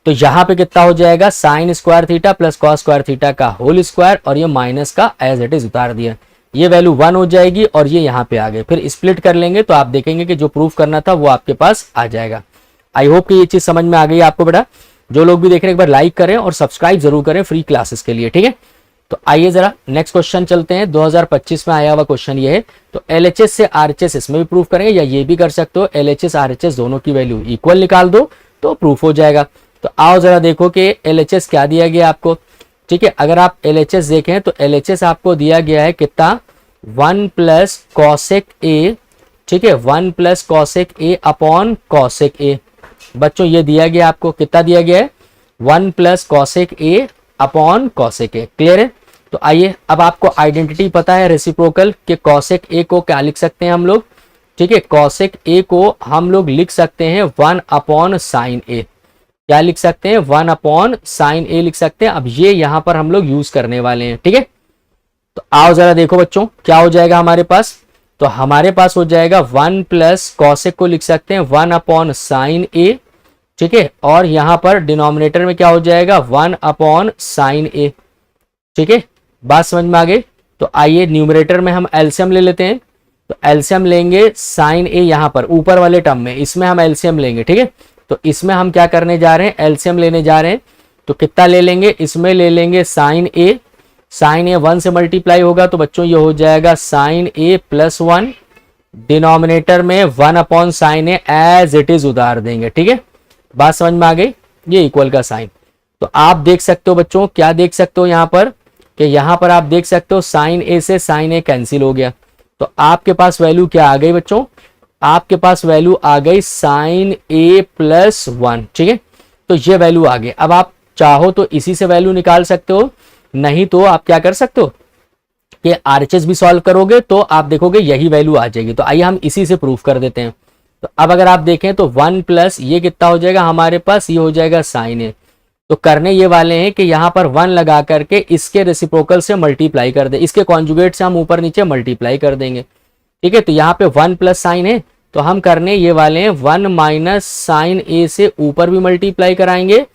तो यहां पे कितना हो जाएगा, sine square theta plus cos square theta का होल स्क्वायर, और ये माइनस का एज इट इज उतार दिया, ये वैल्यू 1 हो जाएगी और ये यहाँ पे आ गए। फिर स्प्लिट कर लेंगे तो आप देखेंगे कि जो प्रूफ करना था वो आपके पास आ जाएगा। आई होप कि ये चीज समझ में आ गई आपको बेटा। जो लोग भी देख रहे हैं एक बार लाइक करें और सब्सक्राइब जरूर करें फ्री क्लासेस के लिए, ठीक है। तो आइए जरा नेक्स्ट क्वेश्चन चलते हैं। 2025 में आया हुआ क्वेश्चन ये है। तो एलएचएस से आरएचएस इसमें भी प्रूफ करेंगे, या ये भी कर सकते हो एलएचएस आरएचएस दोनों की वैल्यू इक्वल निकाल दो तो प्रूफ हो जाएगा। तो आओ जरा देखो कि एलएचएस क्या दिया गया आपको। ठीक है, अगर आप एलएचएस देखें तो एलएचएस आपको दिया गया है कितना, 1 प्लस कॉसेक ए, ठीक है, 1 प्लस कॉसेक ए अपॉन कॉसेक ए। बच्चों ये दिया गया आपको, कितना दिया गया है, 1 प्लस कॉसेक ए अपॉन कॉसेक ए। क्लियर है। तो आइए अब आपको आइडेंटिटी पता है रेसिप्रोकल के कॉसेक ए को क्या लिख सकते हैं हम लोग। ठीक है, कॉसेक ए को हम लोग लिख सकते हैं 1 अपॉन साइन ए। क्या लिख सकते हैं, 1 अपॉन साइन ए लिख सकते हैं। अब ये यहां पर हम लोग यूज करने वाले हैं। ठीक है, तो आओ जरा देखो बच्चों क्या हो जाएगा हमारे पास। तो हमारे पास हो जाएगा 1 प्लस कॉसेक को लिख सकते हैं 1 अपॉन साइन ए। ठीक है, और यहां पर डिनोमिनेटर में क्या हो जाएगा, 1 अपॉन साइन ए। ठीक है, बात समझ में आ गई। तो आइए न्यूमरेटर में हम एलसीएम ले लेते हैं। तो एलसीएम लेंगे साइन ए, यहां पर ऊपर वाले टर्म में इसमें हम एलसीएम लेंगे। ठीक है, तो इसमें हम क्या करने जा रहे हैं, एलसीएम लेने जा रहे हैं। तो कितना ले लेंगे, इसमें ले लेंगे साइन ए। साइन ए 1 से मल्टीप्लाई होगा तो बच्चों ये हो जाएगा साइन ए प्लस 1। डिनोमिनेटर में 1 upon sine A as it is उतार देंगे। ठीक है, बात समझ में आ गई, ये इक्वल का साइन। तो आप देख सकते हो बच्चों, क्या देख सकते हो यहां पर, कि यहां पर आप देख सकते हो साइन ए से साइन ए कैंसिल हो गया। तो आपके पास वैल्यू क्या आ गई बच्चों, आपके पास वैल्यू आ गई साइन ए प्लस 1। ठीक है, तो ये वैल्यू आ गई। अब आप चाहो तो इसी से वैल्यू निकाल सकते हो, नहीं तो आप क्या कर सकते हो कि आरएचएस भी सॉल्व करोगे तो आप देखोगे यही वैल्यू आ जाएगी। तो आइए हम इसी से प्रूफ कर देते हैं। तो अब अगर आप देखें तो 1 प्लस ये कितना हो जाएगा हमारे पास, ये हो जाएगा साइन ए। तो करने ये वाले हैं कि यहाँ पर 1 लगा करके इसके रेसिप्रोकल से मल्टीप्लाई कर दे, इसके कॉन्जुगेट से हम ऊपर नीचे मल्टीप्लाई कर देंगे। ठीक है, तो यहाँ पे 1 प्लस साइन है तो हम करने ये वाले हैं 1 माइनस साइन ए से ऊपर भी मल्टीप्लाई कराएंगे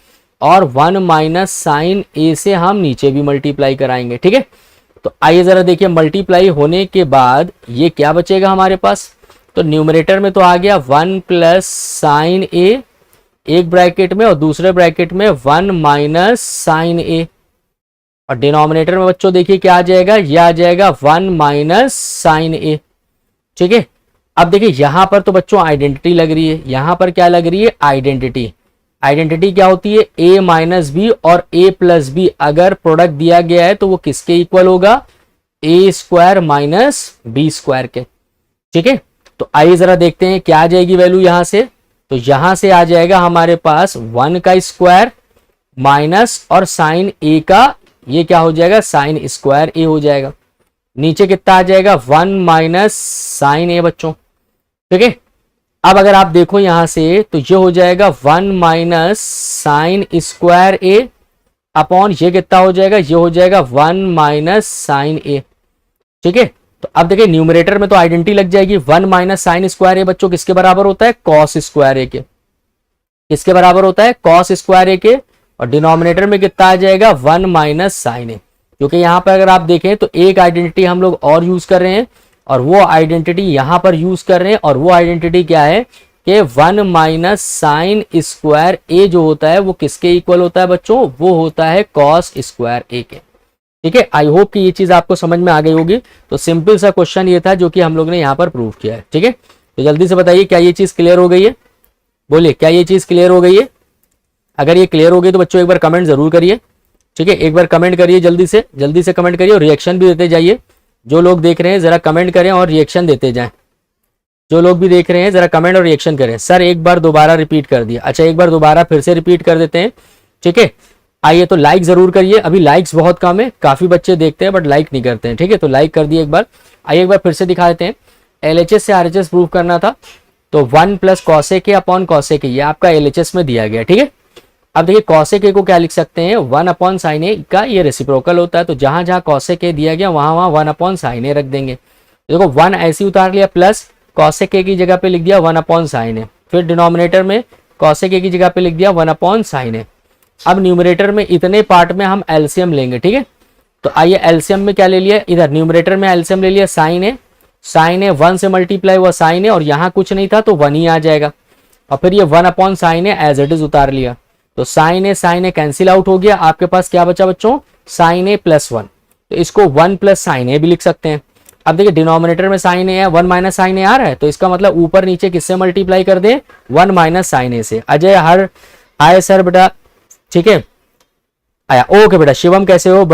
और 1 माइनस साइन ए से हम नीचे भी मल्टीप्लाई कराएंगे। ठीक है, तो आइए जरा देखिए मल्टीप्लाई होने के बाद ये क्या बचेगा हमारे पास। तो न्यूमरेटर में तो आ गया 1 प्लस साइन ए एक ब्रैकेट में और दूसरे ब्रैकेट में 1 माइनस साइन ए, और डिनोमिनेटर में बच्चों देखिए क्या आ जाएगा, ये आ जाएगा 1 माइनस साइन ए। ठीक है, अब देखिए यहां पर तो बच्चों आइडेंटिटी लग रही है, यहां पर क्या लग रही है, आइडेंटिटी। आइडेंटिटी क्या होती है, a माइनस बी और a प्लस बी अगर प्रोडक्ट दिया गया है तो वो किसके इक्वल होगा, a square minus b square के। ठीक है, तो आइए जरा देखते हैं क्या आ जाएगी वैल्यू यहां से। तो यहां से आ जाएगा हमारे पास 1 का स्क्वायर माइनस और साइन a का, ये क्या हो जाएगा, साइन स्क्वायर a हो जाएगा। नीचे कितना आ जाएगा, 1 माइनस साइन a बच्चों। ठीक है, अब अगर आप देखो यहां से तो ये हो जाएगा 1 माइनस साइन स्क्वायर ए अपॉन ये कितना हो जाएगा, ये हो जाएगा 1 माइनस साइन ए। ठीक है, तो अब देखिए न्यूमरेटर में तो आइडेंटिटी लग जाएगी। 1 माइनस साइन स्क्वायर ए बच्चों किसके बराबर होता है, कॉस स्क्वायर ए के। किसके बराबर होता है, कॉस स्क्वायर ए के। और डिनोमिनेटर में कितना आ जाएगा, 1 माइनस साइन ए। क्योंकि यहां पर अगर आप देखें तो एक आइडेंटिटी हम लोग और यूज कर रहे हैं और वो आइडेंटिटी यहां पर यूज कर रहे हैं, और वो आइडेंटिटी क्या है कि 1 माइनस साइन स्क्वायर ए जो होता है वो किसके इक्वल होता है बच्चों, वो होता है कॉस स्क्वायर ए के। ठीक है, आई होप कि ये चीज आपको समझ में आ गई होगी। तो सिंपल सा क्वेश्चन ये था जो कि हम लोग ने यहाँ पर प्रूव किया है। ठीक है, तो जल्दी से बताइए क्या ये चीज क्लियर हो गई है, बोलिए क्या ये चीज क्लियर हो गई है। अगर ये क्लियर हो गई तो बच्चों एक बार कमेंट जरूर करिए, ठीक है, एक बार कमेंट करिए, जल्दी से कमेंट करिए और रिएक्शन भी देते जाइए। जो लोग देख रहे हैं जरा कमेंट करें और रिएक्शन देते जाएं। जो लोग भी देख रहे हैं जरा कमेंट और रिएक्शन करें। सर एक बार दोबारा रिपीट कर दिया, अच्छा एक बार दोबारा फिर से रिपीट कर देते हैं, ठीक है। आइए तो लाइक जरूर करिए, अभी लाइक्स बहुत कम है, काफी बच्चे देखते हैं बट लाइक नहीं करते हैं, ठीक है, तो लाइक कर दिए एक बार। आइए एक बार फिर से दिखा देते हैं। LHS से RHS प्रूव करना था तो 1 प्लस कॉसेक ए अपॉन कॉसेक ए, ये आपका LHS में दिया गया, ठीक है। अब देखिए कॉसेक ए को क्या लिख सकते हैं, 1 अपॉन साइन ए का ये रेसिप्रोकल होता है, तो जहां जहां कॉसेक ए दिया गया वहां वहां 1 अपॉन साइन ए रख देंगे। देखो 1 ऐसे उतार लिया, प्लस कॉसेक ए की जगह पे लिख दिया 1 अपॉन साइन ए, फिर डिनोमिनेटर में कॉसेक ए की जगह पे लिख दिया 1 अपॉन साइन ए। अब न्यूमरेटर में इतने पार्ट में हम एलसीएम लेंगे, ठीक है। तो आइए एलसीएम में क्या ले लिया, इधर न्यूमरेटर में एलसीएम ले लिया साइन ए, 1 से मल्टीप्लाई हुआ साइन ए और यहाँ कुछ नहीं था तो 1 ही आ जाएगा, और फिर ये 1 upon sine A as it is उतार लिया, तो साइन ए कैंसिल आउट हो गया। आपके पास क्या बचा बच्चों, साइन ए प्लस 1, तो इसको 1 प्लस साइन ए भी लिख सकते हैं। अब देखिए डिनोमिनेटर में साइन ए है, 1 माइनस साइन ए आ रहा है, तो इसका मतलब ऊपर नीचे किससे मल्टीप्लाई कर दे, 1 माइनस साइन ए से। अजय हर आए सर बेटा, ठीक है आया, ओके बेटा। शिवम कैसे हो,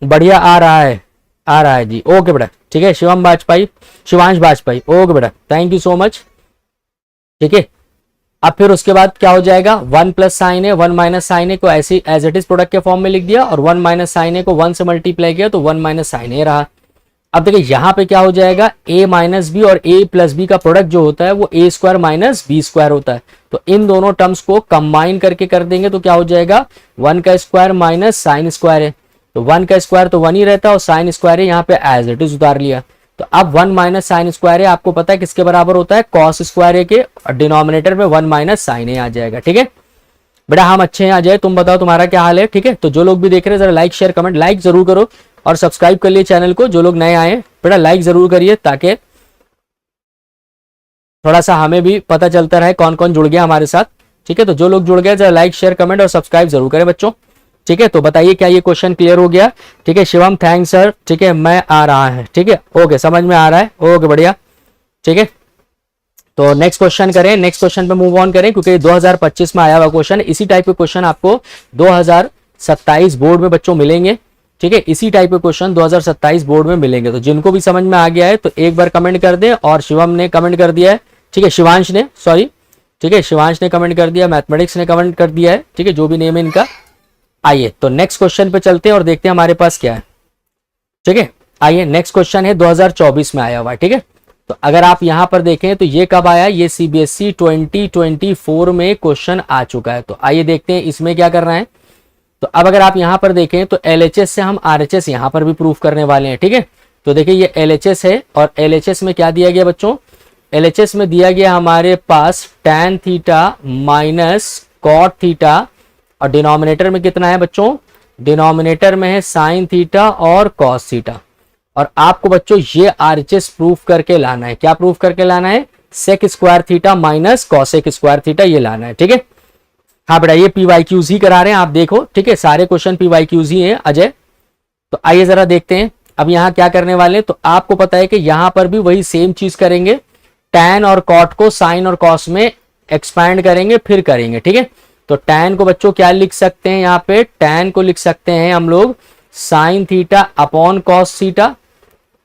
बढ़िया आ रहा है जी, ओके बेटा, ठीक है। शिवम वाजपेयी, शिवांश वाजपेयी, ओके बेटा, थैंक यू सो मच, ठीक है। अब फिर उसके बाद क्या हो जाएगा, 1 प्लस साइन ए 1 माइनस साइन ए को ऐसे एज इट इज प्रोडक्ट के फॉर्म में लिख दिया, और 1 माइनस साइन ए को 1 से मल्टीप्लाई किया तो 1 माइनस साइन ए रहा। अब देखिए यहाँ पे क्या हो जाएगा, a माइनस बी और a प्लस बी का प्रोडक्ट जो होता है वो a square minus b square होता है, तो इन दोनों टर्म्स को कंबाइन करके कर देंगे तो क्या हो जाएगा, 1 का स्क्वायर माइनस साइन स्क्वायर है, तो 1 का स्क्वायर तो 1 ही रहता है और साइन स्क्वायर है यहाँ पे एज इट इज उतार लिया। तो अब 1 माइनस साइन स्क्वायर है आपको पता है किसके बराबर होता है, कॉस स्क्वायर है के, और डिनोमिनेटर में 1 माइनस साइन ए आ जाएगा, ठीक है बेटा। हम अच्छे हैं अजय, तुम बताओ तुम्हारा क्या हाल है, ठीक है। तो जो लोग भी देख रहे हैं जरा लाइक शेयर कमेंट, लाइक जरूर करो और सब्सक्राइब कर लिए चैनल को। जो लोग नए आए बेटा लाइक जरूर करिए ताकि थोड़ा सा हमें भी पता चलता रहे कौन कौन जुड़ गया हमारे साथ, ठीक है। तो जो लोग जुड़ गए जरा लाइक शेयर कमेंट और सब्सक्राइब जरूर करें बच्चों, ठीक है। तो बताइए क्या ये क्वेश्चन क्लियर हो गया, ठीक है। शिवम थैंक्स सर, ठीक है, मैं आ रहा है, ठीक है, ओके समझ में आ रहा है, ओके बढ़िया, ठीक है। तो नेक्स्ट क्वेश्चन करें, नेक्स्ट क्वेश्चन पे मूव ऑन करें क्योंकि 2025 में आया हुआ क्वेश्चन, इसी टाइप के क्वेश्चन आपको 2027 बोर्ड में बच्चों मिलेंगे, ठीक है। इसी टाइप के क्वेश्चन 2027 बोर्ड में मिलेंगे, तो जिनको भी समझ में आ गया है तो एक बार कमेंट कर दें। और शिवम ने कमेंट कर दिया है, ठीक है, शिवांश ने, सॉरी, ठीक है, शिवांश ने कमेंट कर दिया, मैथमेटिक्स ने कमेंट कर दिया है, ठीक है, जो भी नेम है इनका। आइए तो नेक्स्ट क्वेश्चन पे चलते हैं और देखते हैं हमारे पास क्या है, ठीक है। आइए नेक्स्ट क्वेश्चन है 2024 में आया हुआ है, ठीक है। तो अगर आप यहां पर देखें तो ये कब आया, ये CBSE 2024 में क्वेश्चन आ चुका है। तो आइए देखते हैं इसमें क्या करना है। तो अब अगर आप यहां पर देखें तो LHS से हम RHS यहां पर भी प्रूफ करने वाले हैं, ठीक है। तो देखिए ये LHS है और LHS में क्या दिया गया बच्चों, LHS में दिया गया हमारे पास tan theta minus cot theta, और डिनोमिनेटर में कितना है बच्चों, डिनोमिनेटर में है साइन थीटा और कॉस थीटा। और आपको बच्चों ये RHS प्रूफ करके लाना है, क्या प्रूफ करके लाना है, sec square theta minus cosec square theta, ये लाना है, ठीक है। हाँ बेटा ये PYQs ही करा रहे हैं आप देखो, ठीक है, सारे क्वेश्चन PYQs ही हैं अजय। तो आइए जरा देखते हैं अब यहाँ क्या करने वाले हैं। तो आपको पता है कि यहाँ पर भी वही सेम चीज करेंगे, tan और cot को साइन और कॉस में एक्सपैंड करेंगे फिर करेंगे, ठीक है। तो tan को बच्चों क्या लिख सकते हैं, यहाँ पे tan को लिख सकते हैं हम लोग sine theta upon cos theta,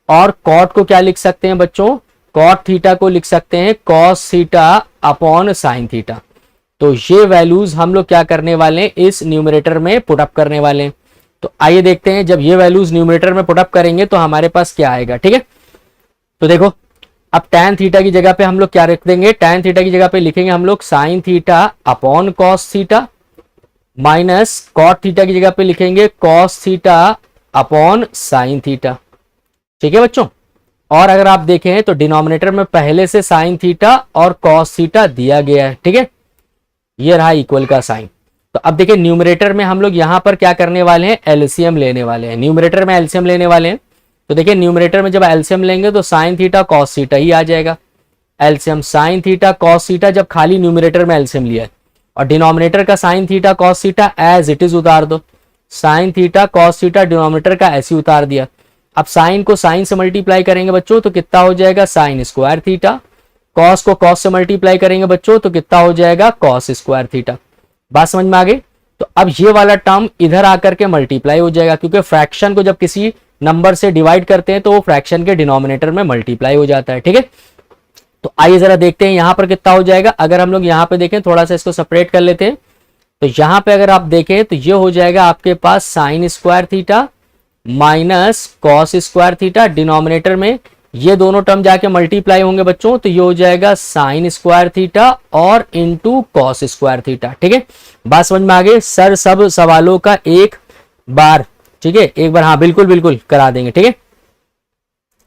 और cot को क्या लिख सकते हैं बच्चों, cot थीटा को लिख सकते हैं cos theta upon sine theta. तो ये वैल्यूज हम लोग क्या करने वाले हैं, इस न्यूमरेटर में पुट अप करने वाले हैं। तो आइए देखते हैं जब ये वैल्यूज न्यूमरेटर में पुट अप करेंगे तो हमारे पास क्या आएगा, ठीक है। तो देखो अब tan थीटा की जगह पे हम लोग क्या रख देंगे, tan थीटा की जगह पे लिखेंगे हम लोग sine theta upon cos theta, minus cot theta की जगह पे लिखेंगे cos theta upon sine theta, ठीक है बच्चों। और अगर आप देखें तो डिनोमिनेटर में पहले से साइन थीटा और कॉस थीटा दिया गया है, ठीक है, ये रहा इक्वल का साइन। तो अब देखिए न्यूमरेटर में हम लोग यहां पर क्या करने वाले हैं, एलसीएम लेने वाले हैं, न्यूमरेटर में एलसीएम लेने वाले हैं। तो देखिए न्यूमरेटर में जब एलसीएम लेंगे तो साइन थीटा कॉस थीटा ही आ जाएगा, LCM sign theta cos theta जब खाली न्यूमरेटर में एलसीएम लिया है, और डिनोमिनेटर का sine theta cos theta as it is उतार दो, sine theta cos theta denominator का ऐसे उतार दिया। अब साइन को साइन से मल्टीप्लाई करेंगे बच्चों तो कितना हो जाएगा, साइन स्क्वायर थीटा कॉस को कॉस से मल्टीप्लाई करेंगे बच्चों तो कितना हो जाएगा कॉस स्क्वायर थीटा। बात समझ में आ गई। तो अब ये वाला टर्म इधर आकर के मल्टीप्लाई हो जाएगा, क्योंकि फ्रैक्शन को जब किसी नंबर से डिवाइड करते हैं तो वो फ्रैक्शन के डिनोमिनेटर में मल्टीप्लाई हो जाता है। ठीक है, तो आइए जरा देखते हैं यहां पर कितना हो जाएगा। अगर हम लोग यहां पे देखें, थोड़ा सा इसको सेपरेट कर लेते हैं, तो यहां पे अगर आप देखें तो ये हो जाएगा आपके पास sine square theta minus cos square theta. Denominator में ये दोनों टर्म जाके मल्टीप्लाई होंगे बच्चों, तो ये हो जाएगा साइन स्क्वायर थीटा और इनटू कॉस स्क्वायर थीटा। ठीक है, बात समझ में आ गई सर। सब सवालों का एक बार, ठीक है, एक बार, हाँ बिल्कुल बिल्कुल करा देंगे। ठीक है,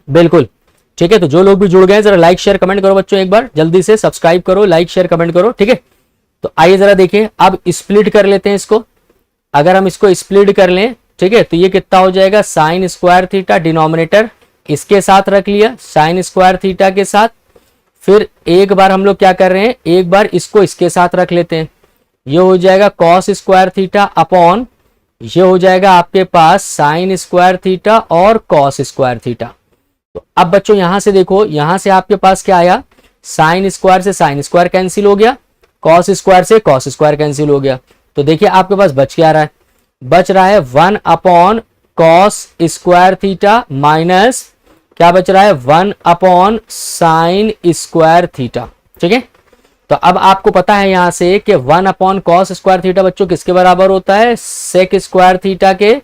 बिल्कुल ठीक है। तो जो लोग भी जुड़ गए जरा लाइक शेयर कमेंट करो बच्चों, एक बार जल्दी से सब्सक्राइब करो, लाइक शेयर कमेंट करो। ठीक है, तो आइए जरा देखिए, अब स्प्लिट कर लेते हैं इसको। अगर हम इसको स्प्लिट कर लें, ठीक है, तो ये कितना हो जाएगा साइन स्क्वायर थीटा, डिनोमिनेटर इसके साथ रख लिया साइन स्क्वायर थीटा के साथ। फिर एक बार हम लोग क्या कर रहे हैं, एक बार इसको इसके साथ रख लेते हैं, ये हो जाएगा कॉस स्क्वायर थीटा अपॉन ये हो जाएगा आपके पास साइन स्क्वायर थीटा और कॉस स्क्वायर थीटा। तो अब बच्चों यहां से देखो, यहां से आपके पास क्या आया, साइन स्क्वायर से साइन स्क्वायर कैंसिल हो गया, कॉस स्क्वायर से कॉस स्क्वायर कैंसिल हो गया। तो देखिए आपके पास बच क्या रहा है, बच रहा है 1 upon cos square theta minus क्या बच रहा है 1 अपॉन साइन स्क्वायर थीटा। ठीक है, तो अब आपको पता है यहां से कि 1 अपॉन कॉस स्क्वायर थीटा बच्चों किसके बराबर होता है, सेक स्क्वायर थीटा के,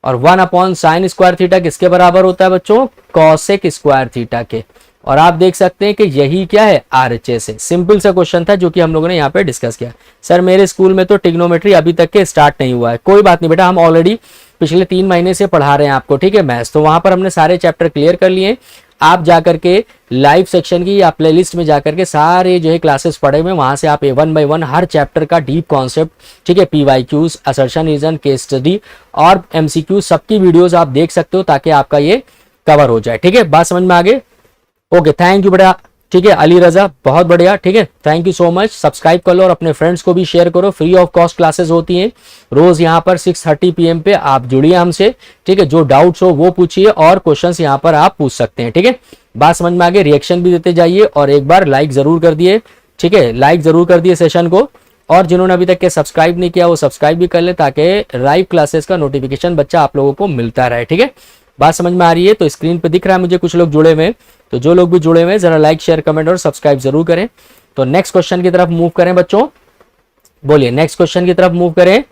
और 1 अपॉन साइन स्क्वायर थीटा किसके बराबर होता है बच्चों, कॉसेक स्क्वायर थीटा के। और आप देख सकते हैं कि यही क्या है आरएचएस है। सिंपल सा क्वेश्चन था जो कि हम लोगों ने यहाँ पे डिस्कस किया। सर मेरे स्कूल में तो ट्रिग्नोमेट्री अभी तक के स्टार्ट नहीं हुआ है। कोई बात नहीं बेटा, हम ऑलरेडी पिछले 3 महीने से पढ़ा रहे हैं आपको, ठीक है, मैथ्स। तो वहां पर हमने सारे चैप्टर क्लियर कर लिए। आप जाकर के लाइव सेक्शन की या प्लेलिस्ट में जाकर के सारे जो है क्लासेस पढ़े हुए, वहां से आप A1 by 1 हर चैप्टर का डीप कॉन्सेप्ट, ठीक है, PYQs, assertion reason, case study और MCQ सबकी वीडियोस आप देख सकते हो ताकि आपका ये कवर हो जाए। ठीक है, बात समझ में आ गई। ओके, थैंक यू बेटा। ठीक है, अली रजा बहुत बढ़िया। ठीक है, thank you so much. Subscribe कर लो और अपने फ्रेंड्स को भी शेयर करो। फ्री ऑफ कॉस्ट क्लासेस होती हैं रोज यहाँ पर 6:30 PM पे। आप जुड़िए हमसे, ठीक है, जो डाउट्स हो वो पूछिए और क्वेश्चंस यहाँ पर आप पूछ सकते हैं। ठीक है, बात समझ में आ गई। रिएक्शन भी देते जाइए और एक बार लाइक जरूर कर दिए, ठीक है, लाइक जरूर कर दिए सेशन को। और जिन्होंने अभी तक के सब्सक्राइब नहीं किया वो सब्सक्राइब भी कर ले ताकि लाइव क्लासेस का नोटिफिकेशन बच्चा आप लोगों को मिलता रहे। ठीक है, बात समझ में आ रही है। तो स्क्रीन पे दिख रहा है मुझे कुछ लोग जुड़े हुए, तो जो लोग भी जुड़े हुए जरा लाइक शेयर कमेंट और सब्सक्राइब जरूर करें। तो नेक्स्ट क्वेश्चन की तरफ मूव करें बच्चों, बोलिए नेक्स्ट क्वेश्चन की तरफ मूव करें।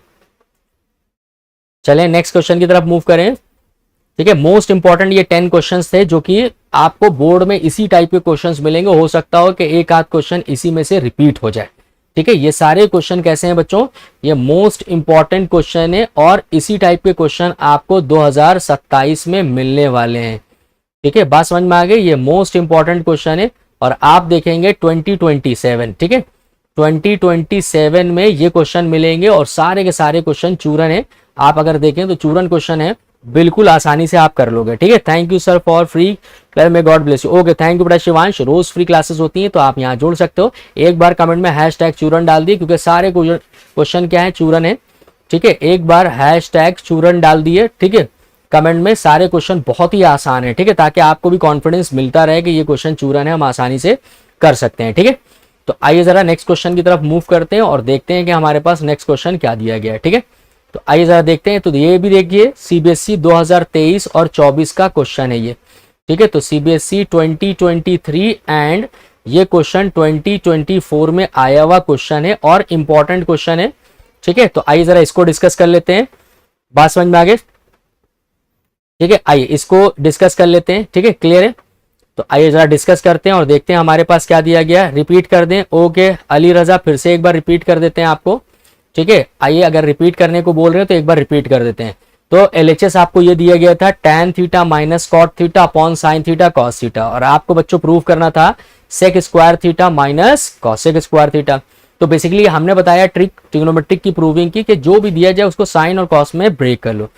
चलें नेक्स्ट क्वेश्चन की तरफ मूव करें। ठीक है, मोस्ट इंपॉर्टेंट ये 10 क्वेश्चंस थे जो कि आपको बोर्ड में इसी टाइप के क्वेश्चंस मिलेंगे। हो सकता हो कि एक आध क्वेश्चन इसी में से रिपीट हो जाए। ठीक है, ये सारे क्वेश्चन कैसे हैं बच्चों, ये मोस्ट इंपॉर्टेंट क्वेश्चन है और इसी टाइप के क्वेश्चन आपको 2027 में मिलने वाले हैं। ठीक है, बात समझ में आ गई। ये मोस्ट इंपॉर्टेंट क्वेश्चन है और आप देखेंगे 2027, ठीक है, 2027 में ये क्वेश्चन मिलेंगे और सारे के सारे क्वेश्चन चूरन है। आप अगर देखें तो चूरन क्वेश्चन है, बिल्कुल आसानी से आप कर लोगे। ठीक है, thank you sir for free class, may God bless you. Okay, thank you बेटा शिवांश। रोज फ्री क्लासेस होती हैं तो आप यहाँ जुड़ सकते हो। एक बार कमेंट में हैशटैग चूरन डाल दिए क्योंकि सारे क्वेश्चन क्या है चूरन है। ठीक है, एक बार हैशटैग चूरन डाल दिए, ठीक है, कमेंट में। सारे क्वेश्चन बहुत ही आसान है, ठीक है, ताकि आपको भी कॉन्फिडेंस मिलता रहे कि ये क्वेश्चन चूरन है, हम आसानी से कर सकते हैं। ठीक है, तो आइए जरा नेक्स्ट क्वेश्चन की तरफ मूव करते हैं और देखते हैं कि हमारे पास नेक्स्ट क्वेश्चन क्या दिया गया है। ठीक है, तो आइए जरा देखते हैं। तो ये भी देखिए CBSE 2023 और 24 का क्वेश्चन है ये। ठीक है, तो CBSE 2023 एंड ये क्वेश्चन 2024 में आया हुआ क्वेश्चन है और इंपॉर्टेंट क्वेश्चन है। ठीक है, तो आइए जरा इसको डिस्कस कर लेते हैं। बात समझ में आ गई। ठीक है, आइए इसको डिस्कस कर लेते हैं। ठीक है, क्लियर है। तो आइए जरा डिस्कस करते हैं और देखते हैं हमारे पास क्या दिया गया। रिपीट कर दें। ओके अली रजा, फिर से एक बार रिपीट कर देते हैं आपको। ठीक है, आइए अगर रिपीट करने को बोल रहे हैं तो एक बार रिपीट कर देते हैं। तो LHS आपको ये दिया गया था tan theta minus cot theta upon sine theta cos theta, और आपको बच्चों प्रूव करना था sec square theta minus cosec square theta. तो बेसिकली हमने बताया ट्रिग्नोमेट्रिक की प्रूविंग की कि जो भी दिया जाए उसको साइन और कॉस में ब्रेक कर लो।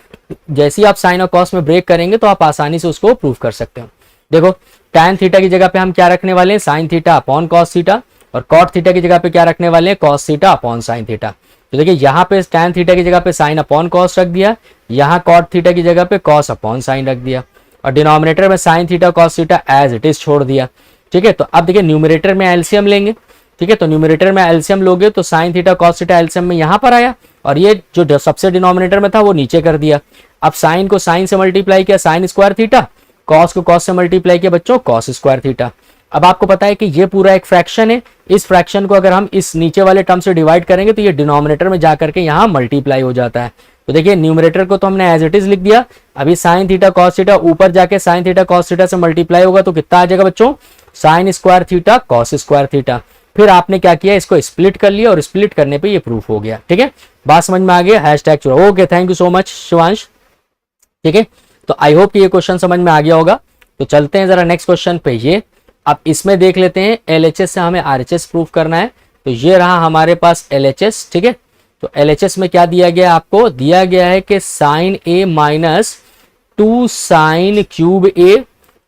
जैसे ही आप साइन और कॉस में ब्रेक करेंगे तो आप आसानी से उसको प्रूव कर सकते हो। देखो tan थीटा की जगह पे हम क्या रखने वाले हैं, sign theta upon cos theta, और कॉट थीटा की जगह पे क्या रखने वाले हैं, cos theta upon sine theta. तो देखिए यहाँ पे tan थीटा की जगह पे साइन अपॉन कॉस रख दिया, यहाँ कॉट थीटा की जगह पे कॉस अपॉन साइन रख दिया, और डिनोमिनेटर में sine theta cos theta as it is छोड़ दिया। ठीक है। तो अब देखिए न्यूमरेटर में एलसीएम लेंगे, ठीक है। तो न्यूमरेटर में एलसीएम लोगे तो sign theta cos theta LCM में यहाँ पर आया, और ये जो सबसे डिनोमिनेटर में था वो नीचे कर दिया। अब साइन को साइन से मल्टीप्लाई किया साइन स्क्वायर थीटा, कॉस को कॉस से मल्टीप्लाई किया बच्चों कॉस स्क्वायर थीटा। अब आपको पता है कि ये पूरा एक फ्रैक्शन है, इस फ्रैक्शन को अगर हम इस नीचे वाले टर्म से डिवाइड करेंगे तो ये डिनोमिनेटर में जाकर के यहाँ मल्टीप्लाई हो जाता है। तो देखिए न्यूमरेटर को तो हमने एज इट इज लिख दिया, अभी साइन थीटा कॉस थीटा ऊपर जाके साइन थीटा कॉस थीटा से मल्टीप्लाई होगा तो कितना आ जाएगा बच्चों, sign square theta cos square theta. फिर आपने क्या किया, इसको स्प्लिट कर लिया और स्प्लिट करने पे ये प्रूफ हो गया, ठीक है। बात समझ में आ गया, हैशटैग चुरा। Okay, thank you so much Shivansh, ठीक है। तो आई होप कि ये क्वेश्चन समझ में आ गया होगा। तो चलते हैं जरा नेक्स्ट क्वेश्चन पे। ये अब इसमें देख लेते हैं, एलएचएस से हमें आरएचएस प्रूफ करना है। तो ये रहा हमारे पास एलएचएस, ठीक है। तो एलएचएस में क्या दिया गया है, आपको दिया गया है कि साइन ए माइनस 2 साइन क्यूब ए,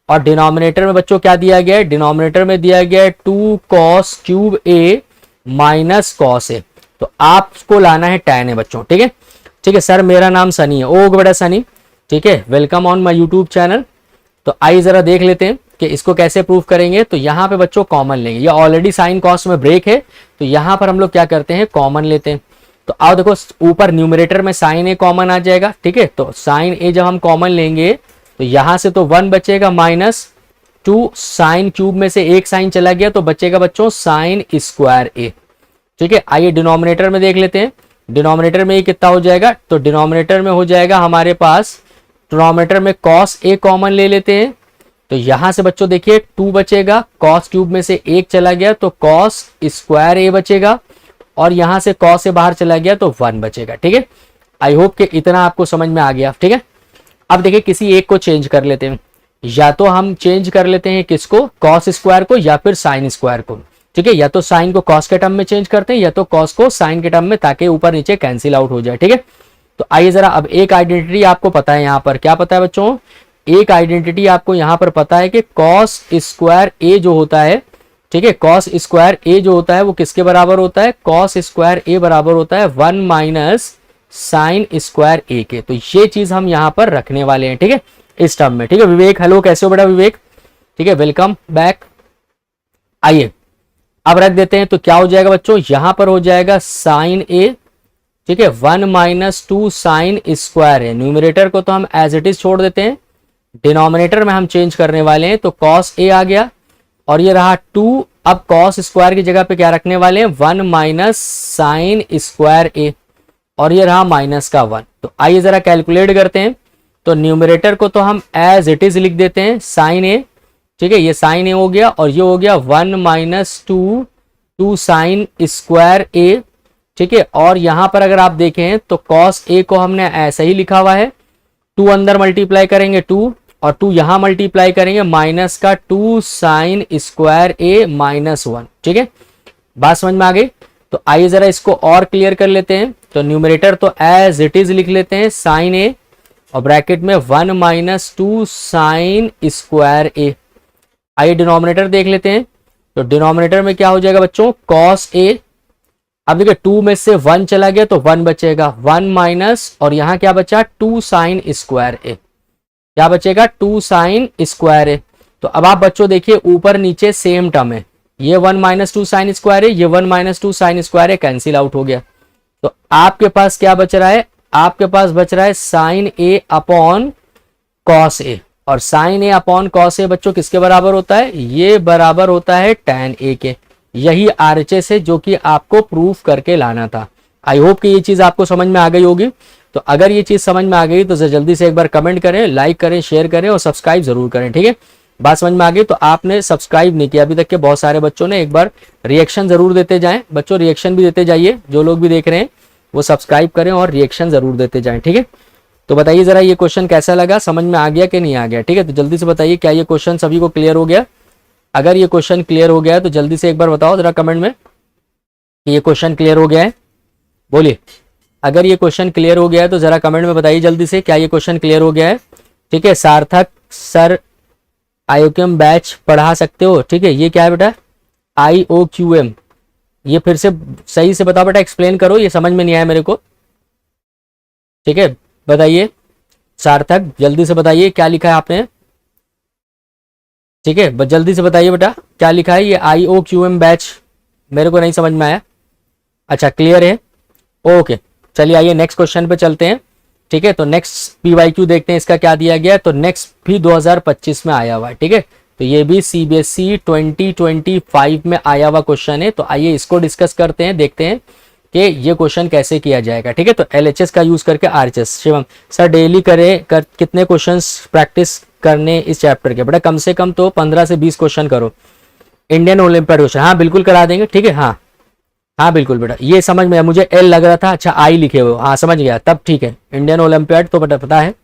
और डिनोमिनेटर में बच्चों क्या दिया गया है, डिनोमिनेटर में दिया गया है 2 cos cube A minus cos A. तो आपको लाना है tan ए बच्चों, ठीक है। ठीक है सर, मेरा नाम सनी है। ओके बेटा सनी, ठीक है, welcome on my YouTube channel. तो आइए जरा देख लेते हैं कि इसको कैसे प्रूफ करेंगे। तो यहाँ पे बच्चों कॉमन लेंगे, ये ऑलरेडी साइन कॉस में ब्रेक है, तो यहाँ पर हम लोग क्या करते हैं, कॉमन लेते हैं। तो आओ देखो, ऊपर न्यूमरेटर में साइन ए कॉमन आ जाएगा, ठीक है। तो साइन ए जब हम कॉमन लेंगे तो यहां से तो 1 बचेगा, माइनस 2 साइन क्यूब में से एक साइन चला गया तो बचेगा बच्चों साइन स्क्वायर ए, ठीक है। आइए डिनोमिनेटर में देख लेते हैं, डिनोमिनेटर में ये कितना हो जाएगा। तो डिनोमिनेटर में हो जाएगा हमारे पास, डिनोमिनेटर में कॉस ए कॉमन ले लेते हैं। तो यहां से बच्चों देखिए 2 बचेगा, कॉस क्यूब में से एक चला गया तो कॉस स्क्वायर ए बचेगा, और यहां से कॉस से बाहर चला गया तो 1 बचेगा, ठीक है। आई होप कि इतना आपको समझ में आ गया, ठीक है। अब देखिए किसी एक को चेंज कर लेते हैं, या तो हम चेंज कर लेते हैं किसको, कॉस स्क्वायर को या फिर साइन स्क्वायर को, ठीक है। या तो साइन को कॉस के टर्म में चेंज करते हैं या तो कॉस को साइन के टर्म में, ताकि ऊपर नीचे कैंसिल आउट हो जाए, ठीक है। तो आइए जरा, अब एक आइडेंटिटी आपको पता है, यहाँ पर क्या पता है बच्चों, एक आइडेंटिटी आपको यहाँ पर पता है कि कॉस स्क्वायर ए जो होता है, ठीक है, कॉस स्क्वायर ए जो होता है वो किसके बराबर होता है, कॉस स्क्वायर ए बराबर होता है 1 माइनस साइन स्क्वायर ए के। तो ये चीज हम यहाँ पर रखने वाले हैं, ठीक है, इस टर्म में, ठीक है। विवेक हेलो, कैसे हो बेटा विवेक, ठीक है, वेलकम बैक। आइए अब रख देते हैं, तो क्या हो जाएगा बच्चों, यहां पर हो जाएगा साइन ए, ठीक है, 1 माइनस 2 साइन स्क्वायर है। न्यूमरेटर को तो हम एज इट इज छोड़ देते हैं, डिनोमिनेटर में हम चेंज करने वाले हैं, तो कॉस ए आ गया, और ये रहा 2। अब कॉस स्क्वायर की जगह पे क्या रखने वाले हैं, 1 माइनस साइन स्क्वायर ए, और ये रहा माइनस का 1। तो आइए जरा कैलकुलेट करते हैं। तो न्यूमरेटर को तो हम एज इट इज लिख देते हैं, साइन ए, ठीक है, ये साइन ए हो गया, और ये हो गया 1 माइनस 2 साइन स्क्वायर ए, ठीक है। और यहां पर अगर आप देखें तो कॉस ए को हमने ऐसा ही लिखा हुआ है, 2 अंदर मल्टीप्लाई करेंगे 2, और 2 यहां मल्टीप्लाई करेंगे माइनस का 2 साइन स्क्वायर ए माइनस 1, ठीक है। बात समझ में आ गई। तो आइए जरा इसको और क्लियर कर लेते हैं। तो न्यूमरेटर तो एज इट इज लिख लेते हैं, साइन ए, और ब्रैकेट में 1 माइनस 2 साइन स्क्वायर ए। आइए डिनोमिनेटर देख लेते हैं। तो डिनोमिनेटर में क्या हो जाएगा बच्चों, कॉस ए। अब देखिए 2 में से 1 चला गया तो 1 बचेगा, 1 माइनस, और यहां क्या बचा, 2 साइन स्क्वायर ए, क्या बचेगा, 2 साइन स्क्वायर ए। तो अब आप बच्चों देखिए ऊपर नीचे सेम टर्म है, ये 1 माइनस 2 साइन स्क्वायर है, ये 1 माइनस 2 साइन स्क्वायर है, कैंसिल आउट हो गया। तो आपके पास क्या बच रहा है, आपके पास बच रहा है sign A upon cos A, और sign A upon cos A बच्चों किसके बराबर होता है, ये बराबर होता है tan ए के। यही आरएचएस है जो कि आपको प्रूफ करके लाना था। आई होप कि ये चीज आपको समझ में आ गई होगी। तो अगर ये चीज समझ में आ गई तो जल्दी से एक बार कमेंट करें, लाइक करें, शेयर करें और सब्सक्राइब जरूर करें, ठीक है। बात समझ में आ गई। तो आपने सब्सक्राइब नहीं किया अभी तक के बहुत सारे बच्चों ने, एक बार रिएक्शन जरूर देते जाएं बच्चों, रिएक्शन भी देते जाइए, जो लोग भी देख रहे हैं वो सब्सक्राइब करें और रिएक्शन जरूर देते जाएं, ठीक है। तो बताइए जरा ये क्वेश्चन कैसा लगा, समझ में आ गया कि नहीं आ गया, ठीक है। तो जल्दी से बताइए क्या ये क्वेश्चन सभी को क्लियर हो गया। अगर ये क्वेश्चन क्लियर हो गया है तो जल्दी से एक बार बताओ जरा कमेंट में कि ये क्वेश्चन क्लियर हो गया है, बोलिए। अगर ये क्वेश्चन क्लियर हो गया है तो जरा कमेंट में बताइए जल्दी से, क्या ये क्वेश्चन क्लियर हो गया है, ठीक है। सार्थक सर IOQM बैच पढ़ा सकते हो, ठीक है। ये क्या है बेटा, IOQM, ये फिर से सही से बताओ बेटा, एक्सप्लेन करो, ये समझ में नहीं आया मेरे को, ठीक है। बताइए सार्थक, जल्दी से बताइए क्या लिखा है आपने, ठीक है, बस जल्दी से बताइए बेटा क्या लिखा है। ये IOQM बैच मेरे को नहीं समझ में आया। अच्छा क्लियर है, ओके। चलिए आइए नेक्स्ट क्वेश्चन पे चलते हैं। ठीक है, तो नेक्स्ट PYQ देखते हैं इसका क्या दिया गया है। तो नेक्स्ट भी 2025 में आया हुआ है। ठीक है, तो ये भी CBSE 2025 में आया हुआ क्वेश्चन है। तो आइए इसको डिस्कस करते हैं, देखते हैं कि ये क्वेश्चन कैसे किया जाएगा। ठीक है, तो LHS का यूज करके RHS। शिवम सर डेली कितने क्वेश्चंस प्रैक्टिस करने इस चैप्टर के? बेटा कम से कम तो 15 से 20 क्वेश्चन करो। इंडियन ओलंपियाड क्वेश्चन, हाँ बिल्कुल करा देंगे। ठीक है, हाँ हाँ बिल्कुल बेटा, ये समझ में आया मुझे, L लग रहा था, अच्छा I लिखे हुए, हाँ समझ गया तब। ठीक है, इंडियन ओलंपियाड तो बेटा पता है।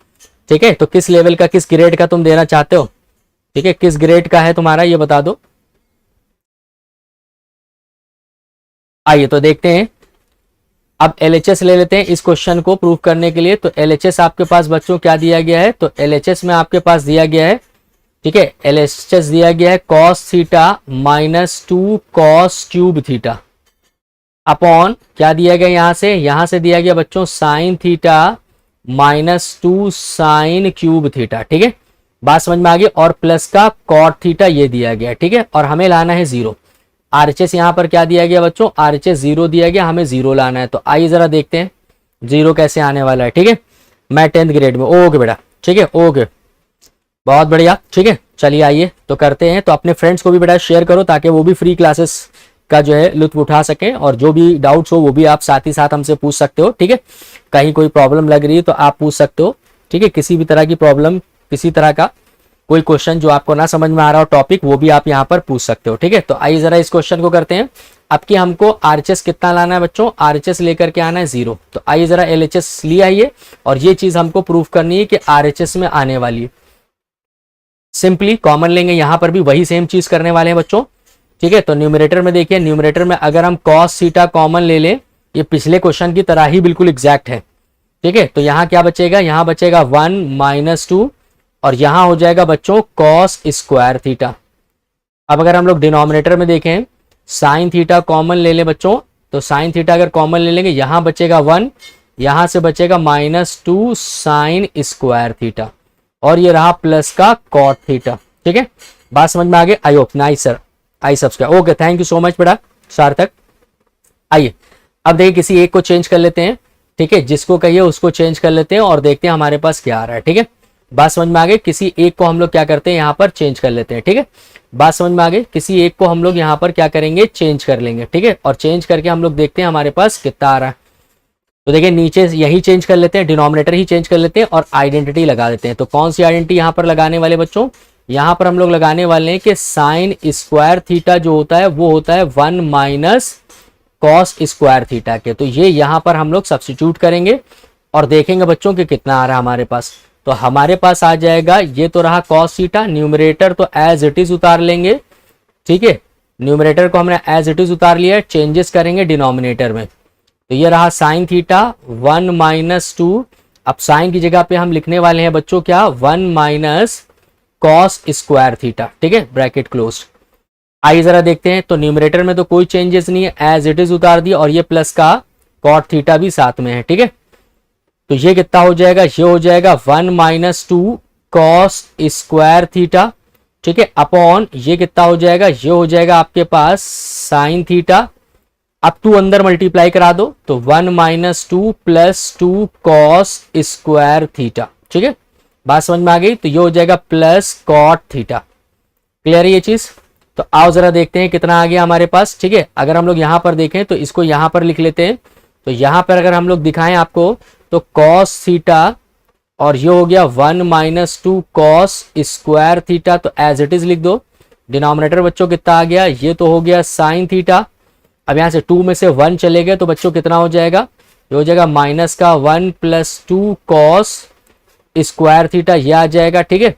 ठीक है, तो किस लेवल का, किस ग्रेड का तुम देना चाहते हो? ठीक है, किस ग्रेड का है तुम्हारा ये बता दो। आइए तो देखते हैं। अब LHS ले लेते हैं इस क्वेश्चन को प्रूव करने के लिए। तो LHS आपके पास बच्चों क्या दिया गया है? तो LHS में आपके पास दिया गया है, ठीक है, LHS दिया गया है cos theta -2 cos cube theta upon क्या दिया गया यहां से दिया गया बच्चों sine theta -2 sine cube theta. ठीक है, बात समझ में आ गई। और प्लस का कॉट थीटा ये दिया गया। ठीक है, और हमें लाना है 0। RHS यहां पर क्या दिया गया बच्चों? RHS 0 दिया गया, हमें 0 लाना है। तो आइए जरा देखते हैं 0 कैसे आने वाला है। ठीक है, मैं 10th ग्रेड में, ओके बेटा। ठीक है, ओके बहुत बढ़िया। ठीक है, चलिए आइए तो करते हैं। तो अपने फ्रेंड्स को भी बेटा शेयर करो ताकि वो भी फ्री क्लासेस का जो है लुत्फ उठा सकें, और जो भी डाउट्स हो वो भी आप साथ ही साथ हमसे पूछ सकते हो। ठीक है, कहीं कोई प्रॉब्लम लग रही है तो आप पूछ सकते हो। ठीक है, किसी भी तरह की प्रॉब्लम, किसी तरह का कोई क्वेश्चन जो आपको ना समझ में आ रहा हो टॉपिक, वो भी आप यहाँ पर पूछ सकते हो। ठीक है, तो आइए जरा इस क्वेश्चन को करते हैं। अब कि हमको RHS कितना लाना है बच्चों? RHS लेकर के आना है 0। तो आइए जरा LHS ले आइए, और ये चीज हमको प्रूव करनी है कि RHS में आने वाली है। सिंपली कॉमन लेंगे, यहां पर भी वही सेम चीज करने वाले हैं बच्चों। ठीक है, तो न्यूमरेटर में देखिए, न्यूमरेटर में अगर हम cos थीटा कॉमन ले लें, ये पिछले क्वेश्चन की तरह ही बिल्कुल एग्जैक्ट है। ठीक है, तो यहां क्या बचेगा? यहां बचेगा 1 - 2, और यहां हो जाएगा बच्चों cos स्क्वायर थीटा। अब अगर हम लोग डिनोमिनेटर में देखें, साइन थीटा कॉमन ले लें बच्चों, तो साइन थीटा अगर कॉमन ले लेंगे, यहां बचेगा 1, यहां से बचेगा -2 साइन स्क्वायर थीटा, और ये रहा प्लस का कॉट थीटा। ठीक है, बात समझ में आ गई? I hope, nice sir, I subscribe, okay thank you so much बेटा सार्थक। आइए अब देखिए किसी एक को चेंज कर लेते हैं। ठीक है, जिसको कहिए उसको चेंज कर लेते हैं और देखते हैं हमारे पास क्या आ रहा है। ठीक है, बात समझ में आ गई? किसी एक को हम लोग क्या करते हैं यहाँ पर चेंज कर लेते हैं। ठीक है, बात समझ में आ गई? किसी एक को हम लोग यहाँ पर क्या करेंगे? चेंज कर लेंगे। ठीक है, और चेंज करके हम लोग देखते हैं हमारे पास कितना आ रहा है। तो देखिए नीचे यही चेंज कर लेते हैं, डिनोमिनेटर ही चेंज कर लेते हैं और आइडेंटिटी लगा देते हैं। तो कौन सी आइडेंटिटी यहाँ पर लगाने वाले बच्चों? यहाँ पर हम लोग लगाने वाले हैं कि साइन स्क्वायर थीटा जो होता है वो होता है 1 - कॉस स्क्वायर थीटा के। तो ये यहाँ पर हम लोग सब्स्टिट्यूट करेंगे और देखेंगे बच्चों कि कितना आ रहा है हमारे पास। तो हमारे पास आ जाएगा, ये तो रहा कॉस थीटा, न्यूमरेटर तो एज इट इज उतार लेंगे। ठीक है, न्यूमरेटर को हमने एज इट इज उतार लिया, चेंजेस करेंगे डिनोमिनेटर में। तो ये रहा साइन थीटा 1 - 2। अब साइन की जगह पे हम लिखने वाले हैं बच्चों क्या? 1 - कॉस स्क्वायर थीटा। ठीक है, ब्रैकेट क्लोज। आइए जरा देखते हैं। तो न्यूमरेटर में तो कोई चेंजेस नहीं है, एज इट इज उतार दिया, और ये प्लस का कॉट थीटा भी साथ में है। ठीक है, तो ये कितना हो जाएगा? ये हो जाएगा 1 - 2 कॉस स्क्वायर थीटा। ठीक है, अपॉन ये कितना हो जाएगा? ये हो जाएगा आपके पास साइन थीटा। अब 2 अंदर मल्टीप्लाई करा दो, तो 1 - 2 + 2 कॉस स्क्वायर थीटा। ठीक है, बात समझ में आ गई? तो ये हो जाएगा प्लस कॉट थीटा। क्लियर है ये चीज? तो आओ जरा देखते हैं कितना आ गया हमारे पास। ठीक है, अगर हम लोग यहां पर देखें तो इसको यहां पर लिख लेते हैं। तो यहां पर अगर हम लोग दिखाएं आपको, तो कॉस थीटा, और ये हो गया 1 - 2 कॉस स्क्वायर थीटा, तो एज इट इज लिख दो। डिनोमिनेटर बच्चों कितना आ गया? ये तो हो गया साइन थीटा। अब यहां से 2 में से 1 चले गए तो बच्चों कितना हो जाएगा? ये हो जाएगा -1 + 2 कॉस स्क्वायर थीटा, ये आ जाएगा। ठीक है,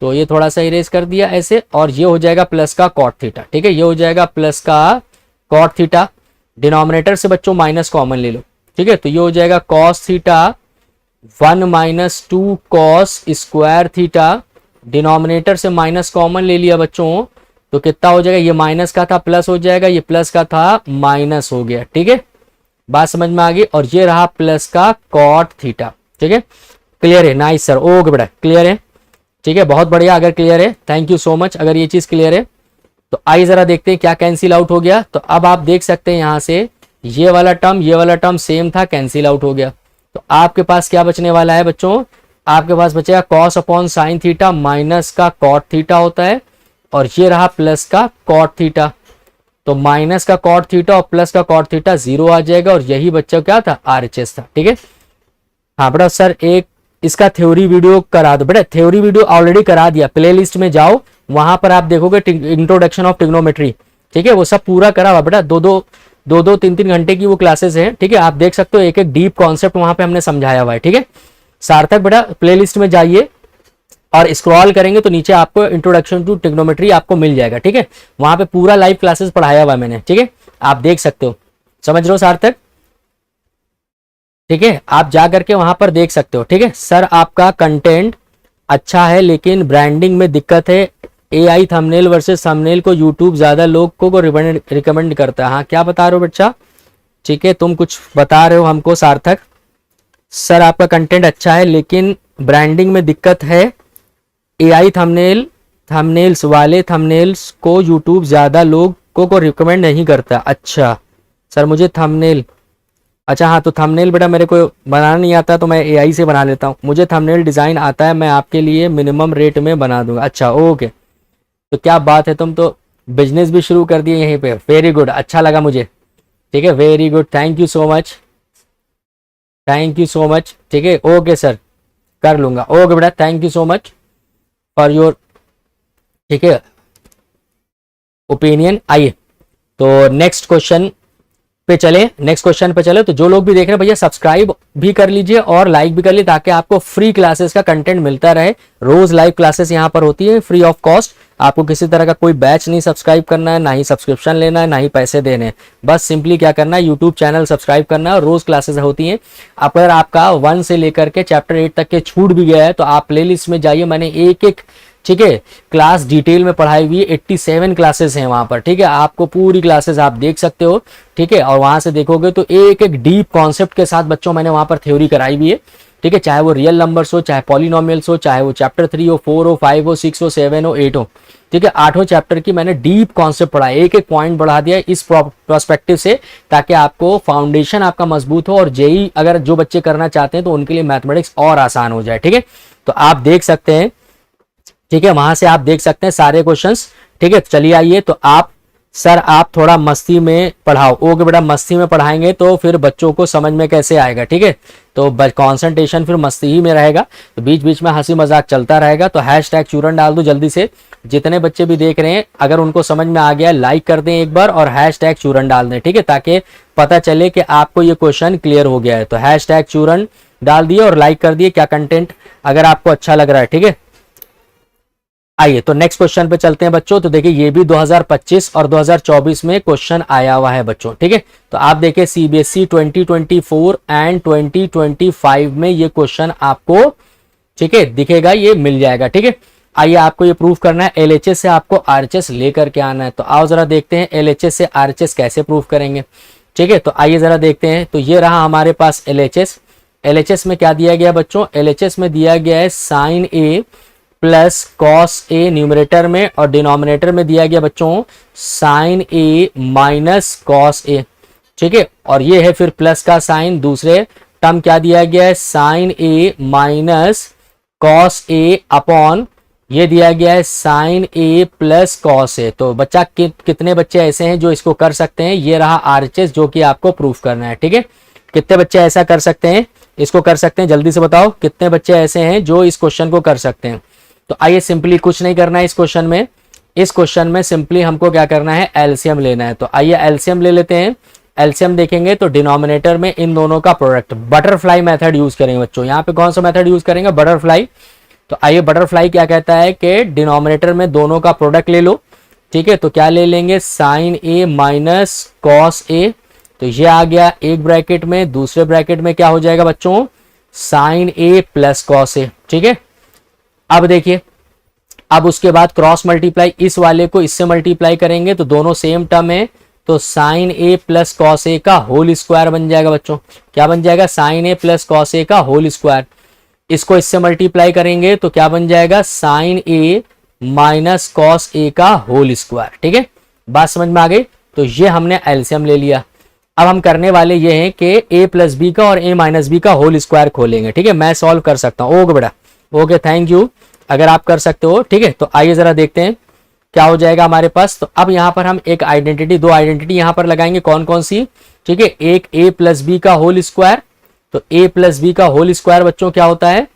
तो ये थोड़ा सा इरेज कर दिया ऐसे, और ये हो जाएगा प्लस का कॉट थीटा। ठीक है, ये हो जाएगा प्लस का कॉट थीटा। डिनोमिनेटर से बच्चों माइनस कॉमन ले लो। ठीक है, तो ये हो जाएगा cos theta 1 - 2 cos square theta. Denominator से माइनस कॉमन ले लिया बच्चों, तो कितना हो जाएगा? ये माइनस का था प्लस हो जाएगा, ये प्लस का था माइनस हो गया। ठीक है, बात समझ में आ गई? और ये रहा प्लस का कॉट थीटा। ठीक है, क्लियर है? नाइस सर, ओके बेटा क्लियर है। ठीक है, बहुत बढ़िया। अगर क्लियर है, थैंक यू सो मच। अगर ये चीज क्लियर है तो आइए जरा देखते हैं क्या कैंसिल आउट हो गया। तो अब आप देख सकते हैं यहाँ से ये वाला टर्म सेम था, कैंसिल आउट हो गया। तो आपके पास क्या बचने वाला है बच्चों, आपके पास बचेगा cos upon sine theta minus का कॉट थीटा होता है, और ये रहा प्लस का कॉट थीटा। तो माइनस का कॉट थीटा और प्लस का कॉट थीटा जीरो आ जाएगा, और यही बच्चा क्या था, आरएचएस था। ठीक है, हाँ बेटा सर एक इसका थ्योरी वीडियो करा दो। बेटा थ्योरी वीडियो ऑलरेडी करा दिया, प्लेलिस्ट में जाओ, वहां पर आप देखोगे इंट्रोडक्शन ऑफ ट्रिग्नोमेट्री। ठीक है, वो सब पूरा करा हुआ बेटा, दो 3 घंटे की वो क्लासेस हैं। ठीक है, आप देख सकते हो एक एक डीप कॉन्सेप्ट वहां पे हमने समझाया हुआ है। ठीक है, सार्थक बेटा प्लेलिस्ट में जाइए और स्क्रॉल करेंगे तो नीचे आपको इंट्रोडक्शन टू ट्रिग्नोमेट्री आपको मिल जाएगा। ठीक है, वहां पे पूरा लाइव क्लासेस पढ़ाया हुआ है मैंने। ठीक है, आप देख सकते हो, समझ रहे हो सार्थक। ठीक है, आप जा करके वहां पर देख सकते हो। ठीक है सर, आपका कंटेंट अच्छा है लेकिन ब्रांडिंग में दिक्कत है। एआई थंबनेल वर्सेस थंबनेल को यूट्यूब ज्यादा लोग को रिकमेंड करता है। हाँ क्या बता रहे हो बच्चा, ठीक है तुम कुछ बता रहे हो हमको सार्थक। सर आपका कंटेंट अच्छा है लेकिन ब्रांडिंग में दिक्कत है। एआई थंबनेल्स वाले थंबनेल्स को यूट्यूब ज्यादा लोगों को रिकमेंड नहीं करता। अच्छा सर मुझे थंबनेल, अच्छा हाँ तो थंबनेल बेटा मेरे को बनाना नहीं आता तो मैं एआई से बना लेता हूँ। मुझे थंबनेल डिज़ाइन आता है, मैं आपके लिए मिनिमम रेट में बना दूंगा। अच्छा ओके, तो क्या बात है, तुम तो बिजनेस भी शुरू कर दिए यहीं पे। वेरी गुड, अच्छा लगा मुझे। ठीक है very good, thank you so much, thank you so much. ठीक है ओके सर, कर लूंगा। ओके बेटा thank you so much for your, ठीक है, ओपिनियन। आइए तो नेक्स्ट क्वेश्चन पे चले, नेक्स्ट क्वेश्चन पे चले। तो जो लोग भी देख रहे हैं भैया सब्सक्राइब भी कर लीजिए और लाइक भी कर लीजिए ताकि आपको फ्री क्लासेस का कंटेंट मिलता रहे। रोज लाइव क्लासेस यहाँ पर होती है फ्री ऑफ कॉस्ट। आपको किसी तरह का कोई बैच नहीं सब्सक्राइब करना है, ना ही सब्सक्रिप्शन लेना है, ना ही पैसे देने हैं। बस सिंपली क्या करना है, यूट्यूब चैनल सब्सक्राइब करना है और रोज क्लासेस होती हैं। अगर आपका 1 से लेकर के चैप्टर 8 तक के छूट भी गया है तो आप प्लेलिस्ट में जाइए, मैंने एक एक, ठीक है, क्लास डिटेल में पढ़ाई हुई है। 87 क्लासेस हैं वहां पर। ठीक है, आपको पूरी क्लासेस आप देख सकते हो। ठीक है, और वहां से देखोगे तो एक एक डीप कॉन्सेप्ट के साथ बच्चों मैंने वहां पर थ्योरी कराई हुई है। ठीक है, चाहे वो रियल नंबर्स हो, चाहे पॉलिनोमियल्स हो, चाहे वो चैप्टर 3 हो, 4 हो, 5 हो, 6 हो, 7 हो, 8 हो। ठीक है, 8 चैप्टर की मैंने डीप कॉन्सेप्ट पढ़ा, एक एक पॉइंट बढ़ा दिया इस प्रोस्पेक्टिव से, ताकि आपको फाउंडेशन आपका मजबूत हो और जेई अगर जो बच्चे करना चाहते हैं तो उनके लिए मैथमेटिक्स और आसान हो जाए। ठीक है, तो आप देख सकते हैं। ठीक है, वहां से आप देख सकते हैं सारे क्वेश्चंस। ठीक है, चलिए आइए। तो आप सर आप थोड़ा मस्ती में पढ़ाओ। ओके बेटा, मस्ती में पढ़ाएंगे तो फिर बच्चों को समझ में कैसे आएगा। ठीक है, तो कंसंट्रेशन फिर मस्ती ही में रहेगा, तो बीच बीच में हंसी मजाक चलता रहेगा। तो हैशटैग चूरन डाल दो जल्दी से। जितने बच्चे भी देख रहे हैं अगर उनको समझ में आ गया लाइक कर दें एक बार और हैशटैग चूरन डाल दें। ठीक है, ताकि पता चले कि आपको ये क्वेश्चन क्लियर हो गया है। तो हैशटैग चूरन डाल दिए और लाइक कर दिए क्या कंटेंट अगर आपको अच्छा लग रहा है। ठीक है, आइए तो नेक्स्ट क्वेश्चन पे चलते हैं बच्चों। तो देखिए ये भी 2025 और 2024 में क्वेश्चन आया हुआ है बच्चों। ठीक है, तो आप देखिए सीबीएसई 2024 एंड 2025 में ये क्वेश्चन आपको, ठीक है, दिखेगा, ये मिल जाएगा। ठीक है, आइए आपको ये प्रूफ करना है। एलएचएस से आपको आरएचएस लेकर के आना है। तो आओ जरा देखते हैं एलएचएस से आरएचएस कैसे प्रूफ करेंगे। ठीक है, तो आइए जरा देखते हैं। तो ये रहा हमारे पास एलएचएस। एलएचएस में क्या दिया गया बच्चों, एलएचएस में दिया गया है sign A plus cos A numerator में, और डिनोमिनेटर में दिया गया बच्चों sign A minus cos A. ठीक है, और ये है फिर प्लस का साइन। दूसरे टर्म क्या दिया गया है, sign A minus cos A upon ये दिया गया है sign A plus cos A. तो बच्चा कितने बच्चे ऐसे हैं जो इसको कर सकते हैं, ये रहा आरएचएस जो कि आपको प्रूफ करना है। ठीक है, कितने बच्चे ऐसा कर सकते हैं, इसको कर सकते हैं, जल्दी से बताओ कितने बच्चे ऐसे हैं जो इस क्वेश्चन को कर सकते हैं। तो आइए सिंपली कुछ नहीं करना है इस क्वेश्चन में। इस क्वेश्चन में सिंपली हमको क्या करना है, एलसीएम लेना है। तो आइए एलसीएम ले लेते हैं। एलसीएम देखेंगे तो डिनोमिनेटर में इन दोनों का प्रोडक्ट, बटरफ्लाई मेथड यूज करेंगे बच्चों। यहाँ पे कौन सा मेथड यूज करेंगे, बटरफ्लाई। तो आइए बटरफ्लाई क्या कहता है कि डिनोमिनेटर में दोनों का प्रोडक्ट ले लो। ठीक है, तो क्या ले लेंगे, sign A minus cos A. तो ये आ गया एक ब्रैकेट में, दूसरे ब्रैकेट में क्या हो जाएगा बच्चों, sign A plus cos A. ठीक है, अब देखिए, अब उसके बाद क्रॉस मल्टीप्लाई, इस वाले को इससे मल्टीप्लाई करेंगे तो दोनों सेम टर्म है। तो sign A plus cos A का होल स्क्वायर बन जाएगा बच्चों। क्या बन जाएगा, sign A plus cos A का होल स्क्वायर। इसको इससे मल्टीप्लाई करेंगे तो क्या बन जाएगा, sign A minus cos A का होल स्क्वायर। ठीक है, बात समझ में आ गई। तो ये हमने एलसीएम ले लिया। अब हम करने वाले ये हैं कि ए प्लस बी का और ए माइनस बी का होल स्क्वायर खोलेंगे। ठीक है, मैं सॉल्व कर सकता हूँ। ओके बेटा, ओके, थैंक यू, अगर आप कर सकते हो। ठीक है, तो आइए जरा देखते हैं क्या हो जाएगा हमारे पास। तो अब यहाँ पर हम एक आइडेंटिटी, दो आइडेंटिटी यहाँ पर लगाएंगे। कौन कौन सी? ठीक है, एक ए प्लस बी का होल स्क्वायर। तो ए प्लस बी का होल स्क्वायर बच्चों क्या होता है?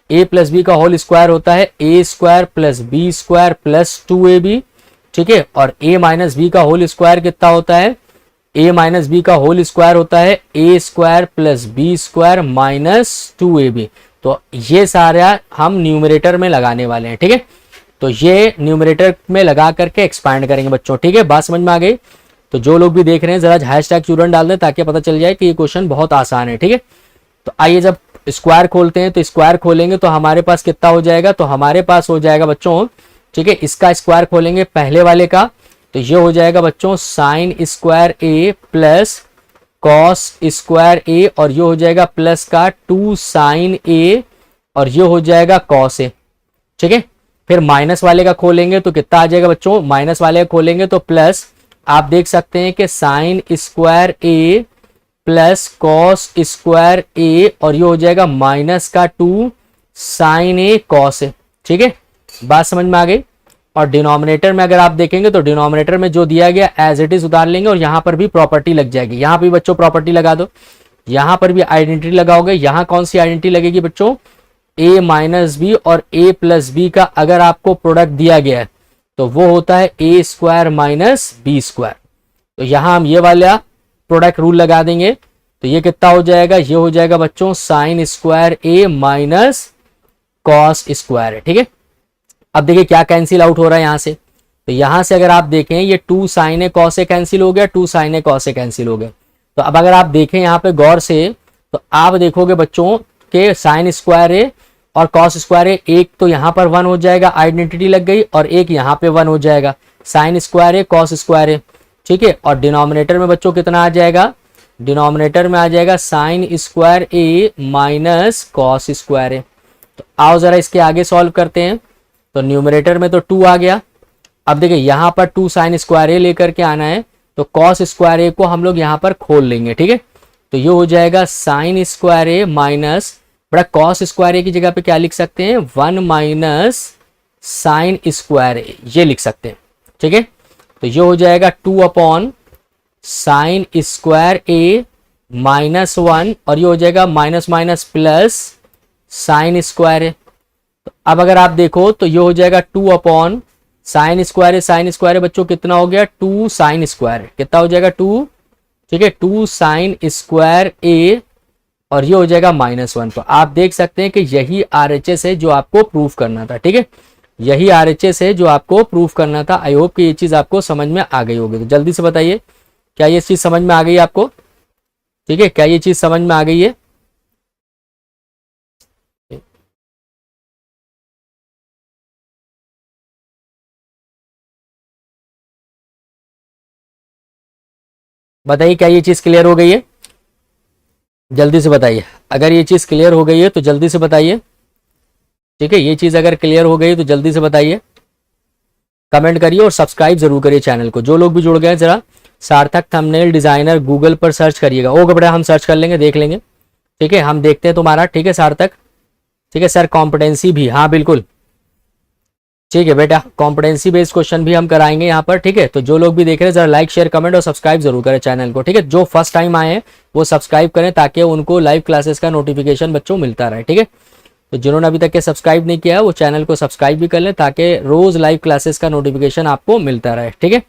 ए प्लस बी का होल स्क्वायर होता है A square plus B square plus 2ab। ठीक है, और ए माइनस बी का होल स्क्वायर कितना होता है? ए माइनस बी का होल स्क्वायर होता है A square plus B square minus 2ab। तो ये सारा हम न्यूमरेटर में लगाने वाले हैं। ठीक है, तो ये न्यूमरेटर में लगा करके एक्सपांड करेंगे बच्चों। ठीक है, बात समझ में आ गई। तो जो लोग भी देख रहे हैं जरा हैशटैग स्टूडेंट डाल दें ताकि पता चल जाए कि ये क्वेश्चन बहुत आसान है। ठीक है, तो आइए जब स्क्वायर खोलते हैं तो स्क्वायर खोलेंगे तो हमारे पास कितना हो जाएगा? तो हमारे पास हो जाएगा बच्चों, ठीक है, इसका स्क्वायर खोलेंगे पहले वाले का, तो ये हो जाएगा बच्चों साइन स्क्वायर ए प्लस कॉस स्क्वायर ए, और ये हो जाएगा प्लस का 2 साइन ए, और ये हो जाएगा कॉस ए। ठीक है, फिर माइनस वाले का खोलेंगे तो कितना आ जाएगा बच्चों? माइनस वाले का खोलेंगे तो प्लस, आप देख सकते हैं कि साइन स्क्वायर ए प्लस कॉस स्क्वायर ए, और ये हो जाएगा माइनस का 2 साइन ए कॉस ए। ठीक है, बात समझ में आ गई। और डिनोमिनेटर में अगर आप देखेंगे तो डिनोमिनेटर में जो दिया गया एज इट इज उतार लेंगे, और यहां पर भी प्रॉपर्टी लग जाएगी। यहां पर भी बच्चों प्रॉपर्टी लगा दो, यहां पर भी आइडेंटिटी लगाओगे। यहां कौन सी आइडेंटिटी लगेगी बच्चों? ए माइनस बी और ए प्लस बी का अगर आपको प्रोडक्ट दिया गया है तो वो होता है A square minus b square. तो यहां हम ये वाला प्रोडक्ट रूल लगा देंगे तो ये कितना हो जाएगा? ये हो जाएगा बच्चों sign square A minus cos square है। ठीक है, अब देखिए क्या कैंसिल आउट हो रहा है यहां से। तो यहां से अगर आप देखें ये 2 sign A cos A cancel हो गया, 2 sign A cos A cancel हो गया। तो अब अगर आप देखें यहाँ पे गौर से तो आप देखोगे बच्चों के साइन स्क्वायर ए और कॉस स्क्वायर ए, एक तो यहाँ पर 1 हो जाएगा, आइडेंटिटी लग गई, और एक यहाँ पे 1 हो जाएगा, साइन स्क्वायर ए कॉस स्क्वायर ए। ठीक है, और डिनोमिनेटर में बच्चों कितना आ जाएगा? डिनोमिनेटर में आ जाएगा sine square A minus cos square A. तो आओ जरा इसके आगे सॉल्व करते हैं। तो न्यूमरेटर में तो 2 आ गया। अब देखिए यहाँ पर 2 साइन स्क्वायर ए लेकर के आना है, तो कॉस स्क्वायर ए को हम लोग यहाँ पर खोल लेंगे। ठीक है, तो ये हो जाएगा साइन स्क्वायर ए माइनस, बड़ा कॉस स्क्वायर ए की जगह पे क्या लिख सकते हैं? 1 माइनस साइन स्क्वायर ए, ये लिख सकते हैं। ठीक है, तो ये हो जाएगा 2 upon sine square A minus 1, और ये हो जाएगा minus minus plus sine square A. तो अब अगर आप देखो तो ये हो जाएगा 2 अपॉन साइन स्क्वायर ए बच्चों कितना हो गया? 2 साइन स्क्वायर, कितना हो जाएगा? 2। ठीक है, 2 साइन स्क्वायर ए, और ये हो जाएगा -1। तो आप देख सकते हैं कि यही RHS है जो आपको प्रूफ करना था। ठीक है, यही RHS है जो आपको प्रूफ करना था। आई होप कि ये चीज आपको समझ में आ गई होगी। तो जल्दी से बताइए क्या ये चीज समझ में आ गई आपको? ठीक है, क्या ये चीज समझ में आ गई है? बताइए क्या ये चीज क्लियर हो गई है? जल्दी से बताइए। अगर ये चीज क्लियर हो गई है तो जल्दी से बताइए। ठीक है, ये चीज अगर क्लियर हो गई तो जल्दी से बताइए, कमेंट करिए और सब्सक्राइब जरूर करिए चैनल को। जो लोग भी जुड़ गए जरा सार्थक थंबनेल डिजाइनर गूगल पर सर्च करिएगा। ओके बेटा, हम सर्च कर लेंगे, देख लेंगे। ठीक है, हम देखते हैं तुम्हारा। ठीक है सार्थक, ठीक है सर, कॉम्पिटेंसी भी, हाँ बिल्कुल ठीक है बेटा, कॉम्पिटेंसी बेस्ड क्वेश्चन भी हम कराएंगे यहाँ पर। ठीक है, तो जो लोग भी देख रहे हैं जरा लाइक शेयर कमेंट और सब्सक्राइब जरूर करें चैनल को। ठीक है, जो फर्स्ट टाइम आए हैं वो सब्सक्राइब करें ताकि उनको लाइव क्लासेस का नोटिफिकेशन बच्चों मिलता रहे। ठीक है, तो जिन्होंने अभी तक के सब्सक्राइब नहीं किया है वो चैनल को सब्सक्राइब भी कर लें ताकि रोज लाइव क्लासेस का नोटिफिकेशन आपको मिलता रहे। ठीक है,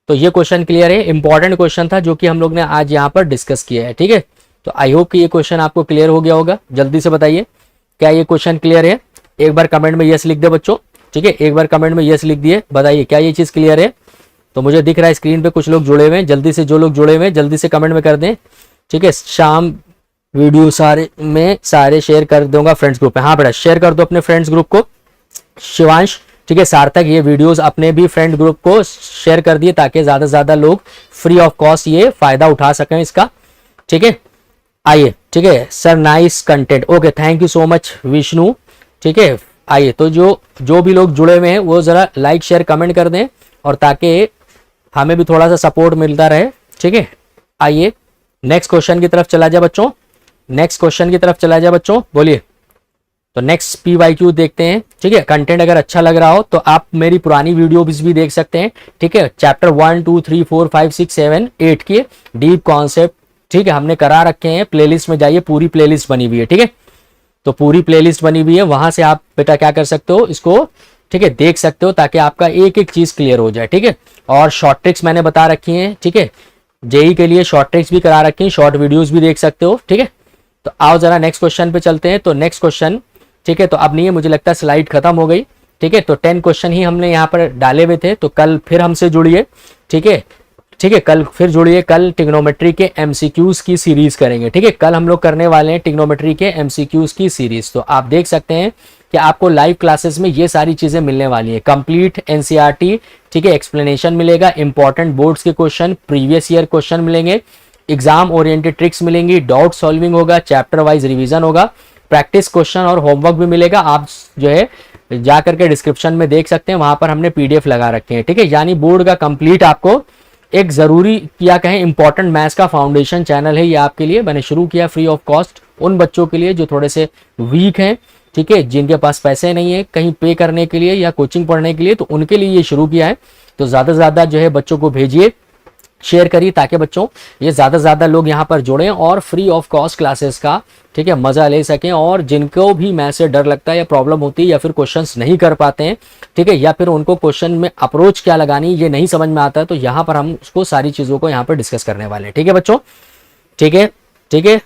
तो ये क्वेश्चन क्लियर है, इंपॉर्टेंट क्वेश्चन था जो कि हम लोग ने आज यहाँ पर डिस्कस किया है। ठीक है, तो आई होप कि ये क्वेश्चन आपको क्लियर हो गया होगा। जल्दी से बताइए क्या ये क्वेश्चन क्लियर है? एक बार कमेंट में यस लिख दे बच्चों। ठीक है, एक बार कमेंट में यस लिख दिए, बताइए क्या ये चीज क्लियर है? तो मुझे दिख रहा है स्क्रीन पे कुछ लोग जुड़े हुए हैं, जल्दी से जो लोग जुड़े हुए हैं जल्दी से कमेंट में कर दें। ठीक है, शाम वीडियो सारे शेयर कर दूंगा फ्रेंड्स ग्रुप पे। हाँ बेटा, शेयर कर दो अपने फ्रेंड्स ग्रुप को। शिवांश, ठीक है, सार्थक, ये वीडियोस अपने भी फ्रेंड ग्रुप को शेयर कर दिए ताकि ज्यादा से ज्यादा लोग फ्री ऑफ कॉस्ट ये फायदा उठा सकें इसका। ठीक है, आइए, ठीक है sir, nice content, okay, thank you so much Vishnu, ठीक है। आइए, तो जो भी लोग जुड़े हुए हैं वो ज़रा लाइक शेयर कमेंट कर दें, और ताकि हमें भी थोड़ा सा सपोर्ट मिलता रहे, ठीक है। आइए नेक्स्ट क्वेश्चन की तरफ चला जाए बच्चों, नेक्स्ट क्वेश्चन की तरफ चला जाए बच्चों, बोलिए। तो नेक्स्ट PYQ देखते हैं, ठीक है। कंटेंट अगर अच्छा लग रहा हो तो आप मेरी पुरानी वीडियोज भी देख सकते हैं, ठीक है। चैप्टर 1 2 3 4 5 6 7 8 के डीप कॉन्सेप्ट, ठीक है, हमने करा रखे हैं। प्लेलिस्ट में जाइए, पूरी प्लेलिस्ट बनी हुई है, ठीक है। तो पूरी प्लेलिस्ट बनी हुई है, वहां से आप बेटा क्या कर सकते हो, इसको, ठीक है, देख सकते हो, ताकि आपका एक एक चीज क्लियर हो जाए, ठीक है। और शॉर्ट ट्रिक्स मैंने बता रखी हैं, ठीक है। जेई के लिए शॉर्ट ट्रिक्स भी करा रखी हैं, शॉर्ट वीडियोस भी देख सकते हो, ठीक है। तो आओ जरा नेक्स्ट क्वेश्चन पे चलते हैं। तो नेक्स्ट क्वेश्चन, ठीक है, तो अब नहीं है, मुझे लगता है स्लाइड खत्म हो गई, ठीक है। तो 10 क्वेश्चन ही हमने यहाँ पर डाले हुए थे, तो कल फिर हमसे जुड़िए, ठीक है, ठीक है, कल फिर जुड़िए। कल ट्रिग्नोमेट्री के MCQs की सीरीज करेंगे, ठीक है। कल हम लोग करने वाले हैं ट्रिग्नोमेट्री के MCQs की सीरीज। तो आप देख सकते हैं कि आपको लाइव क्लासेस में ये सारी चीजें मिलने वाली है। कंप्लीट NCERT, ठीक है, एक्सप्लेनेशन मिलेगा, इंपॉर्टेंट बोर्ड्स के क्वेश्चन, प्रीवियस ईयर क्वेश्चन मिलेंगे, एग्जाम ओरिएंटेड ट्रिक्स मिलेंगी, डाउट सॉल्विंग होगा, चैप्टर वाइज रिवीजन होगा, प्रैक्टिस क्वेश्चन और होमवर्क भी मिलेगा। आप जो है जा करके डिस्क्रिप्शन में देख सकते हैं, वहां पर हमने PDF लगा रखे हैं, ठीक है। यानी बोर्ड का कंप्लीट आपको एक जरूरी या कहें इंपॉर्टेंट मैथ्स का फाउंडेशन चैनल है, ये आपके लिए मैंने शुरू किया फ्री ऑफ कॉस्ट, उन बच्चों के लिए जो थोड़े से वीक हैं, ठीक है, जिनके पास पैसे नहीं है कहीं पे करने के लिए या कोचिंग पढ़ने के लिए, तो उनके लिए ये शुरू किया है। तो ज़्यादा से ज़्यादा जो है बच्चों को भेजिए, शेयर करिए, ताकि बच्चों ये ज़्यादा से ज़्यादा लोग यहाँ पर जुड़ें और फ्री ऑफ कॉस्ट क्लासेस का, ठीक है, मज़ा ले सकें। और जिनको भी मैथ्स से डर लगता है या प्रॉब्लम होती है या फिर क्वेश्चंस नहीं कर पाते हैं, ठीक है, या फिर उनको क्वेश्चन में अप्रोच क्या लगानी ये नहीं समझ में आता है, तो यहाँ पर हम उसको सारी चीज़ों को यहाँ पर डिस्कस करने वाले हैं, ठीक है बच्चों, ठीक है, ठीक है।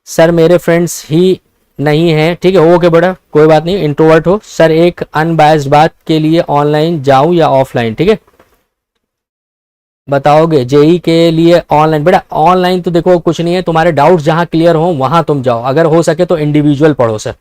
सर मेरे फ्रेंड्स ही नहीं है, ठीक है, ओके बेटा, कोई बात नहीं, इंट्रोवर्ट हो। सर एक अनबायस्ड बात के लिए ऑनलाइन जाऊँ या ऑफलाइन, ठीक है, बताओगे। जेई के लिए ऑनलाइन, बेटा ऑनलाइन तो देखो कुछ नहीं है, तुम्हारे डाउट्स जहां क्लियर हो वहां तुम जाओ, अगर हो सके तो इंडिविजुअल पढ़ो सर,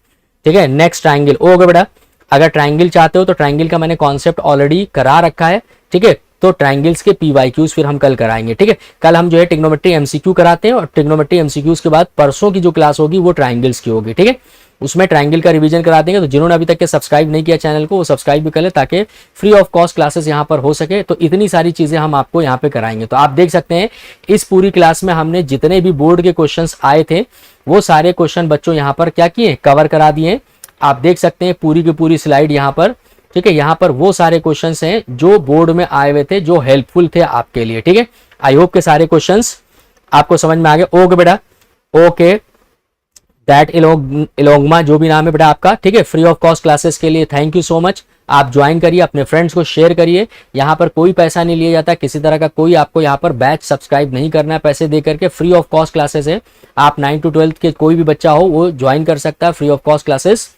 ठीक है। नेक्स्ट ट्रायंगल, ओके बेटा, अगर ट्रायंगल चाहते हो तो ट्रायंगल का मैंने कॉन्सेप्ट ऑलरेडी करा रखा है, ठीक है। तो ट्रायंगल्स के PYQs फिर हम कल कराएंगे, ठीक है। कल हम जो है ट्रिग्नोमेट्री MCQ कराते हैं, और ट्रिग्नोमेट्री MCQs के बाद परसों की जो क्लास होगी वो ट्रायंगल्स की होगी, ठीक है। उसमें ट्रायंगल का रिवीजन करा देंगे। तो जिन्होंने अभी तक के सब्सक्राइब नहीं किया चैनल को, वो सब्सक्राइब भी कर ले, ताकि फ्री ऑफ कॉस्ट क्लासेस यहाँ पर हो सके। तो इतनी सारी चीजें हम आपको यहाँ पे कराएंगे। तो आप देख सकते हैं इस पूरी क्लास में हमने जितने भी बोर्ड के क्वेश्चंस आए थे वो सारे क्वेश्चन बच्चों यहाँ पर क्या किए, कवर करा दिए। आप देख सकते हैं पूरी की पूरी स्लाइड यहाँ पर, ठीक है। यहाँ पर वो सारे क्वेश्चंस हैं जो बोर्ड में आए हुए थे, जो हेल्पफुल थे आपके लिए, ठीक है। आई होप के सारे क्वेश्चंस आपको समझ में आ गए। ओके बेटा, ओके, दैट इलोंगमा जो भी नाम है बेटा आपका, ठीक है। फ्री ऑफ कॉस्ट क्लासेस के लिए थैंक यू सो मच। आप ज्वाइन करिए, अपने फ्रेंड्स को शेयर करिए। यहाँ पर कोई पैसा नहीं लिया जाता, किसी तरह का कोई आपको यहाँ पर बैच सब्सक्राइब नहीं करना है पैसे दे करके, फ्री ऑफ कॉस्ट क्लासेस है। आप 9 to 12 के कोई भी बच्चा हो वो ज्वाइन कर सकता है, फ्री ऑफ कॉस्ट क्लासेस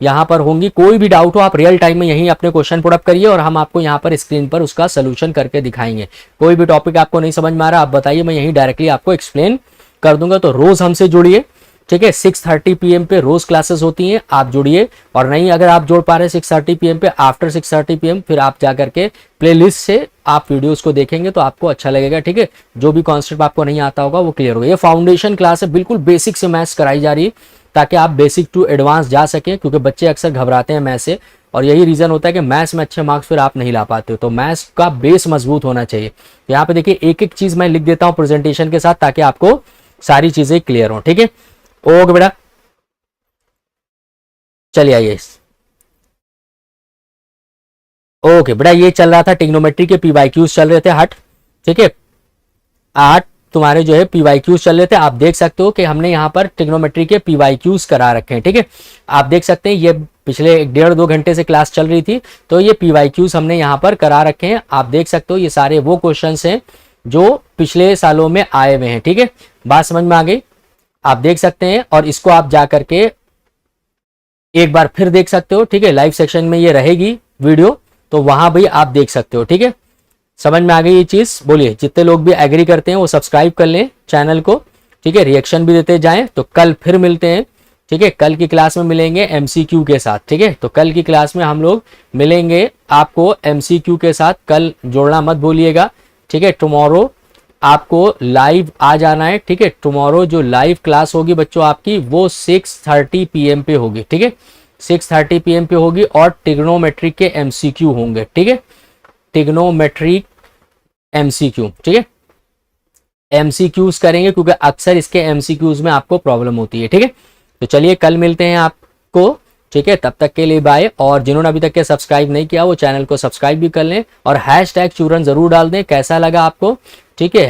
यहाँ पर होंगी। कोई भी डाउट हो आप रियल टाइम में यहीं अपने क्वेश्चन पुट अप करिए, और हम आपको यहाँ पर स्क्रीन पर उसका सोल्यूशन करके दिखाएंगे। कोई भी टॉपिक आपको नहीं समझ में आ रहा, आप बताइए, मैं यहीं डायरेक्टली आपको एक्सप्लेन कर दूंगा। तो रोज हमसे जुड़िए, ठीक है। 6:30 PM पे रोज क्लासेस होती हैं, आप जुड़िए। और नहीं अगर आप जोड़ पा रहे 6:30 PM पे, आफ्टर 6:30 PM फिर आप जा करके प्लेलिस्ट से आप वीडियोस को देखेंगे तो आपको अच्छा लगेगा, ठीक है। जो भी कॉन्सेप्ट आपको नहीं आता होगा वो क्लियर होगा। ये फाउंडेशन क्लास है, बिल्कुल बेसिक से मैथ्स कराई जा रही है, ताकि आप बेसिक टू एडवांस जा सकें, क्योंकि बच्चे अक्सर घबराते हैं मैथ्स से, और यही रीजन होता है कि मैथ्स में अच्छे मार्क्स फिर आप नहीं ला पाते हो। तो मैथ्स का बेस मजबूत होना चाहिए। यहाँ पे देखिए एक एक चीज मैं लिख देता हूँ प्रेजेंटेशन के साथ, ताकि आपको सारी चीजें क्लियर हो, ठीक है। ओके बेटा, चलिए आइए। ओके बेटा, ये चल रहा था ट्रिग्नोमेट्री के PYQs चल रहे थे, हट, ठीक है। 8 तुम्हारे जो है PYQs चल रहे थे। आप देख सकते हो कि हमने यहाँ पर ट्रिग्नोमेट्री के PYQs करा रखे हैं, ठीक है। आप देख सकते हैं ये पिछले 1.5-2 घंटे से क्लास चल रही थी, तो ये PYQs हमने यहाँ पर करा रखे हैं। आप देख सकते हो ये सारे वो क्वेश्चंस हैं जो पिछले सालों में आए हुए हैं, ठीक है। बात समझ में आ गई, आप देख सकते हैं। और इसको आप जा करके एक बार फिर देख सकते हो, ठीक है। लाइव सेक्शन में ये रहेगी वीडियो, तो वहां भी आप देख सकते हो, ठीक है। समझ में आ गई ये चीज, बोलिए। जितने लोग भी एग्री करते हैं वो सब्सक्राइब कर लें चैनल को, ठीक है। रिएक्शन भी देते जाएं। तो कल फिर मिलते हैं, ठीक है। कल की क्लास में मिलेंगे MCQ के साथ, ठीक है। तो कल की क्लास में हम लोग मिलेंगे आपको MCQ के साथ। कल जोड़ना मत भूलिएगा, ठीक है। टुमारो आपको लाइव आ जाना है, ठीक है। टुमारो जो लाइव क्लास होगी बच्चों आपकी वो 6:30 PM पे होगी, ठीक है, 6:30 PM पे होगी और ट्रिग्नोमेट्री के MCQ होंगे, ठीक है, ट्रिग्नोमेट्री MCQ, ठीक है, MCQs करेंगे क्योंकि अक्सर इसके MCQs में आपको प्रॉब्लम होती है, ठीक है। तो चलिए कल मिलते हैं आपको, ठीक है, तब तक के लिए बाय। और जिन्होंने अभी तक के सब्सक्राइब नहीं किया वो चैनल को सब्सक्राइब भी कर लें और #चूरन जरूर डाल दें। कैसा लगा आपको, ठीक है,